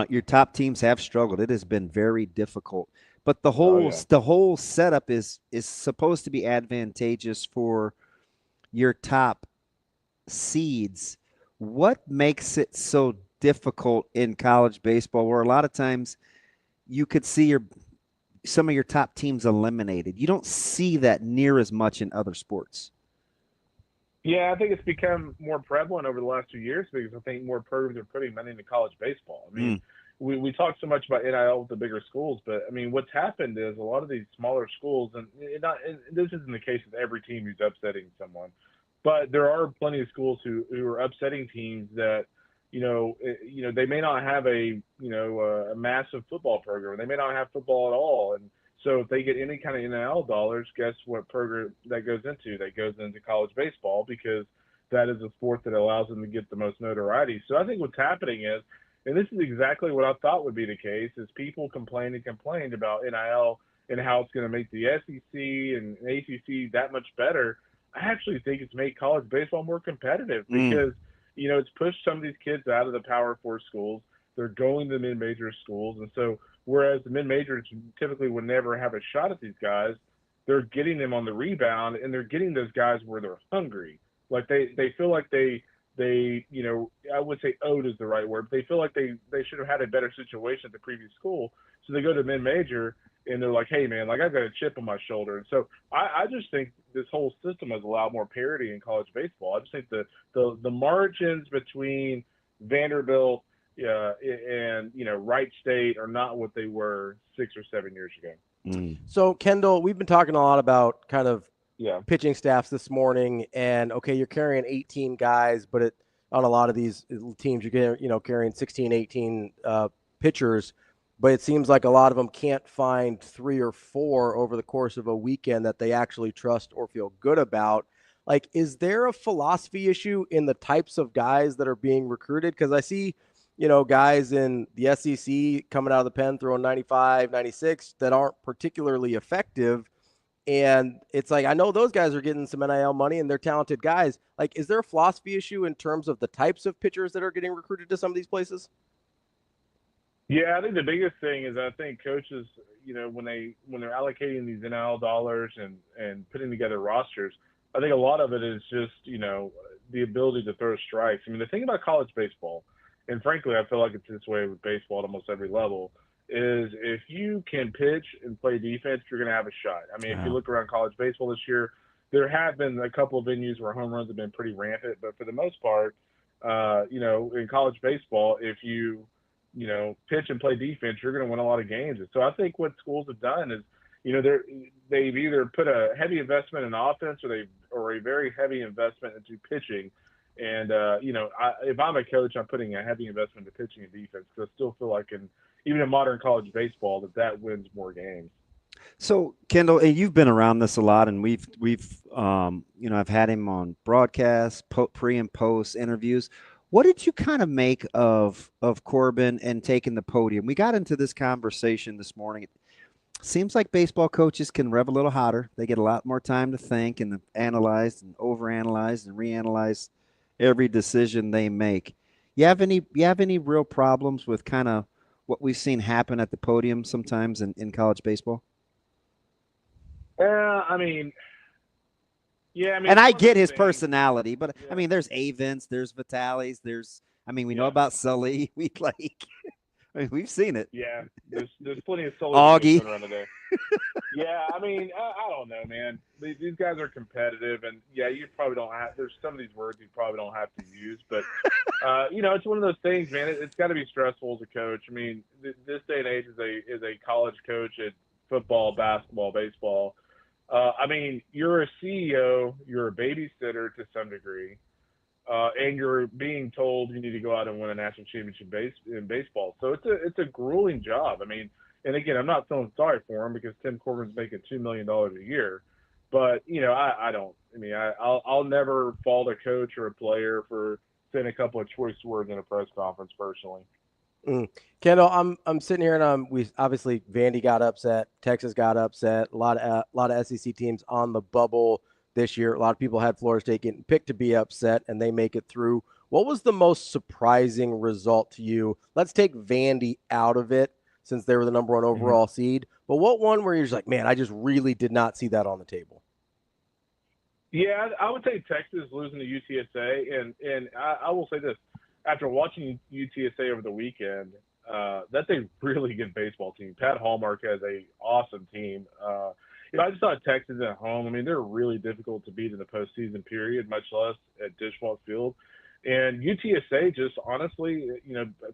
Your top teams have struggled. It has been very difficult, but the whole setup is supposed to be advantageous for your top seeds. What makes it so difficult in college baseball where a lot of times you could see some of your top teams eliminated? You don't see that near as much in other sports. Yeah, I think it's become more prevalent over the last 2 years because I think more programs are putting money into college baseball. We talk so much about NIL with the bigger schools, but what's happened is a lot of these smaller schools, and this isn't the case with every team who's upsetting someone, but there are plenty of schools who are upsetting teams that they may not have a massive football program. They may not have football at all. And so if they get any kind of NIL dollars, guess what program that goes into? That goes into college baseball because that is a sport that allows them to get the most notoriety. So I think what's happening is, and this is exactly what I thought would be the case, is people complained about NIL and how it's going to make the SEC and ACC that much better. I actually think it's made college baseball more competitive because it's pushed some of these kids out of the Power 4 schools. They're going to mid-major schools. And so whereas the mid-majors typically would never have a shot at these guys, they're getting them on the rebound, and they're getting those guys where they're hungry. Like they feel like they I would say owed is the right word, but they feel like they should have had a better situation at the previous school. So they go to mid-major, and they're like, hey, man, I've got a chip on my shoulder. And so I just think this whole system has allowed more parity in college baseball. I just think the margins between Vanderbilt and Wright State are not what they were 6 or 7 years ago. So, Kendall, we've been talking a lot about kind of pitching staffs this morning, and okay, you're carrying 18 guys, but on a lot of these teams, you're carrying 16, 18 pitchers. But it seems like a lot of them can't find 3 or 4 over the course of a weekend that they actually trust or feel good about. Like, is there a philosophy issue in the types of guys that are being recruited? Because I see, guys in the SEC coming out of the pen throwing 95, 96 that aren't particularly effective. And it's like, I know those guys are getting some NIL money and they're talented guys. Like, is there a philosophy issue in terms of the types of pitchers that are getting recruited to some of these places? Yeah, I think the biggest thing is I think coaches, when they're allocating these NIL dollars and putting together rosters, I think a lot of it is just, the ability to throw strikes. The thing about college baseball, and frankly, I feel like it's this way with baseball at almost every level, is if you can pitch and play defense, you're going to have a shot. If you look around college baseball this year, there have been a couple of venues where home runs have been pretty rampant, but for the most part, in college baseball, if you pitch and play defense, you're going to win a lot of games. And so I think what schools have done is, they've either put a heavy investment in offense or a very heavy investment into pitching. And, if I'm a coach, I'm putting a heavy investment into pitching and defense because I still feel like even in modern college baseball that wins more games. So, Kendall, you've been around this a lot, and we've I've had him on broadcasts, pre and post interviews. What did you kind of make of Corbin and taking the podium? We got into this conversation this morning. It seems like baseball coaches can rev a little hotter. They get a lot more time to think and analyze and overanalyze and reanalyze every decision they make. You have any real problems with kind of what we've seen happen at the podium sometimes in college baseball? Yeah, and I get his personality, but there's Avents, there's Vitalis, there's I mean, we know about Sully. I mean, we've seen it. Yeah, there's plenty of Sully Augie. around today. Yeah, I mean, I don't know, man. These guys are competitive, and yeah, you probably don't have. There's some of these words you probably don't have to use, but it's one of those things, man. It's got to be stressful as a coach. I mean, this day and age is a college coach at football, basketball, baseball. I mean, you're a CEO, you're a babysitter to some degree. And you're being told you need to go out and win a national championship in baseball. So it's a grueling job. I mean, and again, I'm not feeling sorry for him because Tim Corbin's making $2 million a year. But, I'll never fault a coach or a player for saying a couple of choice words in a press conference personally. Kendall, I'm sitting here and we obviously Vandy got upset, Texas got upset, a lot of SEC teams on the bubble this year. A lot of people had Florida State getting picked to be upset, and they make it through. What was the most surprising result to you? Let's take Vandy out of it since they were the number 1 overall seed. But what one where you're just like, man, I just really did not see that on the table? Yeah, I would say Texas losing to UTSA, and I will say this. After watching UTSA over the weekend, that's a really good baseball team. Pat Hallmark has an awesome team. I just thought Texas at home, I mean, they're really difficult to beat in the postseason period, much less at Dishwalt Field. And UTSA just honestly,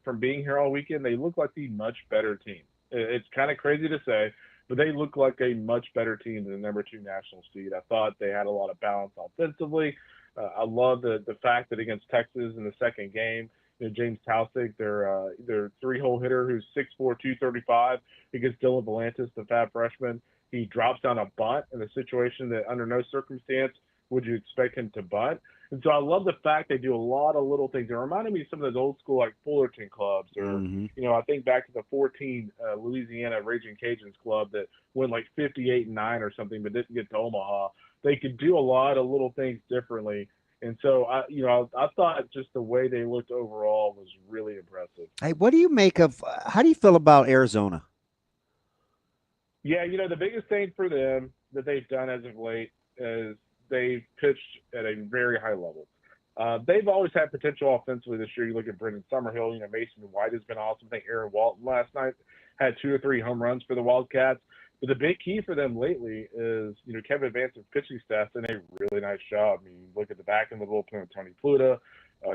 from being here all weekend, they look like the much better team. It's kind of crazy to say, but they look like a much better team than the number 2 national seed. I thought they had a lot of balance offensively. I love the fact that against Texas in the second game, James Taussig, their 3-hole hitter who's 6'4", 235, against Dylan Volantis, the fat freshman. He drops down a bunt in a situation that under no circumstance would you expect him to bunt. And so I love the fact they do a lot of little things. It reminded me of some of those old school like Fullerton clubs or, I think back to the 14 Louisiana Raging Cajuns club that went like 58-9 or something but didn't get to Omaha. They could do a lot of little things differently. And so, I thought just the way they looked overall was really impressive. Hey, what do you make of – how do you feel about Arizona? Yeah, the biggest thing for them that they've done as of late is they've pitched at a very high level. They've always had potential offensively this year. You look at Brendan Summerhill, Mason White has been awesome. I think Aaron Walton last night had 2 or 3 home runs for the Wildcats. But the big key for them lately is, Kevin Vance's pitching staff did a really nice job. I mean, you look at the back end of the bullpen with Tony Pluta.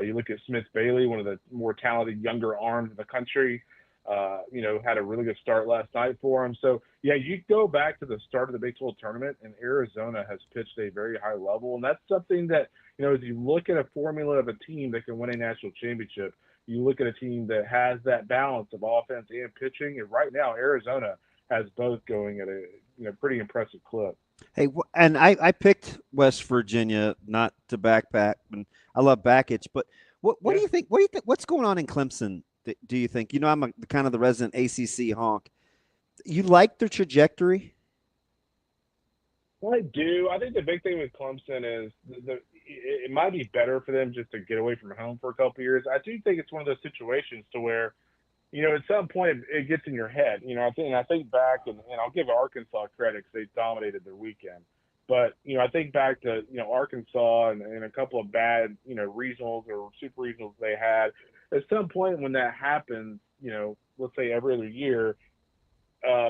You look at Smith Bailey, one of the more talented younger arms in the country. Had a really good start last night for him. So, yeah, you go back to the start of the Big 12 tournament, and Arizona has pitched a very high level. And that's something that, as you look at a formula of a team that can win a national championship, you look at a team that has that balance of offense and pitching. And right now, Arizona has both going at a pretty impressive clip. Hey, and I picked West Virginia not to backpack, and I love Backage, but what do you think? What do you think? What's going on in Clemson? Do you think? I'm kind of the resident ACC honk. You like their trajectory? Well, I do. I think the big thing with Clemson is it might be better for them just to get away from home for a couple of years. I do think it's one of those situations to where, at some point it gets in your head. I think back, and I'll give Arkansas credit because they dominated their weekend. But, I think back to, Arkansas and a couple of bad, regionals or super regionals they had. At some point when that happens, let's say every other year,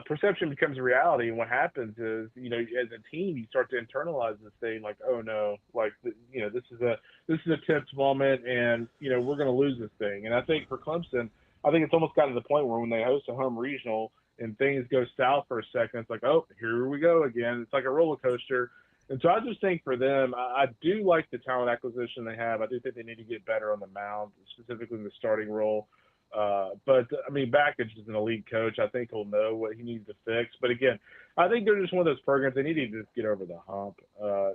perception becomes a reality. And what happens is, as a team, you start to internalize this thing like, oh no, like, this is a tense moment and, we're going to lose this thing. And I think for Clemson, I think it's almost gotten to the point where when they host a home regional and things go south for a second, it's like, oh, here we go again. It's like a roller coaster. And so I just think for them, I do like the talent acquisition they have. I do think they need to get better on the mound, specifically in the starting role. But, Backage is an elite coach. I think he'll know what he needs to fix. But, again, I think they're just one of those programs. They need to just get over the hump.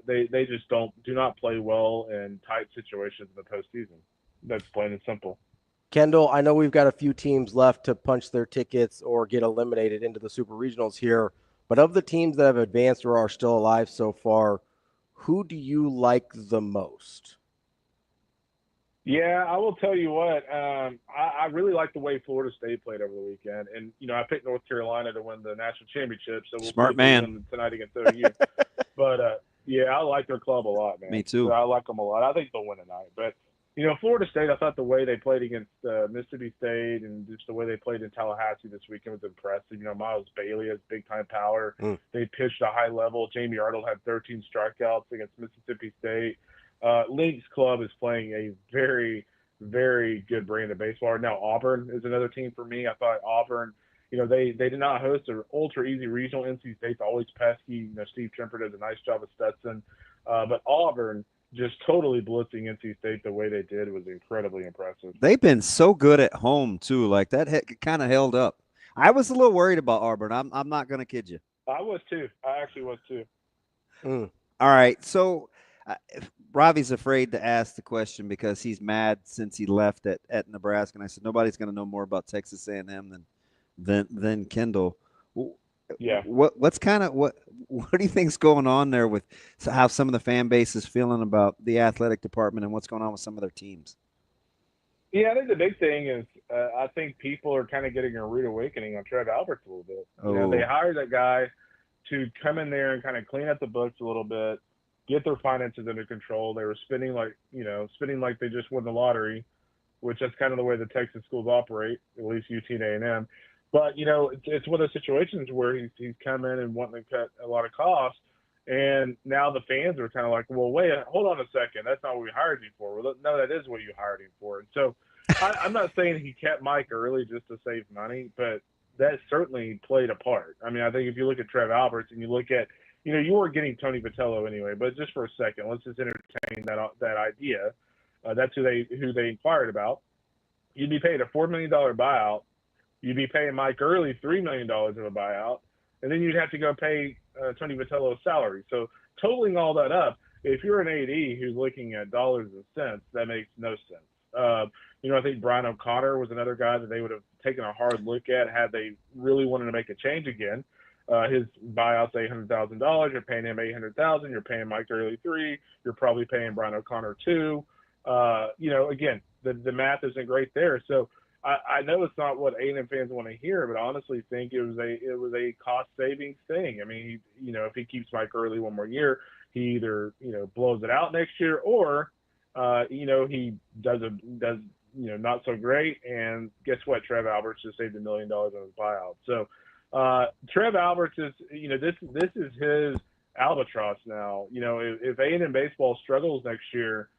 They just do not play well in tight situations in the postseason. That's plain and simple. Kendall, I know we've got a few teams left to punch their tickets or get eliminated into the Super Regionals here. But of the teams that have advanced or are still alive so far, who do you like the most? Yeah, I will tell you what. I really like the way Florida State played over the weekend. And, I picked North Carolina to win the national championship. So we'll Smart man. Tonight against OU. But, yeah, I like their club a lot, man. Me too. So I like them a lot. I think they'll win tonight. But, Florida State, I thought the way they played against Mississippi State and just the way they played in Tallahassee this weekend was impressive. Miles Bailey has big-time power. They pitched a high level. Jamie Arnold had 13 strikeouts against Mississippi State. Lynx Club is playing a very, very good brand of baseball. Now Auburn is another team for me. I thought Auburn, they did not host an ultra-easy regional. NC State's always pesky. Steve Tremper does a nice job of Stetson. But Auburn just totally blitzing NC State the way they did was incredibly impressive. They've been so good at home too. Like that kind of held up. I was a little worried about Auburn. I'm not going to kid you. I was too. I actually was too. All right. So Ravi's afraid to ask the question because he's mad since he left at Nebraska. And I said, nobody's going to know more about Texas A&M than Kendall. Yeah. What do you think's going on there with how some of the fan base is feeling about the athletic department and what's going on with some of their teams? Yeah, I think the big thing is I think people are kind of getting a rude awakening on Trev Alberts a little bit. They hired that guy to come in there and kind of clean up the books a little bit, get their finances under control. They were spending like they just won the lottery, which that's kind of the way the Texas schools operate, at least UT and A&M. But, it's one of those situations where he's come in and wanting to cut a lot of costs, and now the fans are kind of like, well, wait, hold on a second. That's not what we hired you for. Well, no, that is what you hired him for. And so I'm not saying he kept Mike early just to save money, but that certainly played a part. I mean, I think if you look at Trev Alberts and you look at, you weren't getting Tony Vitello anyway, but just for a second, let's just entertain that idea. That's who they inquired about. You'd be paid a $4 million buyout. You'd be paying Mike Early $3 million of a buyout, and then you'd have to go pay Tony Vitello's salary. So totaling all that up, if you're an AD who's looking at dollars and cents, that makes no sense. I think Brian O'Connor was another guy that they would have taken a hard look at had they really wanted to make a change again. His buyout's $800,000. You're paying him $800,000. You're paying Mike Early $3 million. You're probably paying Brian O'Connor $2 million. Again, the math isn't great there. So I know it's not what A&M fans want to hear, but I honestly think it was a cost savings thing. I mean, if he keeps Mike Early one more year, he either blows it out next year, or he does not so great. And guess what? Trev Alberts just saved $1 million on his buyout. So Trev Alberts is this is his albatross now. If A&M baseball struggles next year,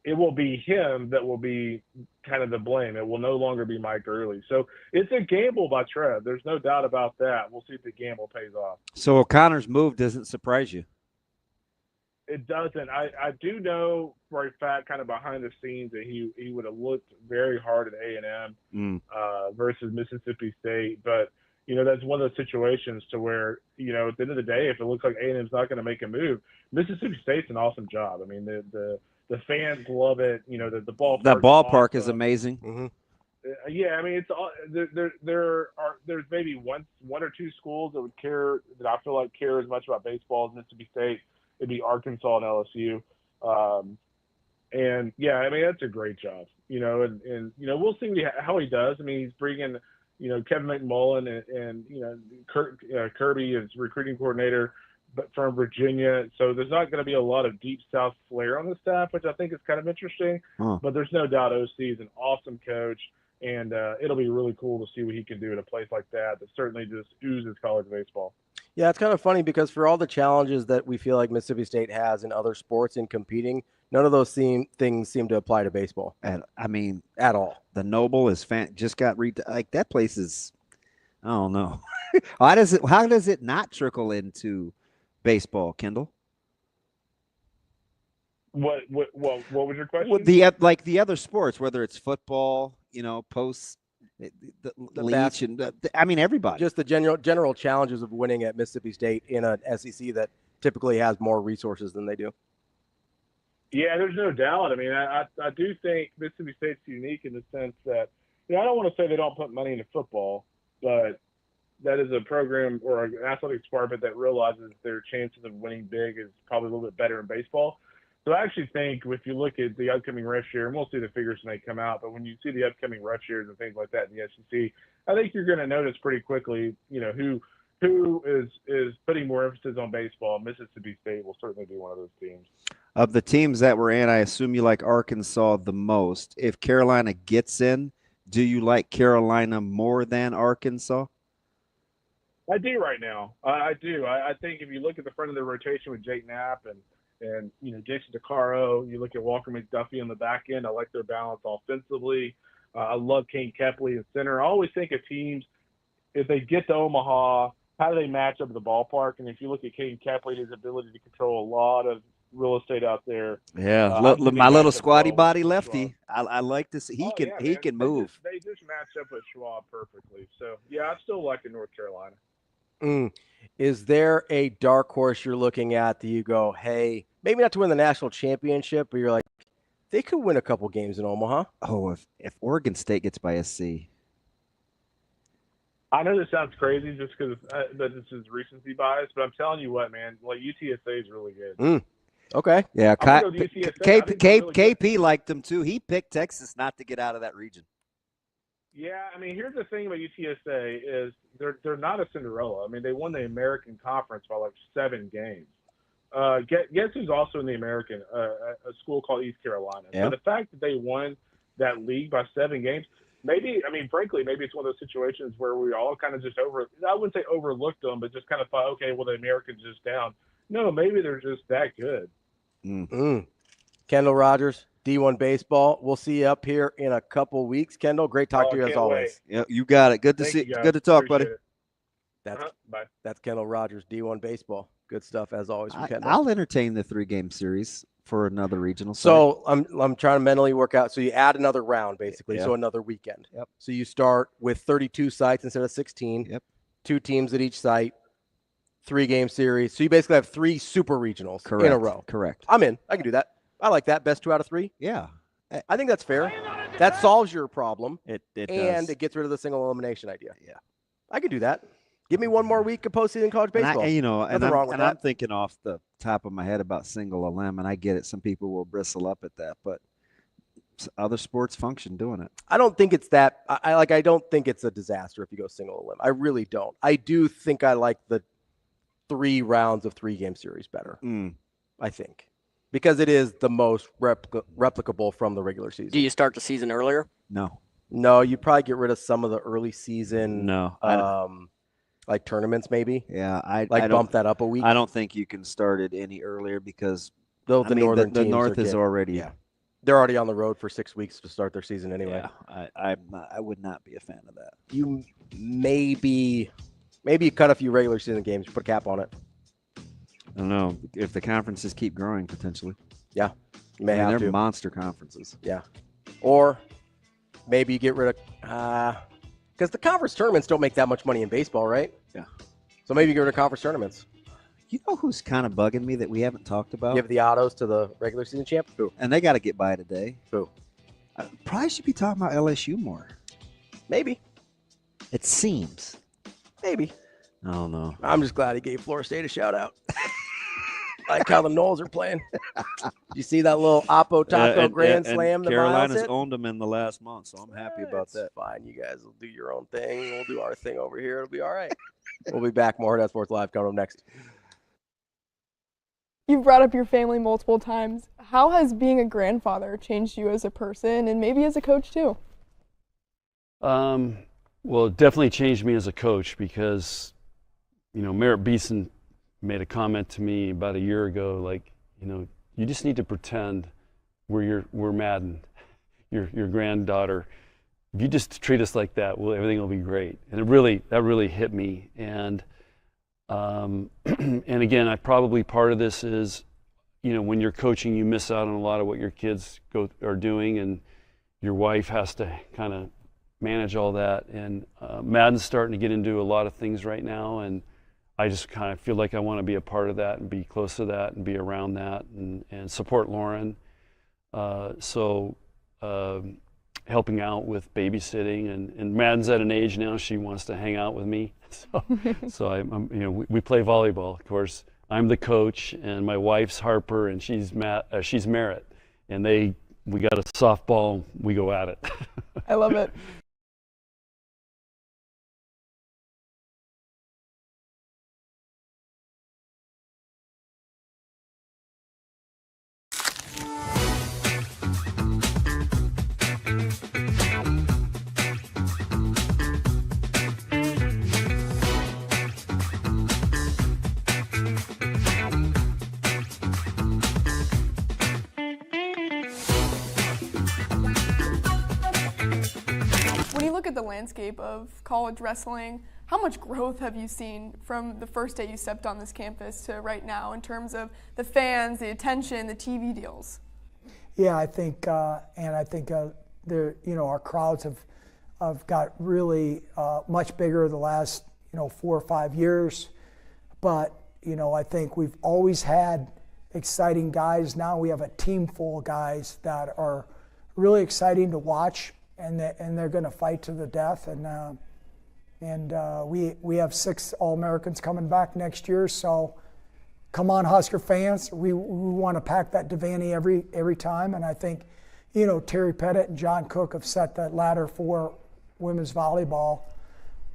it will be him that will be kind of the blame. It will no longer be Mike Early. So it's a gamble by Trev. There's no doubt about that. We'll see if the gamble pays off. So O'Connor's move doesn't surprise you? It doesn't. I do know for a fact, kind of behind the scenes, that he would have looked very hard at A&M versus Mississippi State. But, that's one of those situations to where, at the end of the day, if it looks like A&M's not going to make a move, Mississippi State's an awesome job. I mean, the fans love it. The ballpark. That ballpark awesome. is amazing. Mm-hmm. Yeah, I mean, it's all there's maybe one or two schools that I feel like care as much about baseball as Mississippi State. It'd be Arkansas and LSU. And yeah, I mean, that's a great job. And we'll see how he does. I mean, he's bringing Kevin McMullen and Kirby as recruiting coordinator, but from Virginia. So there's not going to be a lot of deep South flair on the staff, which I think is kind of interesting. But there's no doubt OC is an awesome coach, and it'll be really cool to see what he can do at a place like that certainly just oozes college baseball. Yeah, it's kind of funny because for all the challenges that we feel like Mississippi State has in other sports in competing, none of those things seem to apply to baseball. And I mean, at all. The Noble is just got like that place is, I don't know. How does it not trickle into baseball, Kendall? What was your question? Well, the other sports, whether it's football, post the Leach, and I mean everybody. Just the general challenges of winning at Mississippi State in an SEC that typically has more resources than they do. Yeah, there's no doubt. I mean, I do think Mississippi State's unique in the sense that I don't want to say they don't put money into football, but that is a program or an athletic department that realizes their chances of winning big is probably a little bit better in baseball. So I actually think if you look at the upcoming rush year, and we'll see the figures when they come out, but when you see the upcoming rush years and things like that in the SEC, I think you're going to notice pretty quickly, who is putting more emphasis on baseball. Mississippi State will certainly be one of those teams. Of the teams that were in, I assume you like Arkansas the most. If Carolina gets in, do you like Carolina more than Arkansas? I do right now. I do. I think if you look at the front of the rotation with Jake Knapp and Jason DeCaro, you look at Walker McDuffie on the back end. I like their balance offensively. I love Kane Kepley in center. I always think of teams, if they get to Omaha, how do they match up at the ballpark? And if you look at Kane Kepley, his ability to control a lot of real estate out there. Yeah, my little squatty body lefty. I like to see he can move. They just match up with Schwab perfectly. So yeah, I still like the North Carolina. Is there a dark horse you're looking at that you go, hey, maybe not to win the national championship, but you're like, they could win a couple games in Omaha? Oh, if Oregon State gets by SC. I know this sounds crazy just because that this is recency bias, but I'm telling you what, man, like UTSA is really good. Okay. Yeah, KP KP liked them too. He picked Texas not to get out of that region. Yeah, I mean, here's the thing about UTSA is they're not a Cinderella. I mean, they won the American Conference by like 7 games. Guess who's also in the American? A school called East Carolina. Yeah. So the fact that they won that league by 7 games, frankly, maybe it's one of those situations where we all kind of just I wouldn't say overlooked them, but just kind of thought, okay, well, the Americans just down. No, maybe they're just that good. Kendall Rogers, D1 Baseball. We'll see you up here in a couple weeks. Kendall, great talk to you as always. Yeah, you got it. Good to see. Good to talk, buddy. Bye. That's Kendall Rogers, D1 Baseball. Good stuff as always from Kendall. I'll entertain the 3-game series for another regional. So I'm trying to mentally work out. So you add another round, basically. Yeah. So another weekend. Yep. So you start with 32 sites instead of 16. Yep. 2 teams at each site. 3-game series. So you basically have 3 super regionals in a row. Correct. I'm in. I can do that. I like that. Best 2 out of 3. Yeah. I think that's fair. That solves your problem. It and does. it gets rid of the single elimination idea. Yeah. I can do that. Give me one more week of postseason college baseball. I'm thinking off the top of my head about single elim, and I get it. Some people will bristle up at that, but other sports function doing it. I don't think it's that. I don't think it's a disaster if you go single elim. I really don't. I do think I like the 3 rounds of 3-game series better. I think. Because it is the most replicable from the regular season. Do you start the season earlier? No, you probably get rid of some of the early season like tournaments maybe. Yeah, I bump that up a week. I don't think you can start it any earlier because the North is already they're already on the road for 6 weeks to start their season anyway. Yeah, I would not be a fan of that. You maybe you cut a few regular season games, put a cap on it. I don't know if the conferences keep growing potentially. Yeah, you may have they're to. monster conferences. Yeah, or maybe you get rid of because the conference tournaments don't make that much money in baseball, right? Yeah. So maybe you get rid of conference tournaments. You know who's kind of bugging me that we haven't talked about? Give the autos to the regular season champ. Who? And they got to get by today. Who? Probably should be talking about LSU more. Maybe. It seems. Maybe. I don't know. I'm just glad he gave Florida State a shout out. Like how the Knowles are playing. You see that little Oppo Taco grand slam? Carolina's owned them in the last month, so I'm happy about that. Fine. You guys will do your own thing. We'll do our thing over here. It'll be all right. We'll be back. More Hurrdat Sports Live coming up next. You've brought up your family multiple times. How has being a grandfather changed you as a person and maybe as a coach too? Well, it definitely changed me as a coach because, Merritt Beeson made a comment to me about a year ago, like, you just need to pretend we're Madden, your granddaughter. If you just treat us like that, everything will be great. And that really hit me. And and again, part of this is, when you're coaching, you miss out on a lot of what your kids are doing, and your wife has to kind of manage all that. And Madden's starting to get into a lot of things right now, and I just kind of feel like I want to be a part of that and be close to that and be around that and support Lauren. Helping out with babysitting, and Madden's at an age now she wants to hang out with me. So we play volleyball. Of course, I'm the coach, and my wife's Harper, and she's Merritt, and we got a softball. We go at it. I love it. landscape of college wrestling. How much growth have you seen from the first day you stepped on this campus to right now in terms of the fans, the attention, the TV deals? Yeah, I think, our crowds have got really much bigger the last 4 or 5 years. But I think we've always had exciting guys. Now we have a team full of guys that are really exciting to watch, and they're going to fight to the death. And we have 6 All-Americans coming back next year. So come on, Husker fans. We want to pack that Devaney every time. And I think, Terry Pettit and John Cook have set that ladder for women's volleyball.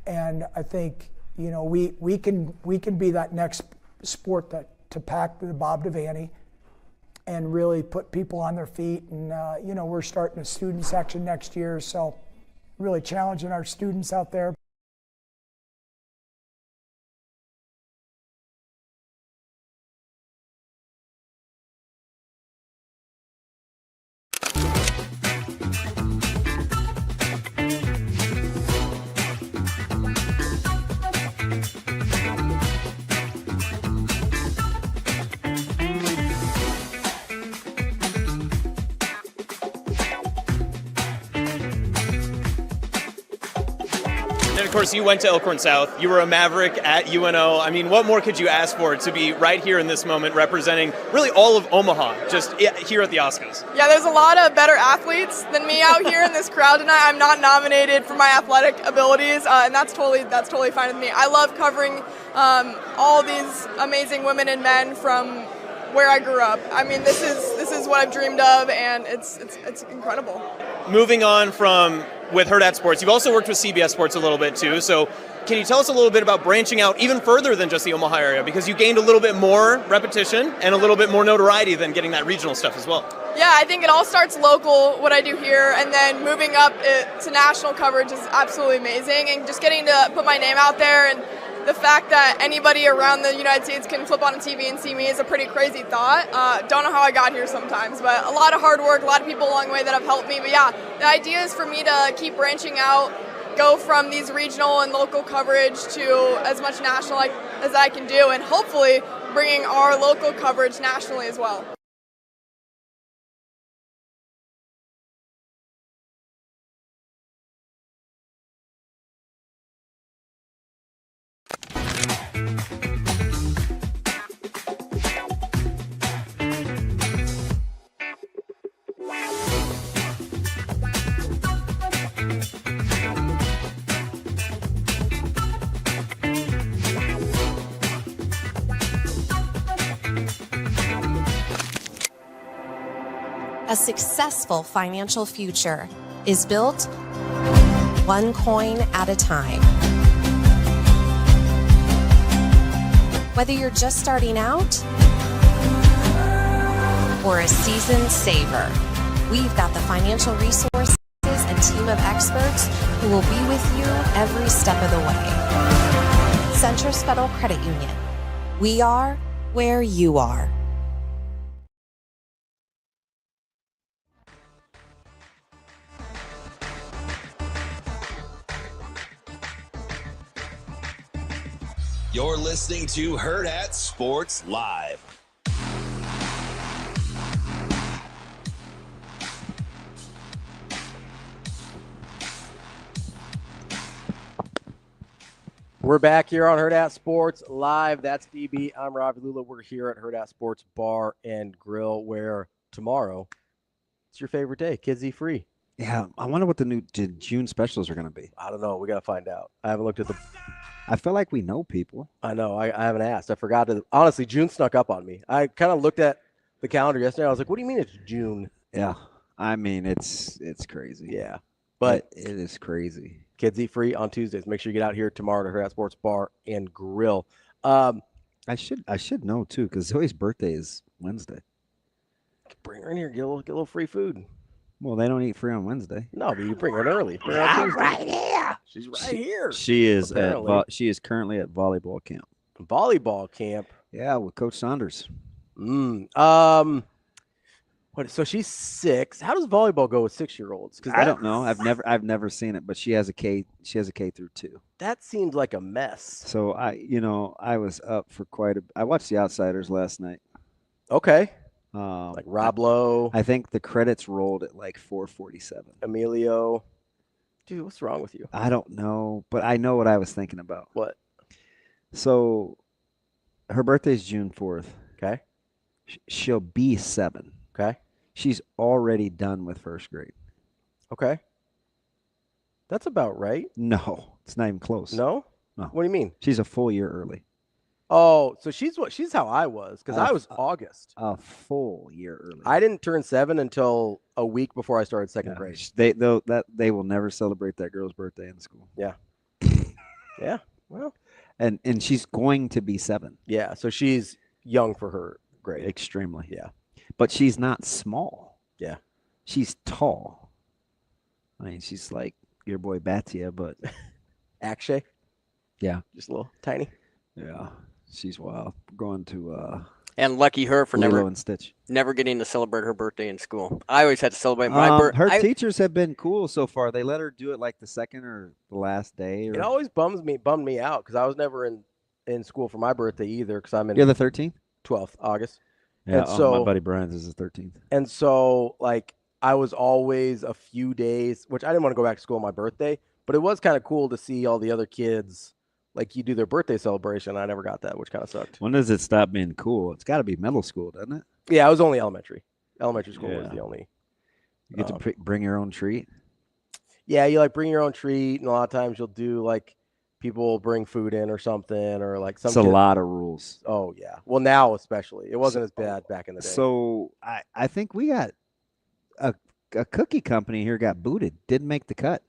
And I think, we can be that next sport to pack the Bob Devaney and really put people on their feet. And, we're starting a student section next year. So really challenging our students out there. And of course, you went to Elkhorn South. You were a Maverick at UNO. I mean, what more could you ask for to be right here in this moment representing really all of Omaha, just here at the Oscars? Yeah, there's a lot of better athletes than me out here in this crowd tonight. I'm not nominated for my athletic abilities, and that's totally fine with me. I love covering all these amazing women and men from where I grew up. I mean, this is what I've dreamed of, and it's incredible. Moving on from with Hurrdat Sports, you've also worked with CBS Sports a little bit too. So can you tell us a little bit about branching out even further than just the Omaha area? Because you gained a little bit more repetition and a little bit more notoriety than getting that regional stuff as well. Yeah, I think it all starts local, what I do here, and then moving up to national coverage is absolutely amazing. And just getting to put my name out there, and the fact that anybody around the United States can flip on a TV and see me is a pretty crazy thought. Don't know how I got here sometimes, but a lot of hard work, a lot of people along the way that have helped me. But yeah, the idea is for me to keep branching out, go from these regional and local coverage to as much national as I can do, and hopefully bringing our local coverage nationally as well. A successful financial future is built one coin at a time. Whether you're just starting out or a seasoned saver, we've got the financial resources and team of experts who will be with you every step of the way. Centris Federal Credit Union. We are where you are. You're listening to Hurrdat Sports Live. We're back here on Hurrdat Sports Live. That's DB. I'm Ravi Lulla. We're here at Hurrdat Sports Bar and Grill, where tomorrow it's your favorite day. Kids eat free. Yeah, I wonder what the new June specials are going to be. I don't know. We got to find out. I haven't looked at the. I feel like we know people. I know. I haven't asked. I forgot to. Honestly, June snuck up on me. I kind of looked at the calendar yesterday. I was like, what do you mean it's June? Yeah. I mean, it's crazy. Yeah. But it is crazy. Kids eat free on Tuesdays. Make sure you get out here tomorrow to Hurrdat Sports Bar and Grill. I should know, too, because Zoe's birthday is Wednesday. Bring her in here. Get a little free food. Well, they don't eat free on Wednesday. No, but you bring her in early. I'm right here. She's right here. She is currently at volleyball camp. Volleyball camp? Yeah, with Coach Saunders. Well, What? So she's 6. How does volleyball go with 6-year-olds? I don't know. I've never seen it, but she has a K. She has a K through 2. That seems like a mess. So I was up for I watched The Outsiders last night. Okay. Like Rob Lowe. I think the credits rolled at like 4:47. Emilio. Dude, what's wrong with you? I don't know, but I know what I was thinking about. What? So her birthday's June 4th. Okay. She'll be 7. Okay. She's already done with first grade. Okay. That's about right. No, it's not even close. No? No. What do you mean? She's a full year early. Oh, so she's how I was, because I was August. A full year early. I didn't turn 7 until a week before I started second grade. They will never celebrate that girl's birthday in school. Yeah. Yeah. Well. And she's going to be 7. Yeah. So she's young for her grade. Extremely. Yeah. But she's not small. Yeah. She's tall. I mean, she's like your boy Batia, but Akshay. Yeah. Just a little tiny. Yeah. She's wild. Going to and lucky her for Lilo and Stitch. never getting to celebrate her birthday in school. I always had to celebrate my birthday. Her teachers have been cool so far. They let her do it like the second or the last day. It always bummed me out because I was never in school for my birthday either because I'm in. You're the 13th? 12th, August. Yeah, and so, my buddy Brian's is the 13th. And so, like, I was always a few days, which I didn't want to go back to school on my birthday, but it was kind of cool to see all the other kids. Like, you do their birthday celebration. I never got that, which kind of sucked. When does it stop being cool? It's got to be middle school, doesn't it? Yeah, it was only elementary. Elementary school was the only. You get to bring your own treat? Yeah, you, like, bring your own treat, and a lot of times you'll do, like, people will bring food in or something, or, like, some. It's a lot of rules. Oh, yeah. Well, now especially. It wasn't as bad back in the day. So, I think we got a cookie company here got booted. Didn't make the cut.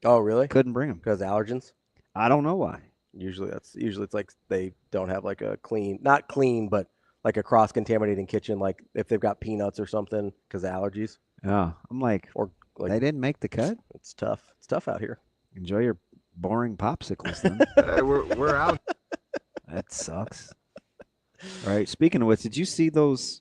Oh, really? Couldn't bring them. Because allergens? I don't know why. Usually it's like they don't have like a clean, not clean, but like a cross-contaminating kitchen, like if they've got peanuts or something because of allergies. Yeah, I'm like, or like they didn't make the cut. It's tough. It's tough out here. Enjoy your boring popsicles then. Hey, we're out. That sucks. All right. Speaking of which, did you see those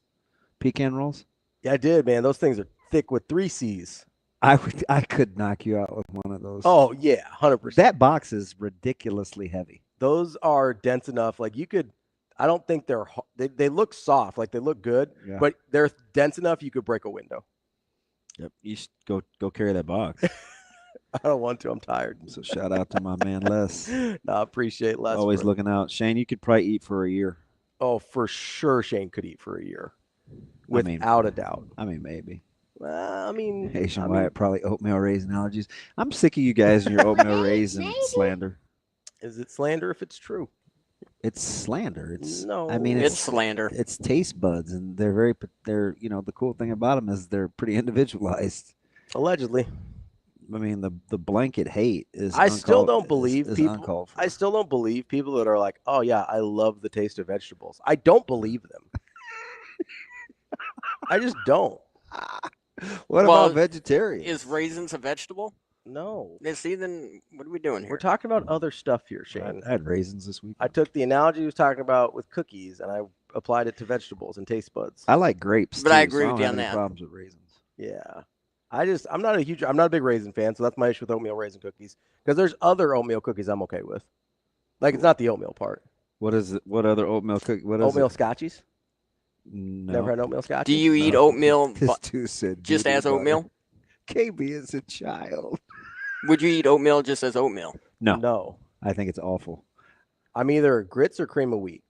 pecan rolls? Yeah, I did, man. Those things are thick with 3 C's. I could knock you out with one of those. Oh yeah, 100%. That box is ridiculously heavy. Those are dense enough. Like you could. I don't think they look soft. Like they look good, but they're dense enough you could break a window. Yep. You should go carry that box. I don't want to. I'm tired. So shout out to my man Les. No, I appreciate Les. Always looking out. Shane, you could probably eat for a year. Oh, for sure, Shane could eat for a year, without a doubt. I mean, maybe. Asian Wyatt probably oatmeal raisin allergies. I'm sick of you guys and your oatmeal raisin slander. Is it slander if it's true? It's slander. It's no. I mean, it's slander. It's taste buds, and they're the cool thing about them is they're pretty individualized. Allegedly. I mean, the blanket hate is. I still don't believe people. Uncalled for. I still don't believe people that are like, oh yeah, I love the taste of vegetables. I don't believe them. I just don't. What about vegetarians? Is raisins a vegetable? No. See, then what are we doing here? We're talking about other stuff here, Shane. I had raisins this week. I took the analogy he was talking about with cookies, and I applied it to vegetables and taste buds. I like grapes, but too, I agree so with you I on don't have that. any problems with raisins. Yeah. I'm not a big raisin fan, so that's my issue with oatmeal raisin cookies. Because there's other oatmeal cookies I'm okay with. Like, it's not the oatmeal part. What is it? What other oatmeal cookie? What is oatmeal it? scotchies? No. Never had oatmeal scotchies? Do you eat oatmeal just as butter. oatmeal? KB is a child. Would you eat oatmeal just as oatmeal? No. I think it's awful. I'm either grits or cream of wheat.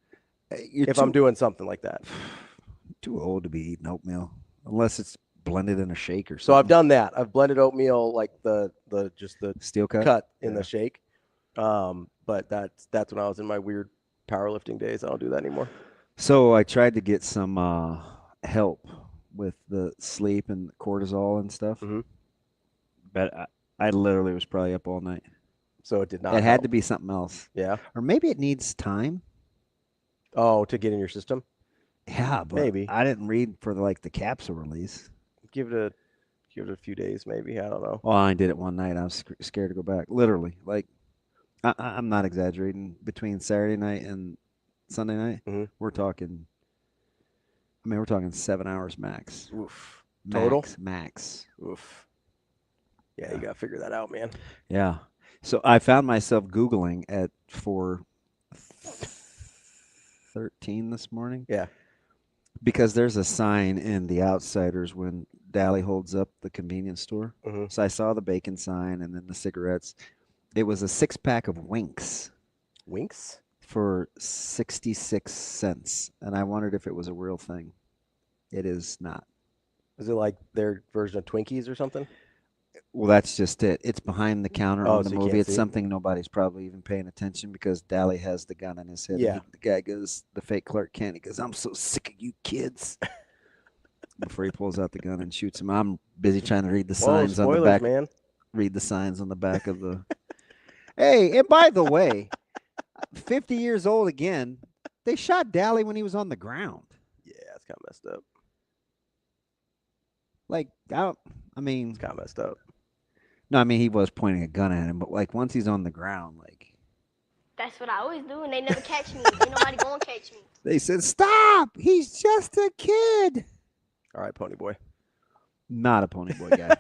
I'm doing something like that. Too old to be eating oatmeal unless it's blended in a shake or something. So I've done that. I've blended oatmeal like the steel cut in the shake. But that's when I was in my weird powerlifting days. I don't do that anymore. So I tried to get some help with the sleep and cortisol and stuff. Mm-hmm. But I literally was probably up all night. So it did not. It had to be something else. Yeah. Or maybe it needs time. Oh, to get in your system? Yeah, but maybe. I didn't read for the capsule release. Give it a few days, maybe. I don't know. Well, I did it one night. I was scared to go back. Literally, I'm not exaggerating. Between Saturday night and Sunday night, we're talking. I mean, we're talking 7 hours max. Oof. Total? Max. Oof. Yeah, you got to figure that out, man. Yeah. So I found myself Googling at 4:13 this morning. Yeah. Because there's a sign in The Outsiders when Dally holds up the convenience store. Mm-hmm. So I saw the bacon sign and then the cigarettes. It was a 6-pack of Winks. Winks? For 66 cents. And I wondered if it was a real thing. It is not. Is it like their version of Twinkies or something? Well, that's just it. It's behind the counter on the so you movie. can't It's see it? something nobody's probably even paying attention because Dally has the gun in his head. Yeah. The guy goes, the fake Clark Kent, he goes, I'm so sick of you kids. Before he pulls out the gun and shoots him. I'm busy trying to read the signs on the back. Man. Read the signs on the back of the. Hey, and by the way, 50 years old again. They shot Dally when he was on the ground. Yeah, it's kind of messed up. Like, I mean, it's kind of messed up. No, I mean he was pointing a gun at him, but like once he's on the ground, like That's what I always do, and they never catch me. Ain't nobody gonna catch me. they said, "Stop! He's just a kid." All right, Pony Boy. Not a Pony Boy guy.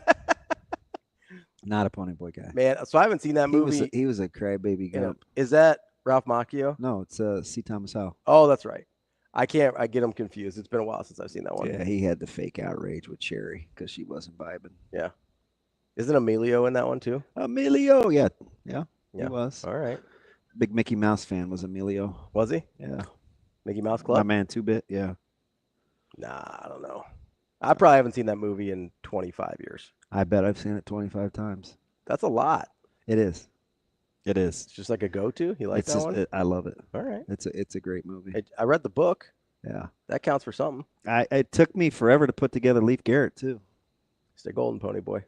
Not a Pony Boy guy. Man, so I haven't seen that movie. He was a crybaby gump. Is that Ralph Macchio? No, it's C. Thomas Howell. Oh, that's right. I get them confused. It's been a while since I've seen that one. Yeah, he had the fake outrage with Cherry because she wasn't vibing. Yeah. Isn't Emilio in that one too? Emilio, yeah. He was. All right. Big Mickey Mouse fan was Emilio. Was he? Yeah. Mickey Mouse Club? My man, 2-Bit, yeah. Nah, I don't know. I probably haven't seen that movie in 25 years. I bet I've seen it 25 times. That's a lot. It is. It is. It's just like a go-to. You like that one? I love it. All right. It's a great movie. I read the book. Yeah. That counts for something. It took me forever to put together Leif Garrett too. Stay golden, Pony Boy.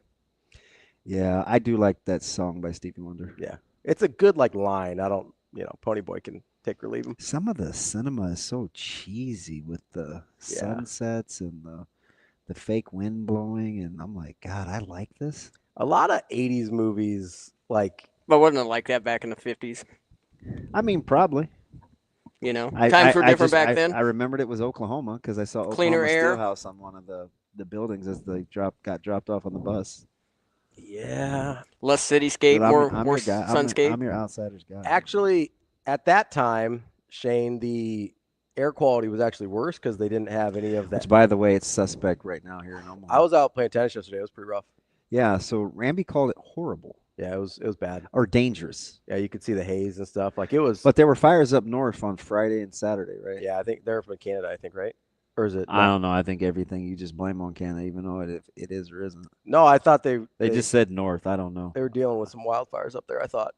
Yeah, I do like that song by Stevie Wonder. Yeah. It's a good line. I don't, Pony Boy can take or leave him. Some of the cinema is so cheesy with the sunsets and the fake wind blowing, and I'm like, God, I like this. A lot of 80s movies But wasn't it like that back in the 50s? I mean, probably. Times were different back then. I remembered it was Oklahoma because I saw Cleaner Oklahoma air. Steelhouse on one of the buildings as they got dropped off on the bus. Yeah. Less cityscape, more sunscape. I'm your outsiders guy. Actually, at that time, Shane, the air quality was actually worse because they didn't have any of that. Which, by the way, it's suspect right now here in Omaha. I was out playing tennis yesterday. It was pretty rough. Yeah, so Ramby called it horrible. Yeah, it was bad. Or dangerous. Yeah, you could see the haze and stuff. Like it was. But there were fires up north on Friday and Saturday, right? Yeah, I think they're from Canada, right? Or is it? I don't know. I think everything you just blame on Canada, even though it is or isn't. No, I thought they just said north. I don't know. They were dealing with some wildfires up there, I thought.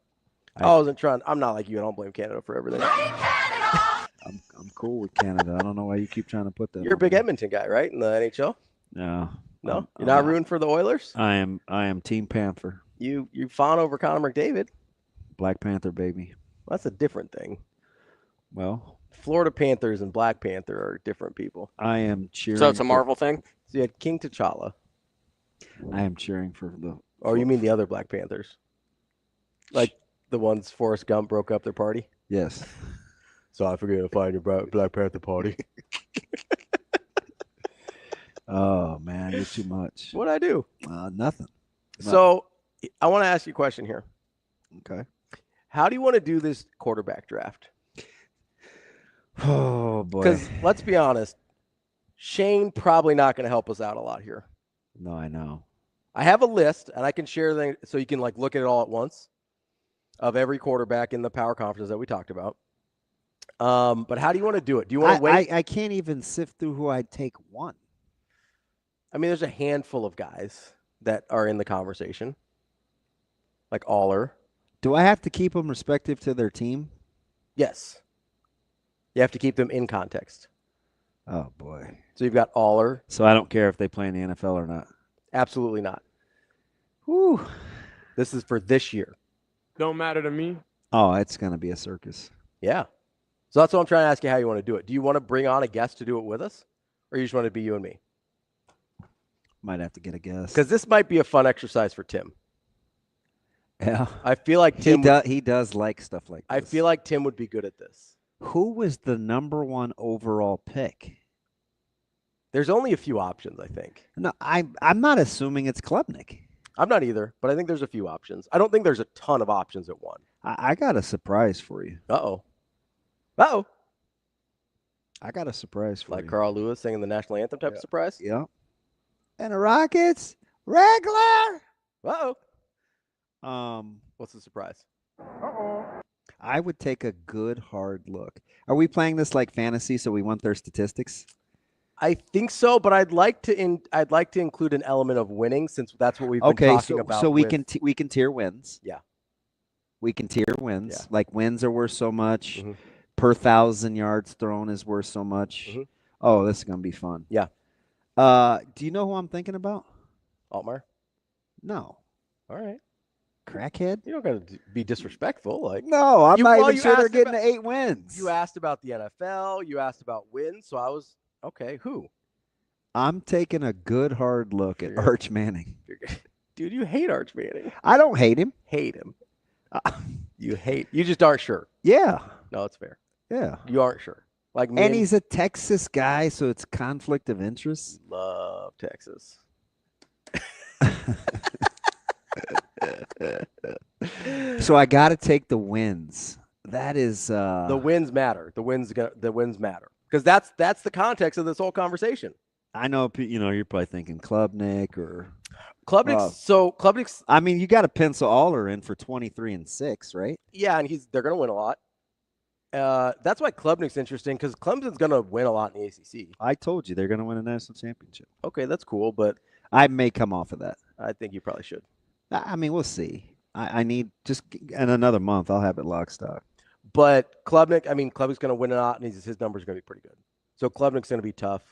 I wasn't trying. I'm not like you. I don't blame Canada for everything. I'm cool with Canada. I don't know why you keep trying to put that. You're a big Edmonton guy, right? In the NHL? No. No? You're not rooting for the Oilers? I am Team Panther. You fawn over Connor McDavid. Black Panther, baby. That's a different thing. Well, Florida Panthers and Black Panther are different people. I am cheering. So it's a Marvel thing? So you had King T'Challa. I am cheering for the. Oh, you mean the other Black Panthers? Like the ones Forrest Gump broke up their party? Yes. So I forget to find your Black Panther party. Oh, man, you're too much. What'd I do? Nothing. So I want to ask you a question here. Okay. How do you want to do this quarterback draft? Oh, boy. Because let's be honest, Shane probably not going to help us out a lot here. No, I know. I have a list, and I can share them so you can look at it all at once of every quarterback in the power conferences that we talked about. But how do you want to do it? Do you want to wait? I can't even sift through who I'd take one. I mean, there's a handful of guys that are in the conversation, like Aller. Do I have to keep them respective to their team? Yes. You have to keep them in context. Oh, boy. So you've got Aller. So I don't care if they play in the NFL or not. Absolutely not. Whew. This is for this year. Don't matter to me. Oh, it's going to be a circus. Yeah. So that's what I'm trying to ask you how you want to do it. Do you want to bring on a guest to do it with us, or you just want it to be you and me? Might have to get a guess. Because this might be a fun exercise for Tim. Yeah. I feel like Tim he does like stuff like this. I feel like Tim would be good at this. Who was the number one overall pick? There's only a few options, I think. No, I'm not assuming it's Klubnik. I'm not either, but I think there's a few options. I don't think there's a ton of options at one. I got a surprise for you. Uh-oh. I got a surprise for like you. Carl Lewis singing the national anthem type of surprise? Yeah. And the Rockets, regular. Uh-oh. What's the surprise? I would take a good hard look. Are we playing this like fantasy so we want their statistics? I think so, but I'd like to include an element of winning since that's what we've been talking about. So we can tier wins. Yeah. We can tier wins. Yeah. Like wins are worth so much. Per 1,000 yards thrown is worth so much. Oh, this is going to be fun. Yeah. Do you know who I'm thinking about? Altmaier? No. All right. Crackhead? You don't got to be disrespectful. Like no, I'm not even sure they're getting to 8 wins. You asked about the NFL. You asked about wins. So I was, okay, who? I'm taking a good hard look at Arch Manning. Dude, you hate Arch Manning. I don't hate him. Hate him. You just aren't sure. Yeah. No, it's fair. Yeah. You aren't sure. Like me and he's a Texas guy, so it's conflict of interest. Love Texas. So I got to take the wins. That is the wins matter. The wins matter because that's the context of this whole conversation. I know you're probably thinking Klubnik or Klubnik's. So Klubnik's. I mean, you got to pencil Aller in for 23-6, right? Yeah, and they're going to win a lot. That's why Klubnik's interesting because Clemson's going to win a lot in the ACC. I told you they're going to win a national championship. Okay, that's cool, but I may come off of that. I think you probably should. I mean, we'll see. I need just in another month. I'll have it lock stock. But Klubnik's going to win a lot, and his numbers are going to be pretty good. So Klubnik's going to be tough.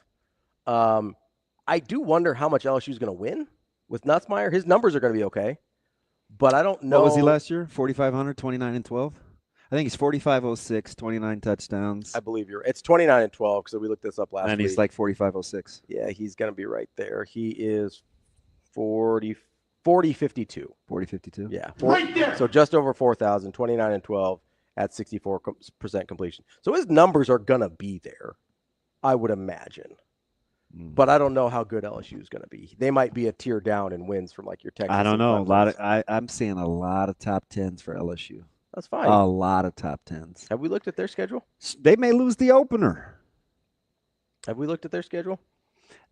I do wonder how much LSU is going to win with Nussmeier. His numbers are going to be okay, but I don't know. What was he last year? 4,500, 29-12. I think he's 45-06, 29 touchdowns. I believe it's 29-12 because we looked this up last week. And he's like 45-06. Yeah, he's going to be right there. He is 40-52. 40-52? Yeah. Right there. So just over 4,000, 29-12 at 64% completion. So his numbers are going to be there, I would imagine. But I don't know how good LSU is going to be. They might be a tier down in wins from like your Texas. I don't know. I'm seeing a lot of top 10s for LSU. That's fine. A lot of top 10s. Have we looked at their schedule? They may lose the opener. Have we looked at their schedule?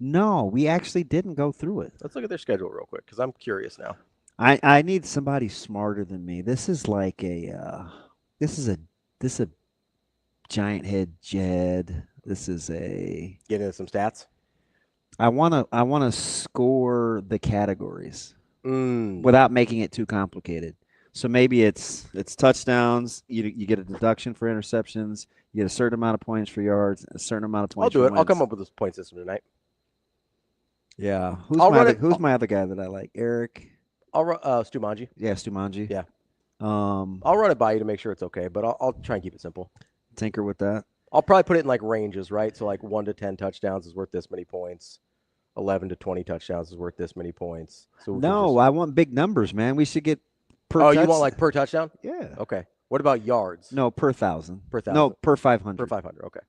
No, we actually didn't go through it. Let's look at their schedule real quick because I'm curious now. I need somebody smarter than me. This is like this is a giant head Jed. This is a get into some stats. I wanna score the categories without making it too complicated. So maybe it's touchdowns. You get a deduction for interceptions. You get a certain amount of points for yards, a certain amount of points. I'll do it. Wins. I'll come up with this point system tonight. Yeah. Who's my other guy that I like? Eric. Stu Manji. Yeah, Stu Manji. Yeah. I'll run it by you to make sure it's okay, but I'll try and keep it simple. Tinker with that. I'll probably put it in like ranges, right? So like 1 to 10 touchdowns is worth this many points. 11 to 20 touchdowns is worth this many points. So I want big numbers, man. We should get per. Oh, you want like per touchdown? Yeah. Okay. What about yards? No, per 1,000. Per 1,000. No, per 500. Per 500. Okay.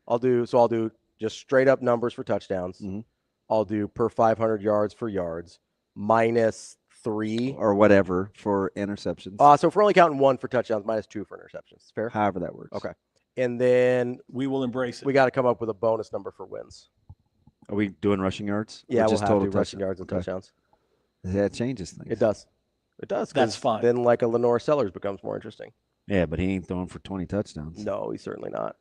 I'll do just straight up numbers for touchdowns. Mm-hmm. I'll do per 500 yards for yards minus 3 or whatever for interceptions. So if we're only counting 1 for touchdowns, minus 2 for interceptions. Fair? However that works. Okay. And then we will embrace it. We got to come up with a bonus number for wins. Are we doing rushing yards? Yeah, or we'll just have total to rushing yards and touchdowns. Yeah, it changes things. It does. It does. That's fine. Then like a Lenore Sellers becomes more interesting. Yeah, but he ain't throwing for 20 touchdowns. No, he's certainly not.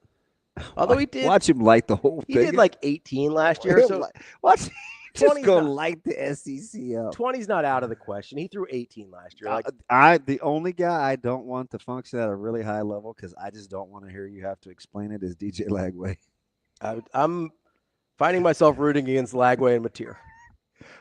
Although he did. Watch him light the whole thing. He did like 18 last year. So watch. Just go light the SEC up. 20's not out of the question. He threw 18 last year. The only guy I don't want to function at a really high level because I just don't want to hear you have to explain it is DJ Lagway. I'm finding myself rooting against Lagway and Mateer.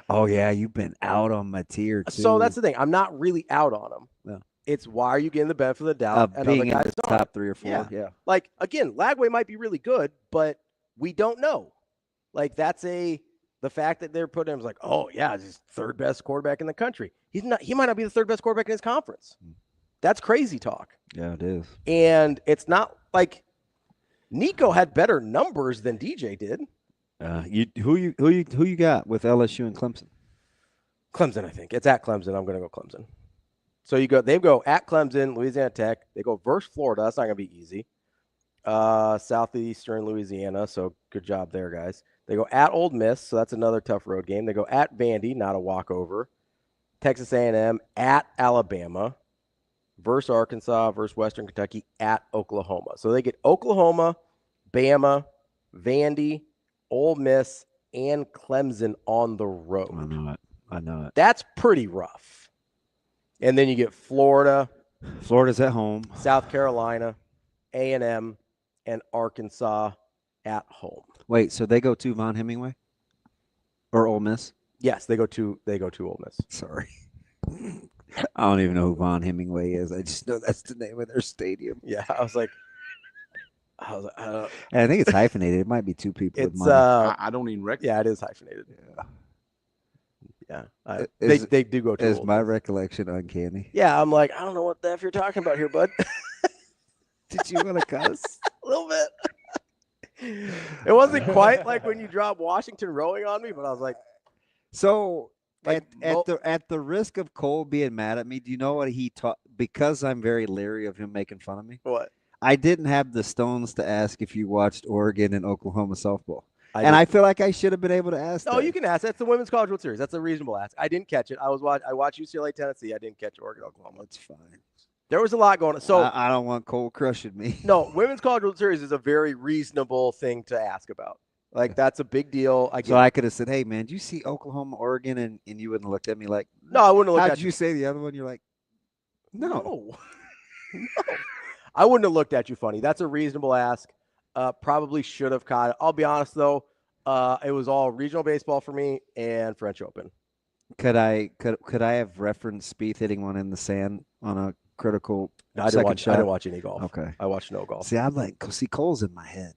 Oh yeah, you've been out on Mateer too. So that's the thing. I'm not really out on him. No. It's why are you getting the benefit of the doubt? And being in the top 3 or 4. Yeah. Like again, Lagway might be really good, but we don't know. Like the fact that they're putting him is like, oh yeah, he's third best quarterback in the country. He's not. He might not be the third best quarterback in his conference. That's crazy talk. Yeah, it is. And it's not like Nico had better numbers than DJ did. Who you got with LSU and Clemson? Clemson, I think. It's at Clemson. I'm going to go Clemson. So they go at Clemson, Louisiana Tech. They go versus Florida. That's not going to be easy. Southeastern Louisiana. So good job there, guys. They go at Ole Miss. So that's another tough road game. They go at Vandy, not a walkover. Texas A&M at Alabama. Versus Arkansas, versus Western Kentucky, at Oklahoma. So they get Oklahoma, Bama, Vandy, Ole Miss, and Clemson on the road. I know it. That's pretty rough. And then you get Florida. Florida's at home. South Carolina, A&M, and Arkansas at home. Wait, so they go to Von Hemingway or Ole Miss? Yes, they go to Ole Miss. Sorry. I don't even know who Von Hemingway is. I just know that's the name of their stadium. Yeah, I was like, and I think it's hyphenated. It might be two people with money. I don't even recognize. Yeah, it is hyphenated. Yeah. They do go to Is Ole my Miss. recollection uncanny? Yeah, I'm like, I don't know what the F you're talking about here, bud. Did you want to cuss? A little bit. It wasn't quite like when you dropped Washington rowing on me, but I was like, so like, at the risk of Cole being mad at me, do you know what he taught? Because I'm very leery of him making fun of me. What? I didn't have the stones to ask if you watched Oregon and Oklahoma softball. I feel like I should have been able to ask Oh, that. you can ask. That's the Women's College World Series. That's a reasonable ask. I didn't catch it. I watched UCLA, Tennessee. I didn't catch Oregon, Oklahoma. That's fine. There was a lot going on. So I don't want Cole crushing me. No, Women's College World Series is a very reasonable thing to ask about. Like, that's a big deal. So I could have said, hey, man, did you see Oklahoma, Oregon? And you wouldn't have looked at me like, no, I wouldn't have looked How'd at you say the other one? You're like, no. I wouldn't have looked at you funny. That's a reasonable ask. Probably should have caught it. I'll be honest, though. It was all regional baseball for me and French Open. Could I have referenced Spieth hitting one in the sand on a critical I second didn't shot? I didn't watch any golf. Okay. I watched no golf. See, I'm like, Cole's in my head.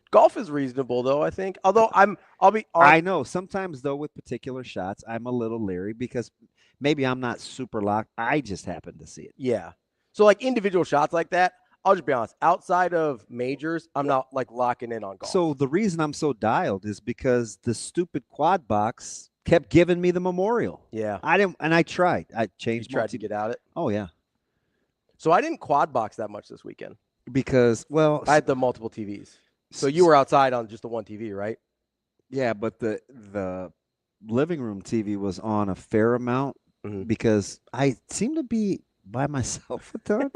Golf is reasonable, though, I think. Although I know sometimes, though, with particular shots, I'm a little leery because maybe I'm not super locked. I just happen to see it. Yeah. So, like, individual shots like that, I'll just be honest. Outside of majors, I'm not, like, locking in on golf. So the reason I'm so dialed is because the stupid quad box kept giving me the memorial. Yeah. I tried. I changed. You tried to get out it? Oh, yeah. So I didn't quad box that much this weekend. Because, well, I had the multiple TVs. So you were outside on just the one TV, right? Yeah, but the living room TV was on a fair amount because I seem to be by myself a ton.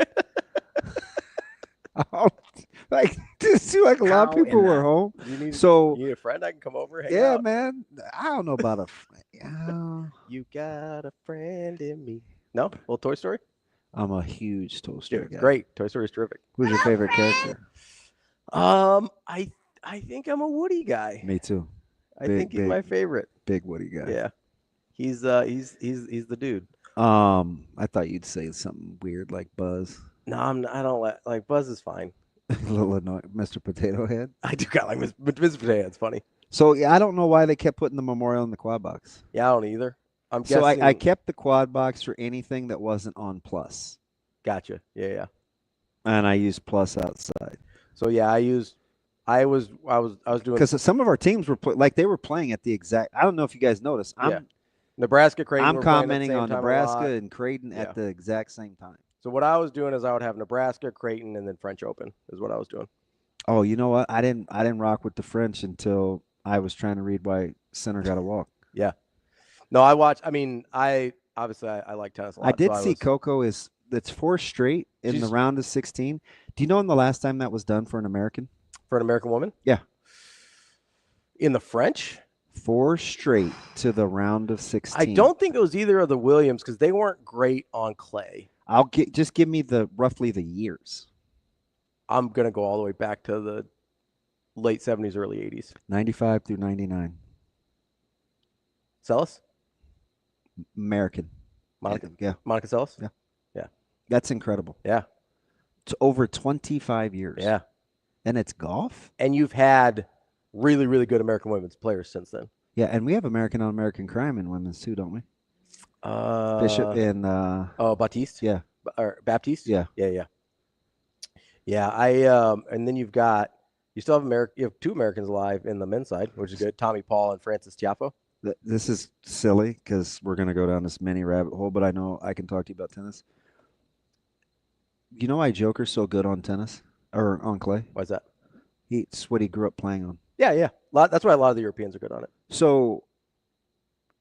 Like a lot of people were home. You need a friend I can come over? Hang out? Man. I don't know about a friend. You got a friend in me. No? A little Toy Story? I'm a huge Toy Story guy. Great. Toy Story is terrific. Who's your favorite character? I think I'm a Woody guy. Me too. I think he's my favorite. Big Woody guy. Yeah. He's the dude. I thought you'd say something weird like Buzz. No, I don't like Buzz is fine. A little annoying, Mr. Potato Head. I do kind of like Mr. Potato Head's funny. So yeah, I don't know why they kept putting the memorial in the quad box. Yeah, I don't either. I'm so guessing. I kept the quad box for anything that wasn't on Plus. Gotcha. Yeah. And I used Plus outside. So yeah, I was doing because some of our teams were they were playing at the exact. I don't know if you guys noticed. Nebraska, Creighton. I'm commenting on Nebraska and Creighton at the exact same time. So what I was doing is I would have Nebraska, Creighton, and then French Open is what I was doing. Oh, you know what? I didn't rock with the French until I was trying to read why center got to walk. Yeah. No, I watched. I mean, I like tennis a lot. I did see Coco it's 4 straight in the round of 16. Do you know when the last time that was done for an American? For an American woman? Yeah. In the French? 4 straight to the round of 16. I don't think it was either of the Williams because they weren't great on clay. Just give me roughly the years. I'm gonna go all the way back to the late 70s, early 80s. 95 through 99. Seles? American. Monica? Yeah. Monica Seles? Yeah. Yeah. That's incredible. Yeah. It's over 25 years. Yeah. And it's golf? And you've had really, really good American women's players since then. Yeah, and we have American on American crime in women's too, don't we? Bishop and Baptiste? Yeah. Or Baptiste? Yeah. Yeah. And then you've got You still have you have 2 Americans alive in the men's side, which is good. Tommy Paul and Francis Tiafoe. This is silly because we're going to go down this mini rabbit hole, but I know I can talk to you about tennis. You know why Joker's so good on tennis or on clay? Why's that? It's what he grew up playing on. Yeah. That's why a lot of the Europeans are good on it. So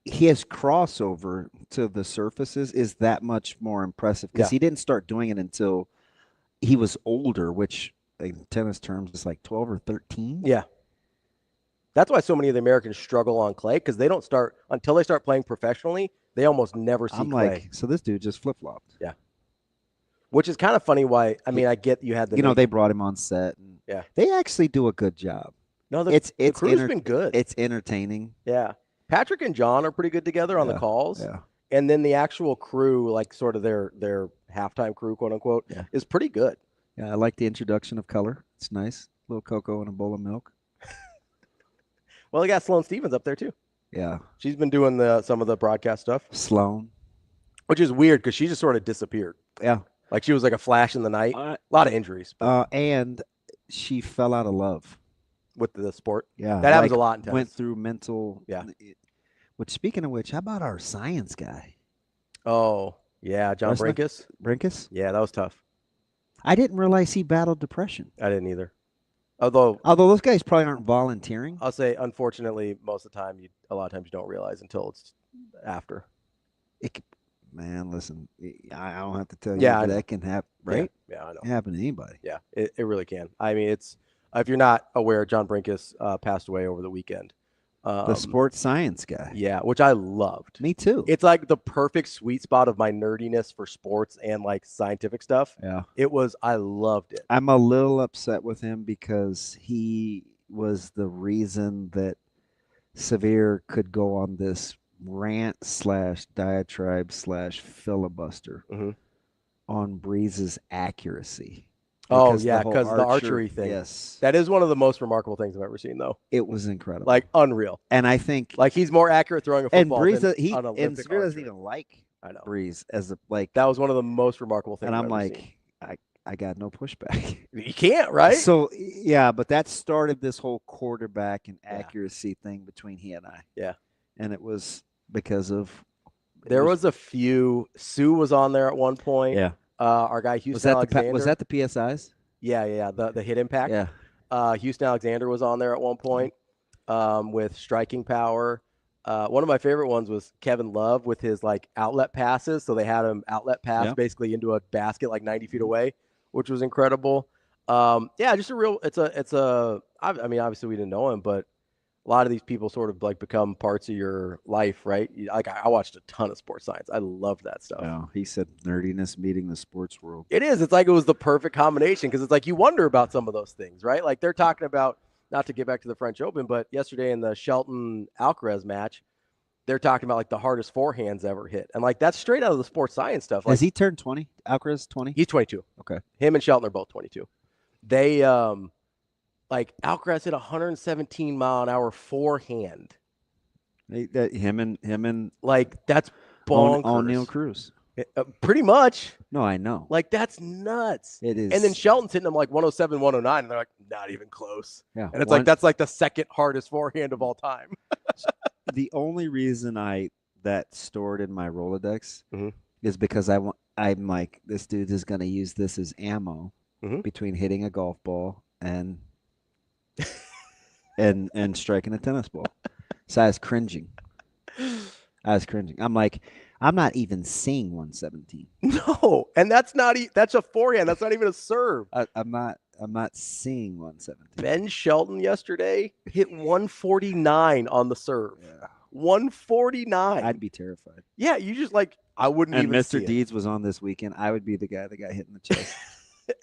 his crossover to the surfaces is that much more impressive because he didn't start doing it until he was older, which in tennis terms is like 12 or 13. Yeah. That's why so many of the Americans struggle on clay because they don't start until they start playing professionally. They almost never see clay. Like, so this dude just flip-flopped. Yeah. Which is kind of funny why, I mean, I get you had the they brought him on set. And yeah. They actually do a good job. No, the crew's been good. It's entertaining. Yeah. Patrick and John are pretty good together on the calls. Yeah. And then the actual crew, like sort of their halftime crew, quote unquote, is pretty good. Yeah, I like the introduction of color. It's nice. A little cocoa and a bowl of milk. Well, they got Sloane Stevens up there too. Yeah. She's been doing some of the broadcast stuff. Sloane. Which is weird because she just sort of disappeared. Yeah. Like she was like a flash in the night. A lot of injuries. And she fell out of love with the sport. Yeah. That happens a lot in tennis. Went through mental. Yeah. Which, speaking of which, how about our science guy? Oh, yeah. John Brinkus. Brinkus? Yeah, that was tough. I didn't realize he battled depression. I didn't either. Although those guys probably aren't volunteering. I'll say, unfortunately, most of the time, a lot of times you don't realize until it's after. Man, listen, I don't have to tell you that can happen, right? Yeah, I know. It can happen to anybody. Yeah, it really can. I mean, it's if you're not aware, John Brinkus passed away over the weekend. The sports science guy. Yeah, which I loved. Me too. It's like the perfect sweet spot of my nerdiness for sports and like scientific stuff. Yeah. I loved it. I'm a little upset with him because he was the reason that Severe could go on this rant / diatribe / filibuster on Breeze's accuracy. Oh, yeah, because the archery thing. Yes. That is one of the most remarkable things I've ever seen, though. It was incredible. Like, unreal. And I think... Like, he's more accurate throwing a football Breeze, than he, on Olympic and Severe doesn't archery. even like I know. Breeze as a, like... That was one of the most remarkable things And I'm I've ever seen. I got no pushback. You can't, right? So, yeah, but that started this whole quarterback and accuracy thing between he and I. Yeah. And it was because of... There was a few. Sue was on there at one point. Yeah. Our guy, Houston Alexander. Was that the PSIs? Yeah. The hit impact. Yeah. Houston Alexander was on there at one point with striking power. One of my favorite ones was Kevin Love with his like outlet passes. So they had him outlet pass basically into a basket like 90 feet away, which was incredible. Just a real. I mean, obviously we didn't know him, but a lot of these people sort of like become parts of your life, right? Like I watched a ton of sports science. I loved that stuff. Yeah, he said nerdiness meeting the sports world. It is. It's like it was the perfect combination because it's like you wonder about some of those things, right? Like they're talking about, not to get back to the French Open, but yesterday in the Shelton Alcaraz match, they're talking about like the hardest forehands ever hit. And like that's straight out of the sports science stuff. Like, Has he turned 20? Alcaraz 20? He's 22. Okay. Him and Shelton are both 22. They like Alcaraz hit 117 mile an hour forehand. Him and like that's bonkers. O'Neal Cruz. Pretty much. No, I know. Like that's nuts. It is. And then Shelton's hitting them like 107, 109, and they're like not even close. Yeah. And it's like that's like the second hardest forehand of all time. The only reason that stored in my Rolodex is because I'm like, this dude is going to use this as ammo between hitting a golf ball and striking a tennis ball. So I was cringing. I'm like, I'm not even seeing 117. No, and that's a forehand. That's not even a serve. I'm not seeing 117. Ben Shelton yesterday hit 149 on the serve. Yeah. 149. I'd be terrified. Yeah, you just like I wouldn't and even. Mr. Deeds was on this weekend. I would be the guy that got hit in the chest.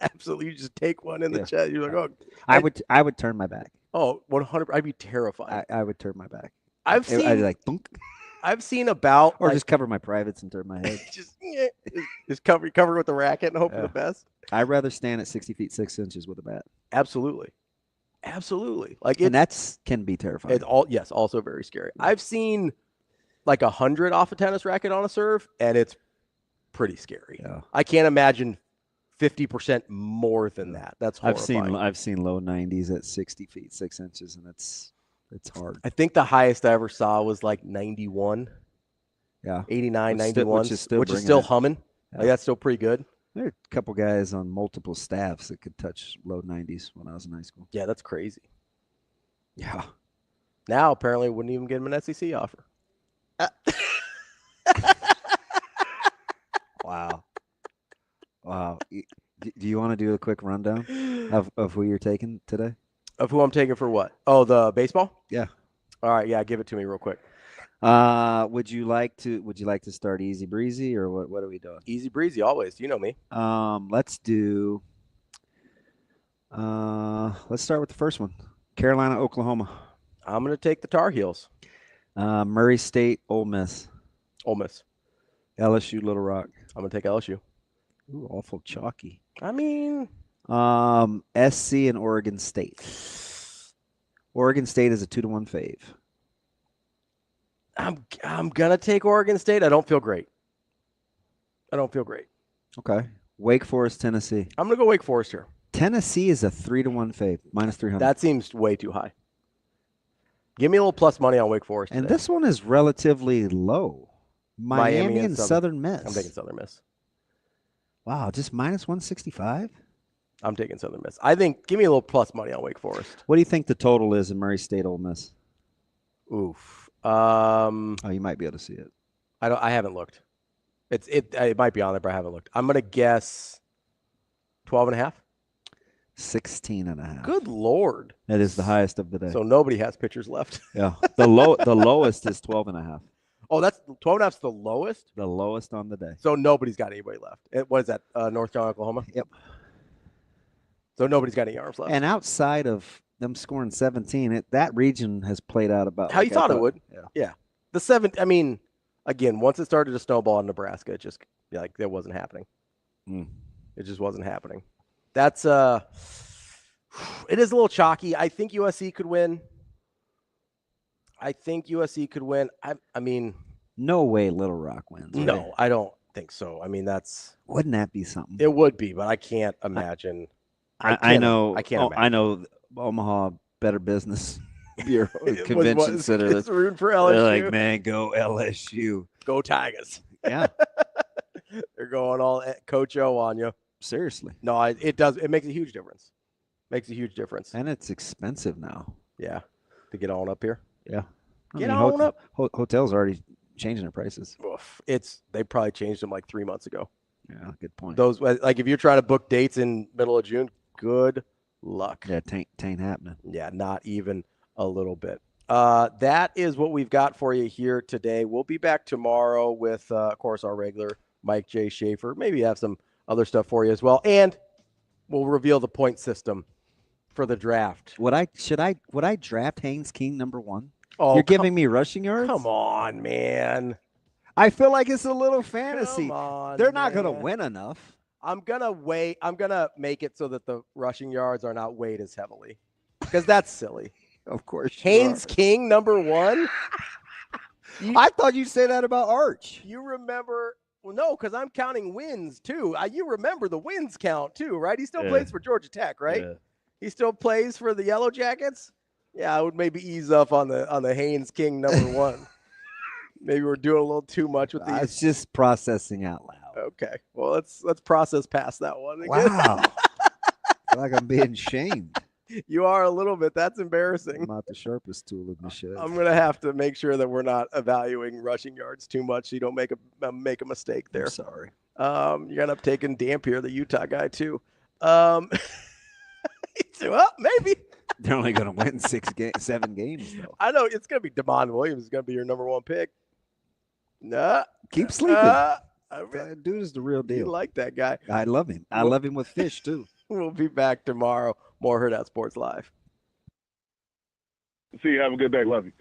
Absolutely, you just take one in the chest. You're like, oh. I would turn my back. Oh, 100. I'd be terrified. I would turn my back. I'd be like, thunk. I've seen about or just cover my privates and turn my head. just cover with the racket and hope for the best. I'd rather stand at 60 feet 6 inches with a bat. Absolutely. Like and that's can be terrifying. It's also very scary. I've seen like 100 off a tennis racket on a serve, and it's pretty scary. Yeah. I can't imagine 50% more than that. That's horrifying. I've seen low 90s at 60 feet 6 inches, and it's hard. I think the highest I ever saw was like 91. Yeah, 89, 91, which is still humming. Yeah. Like, that's still pretty good. There are a couple guys on multiple staffs that could touch low 90s when I was in high school. Yeah, that's crazy. Yeah. Now apparently wouldn't even get him an SEC offer. Wow. Do you want to do a quick rundown of who you're taking today? Of who I'm taking for what? Oh, the baseball? Yeah. All right, yeah, give it to me real quick. Would you like to start easy breezy, or what are we doing? Easy breezy always. You know me. Let's do let's start with the first one. Carolina, Oklahoma. I'm going to take the Tar Heels. Murray State, Ole Miss. Ole Miss. LSU, Little Rock. I'm going to take LSU. Ooh, awful chalky. I mean, SC and Oregon State. Oregon State is a 2-1 fave. I'm gonna take Oregon State. I don't feel great. Okay. Wake Forest, Tennessee. I'm gonna go Wake Forest here. Tennessee is a 3-1 fave, -300. That seems way too high. Give me a little plus money on Wake Forest. And today. this one is relatively low. Miami and Southern Miss. I'm taking Southern Miss. Wow, just -165? I'm taking Southern Miss. I think give me a little plus money on Wake Forest. What do you think the total is in Murray State, Ole Miss? Oof. Oh, you might be able to see it. I haven't looked. It might be on there, but I haven't looked. I'm gonna guess 12.5. 16.5. Good Lord. That is the highest of the day. So nobody has pitchers left. Yeah. The lowest is 12.5. Oh, that's 12.5's the lowest? The lowest on the day. So nobody's got anybody left. What is that? North Carolina, Oklahoma? Yep. So nobody's got any arms left. And outside of them scoring 17, that region has played out about how you thought it would. Yeah. The 7. I mean, again, once it started to snowball in Nebraska, it just that wasn't happening. It just wasn't happening. That's it is a little chalky. I think USC could win. I mean, no way Little Rock wins. Right? No, I don't think so. I mean, wouldn't that be something? It would be, but I can't imagine. I know. I can't imagine. I know. Omaha Better Business Bureau Convention Center. That's rooting for LSU. They're like, man, go LSU. Go Tigers. Yeah. They're going all Coach O on you. Seriously. No, it does. It makes a huge difference. And it's expensive now. Yeah. To get on up here. Yeah. Get on up. Hotels are already changing their prices. Oof. They probably changed them like 3 months ago. Yeah, good point. Those, like, if you're trying to book dates in middle of June, good luck. Yeah, tain't happening. Yeah, not even a little bit. That is what we've got for you here today. We'll be back tomorrow with, of course, our regular Mike J. Schaefer. Maybe have some other stuff for you as well. And we'll reveal the point system for the draft. Would I draft Haynes King #1? Oh, you're giving me rushing yards? Come on, man. I feel like it's a little fantasy. Come on, They're not going to win enough. I'm going to make it so that the rushing yards are not weighed as heavily because that's silly. Of course. Haynes King #1? I thought you'd say that about Arch. You remember? Well, no, because I'm counting wins too. You remember the wins count too, right? He still plays for Georgia Tech, right? Yeah. He still plays for the Yellow Jackets. Yeah, I would maybe ease up on the Haynes King #1. Maybe we're doing a little too much with these. It's just processing out loud. Okay, well let's process past that one. Wow, I feel like I'm being shamed. You are a little bit. That's embarrassing. I'm not the sharpest tool in the shed. I'm gonna have to make sure that we're not evaluating rushing yards too much, so you don't make a mistake there. I'm sorry. You're gonna end up taking Dampier, the Utah guy, too. Well, maybe. They're only going to win 7 games, though. I know it's going to be Damon Williams is going to be your #1 pick. Nah. Keep sleeping. That dude is the real deal. You like that guy. I love him. I love him with fish, too. We'll be back tomorrow. More Hurrdat Sports Live. See you. Have a good day. Love you.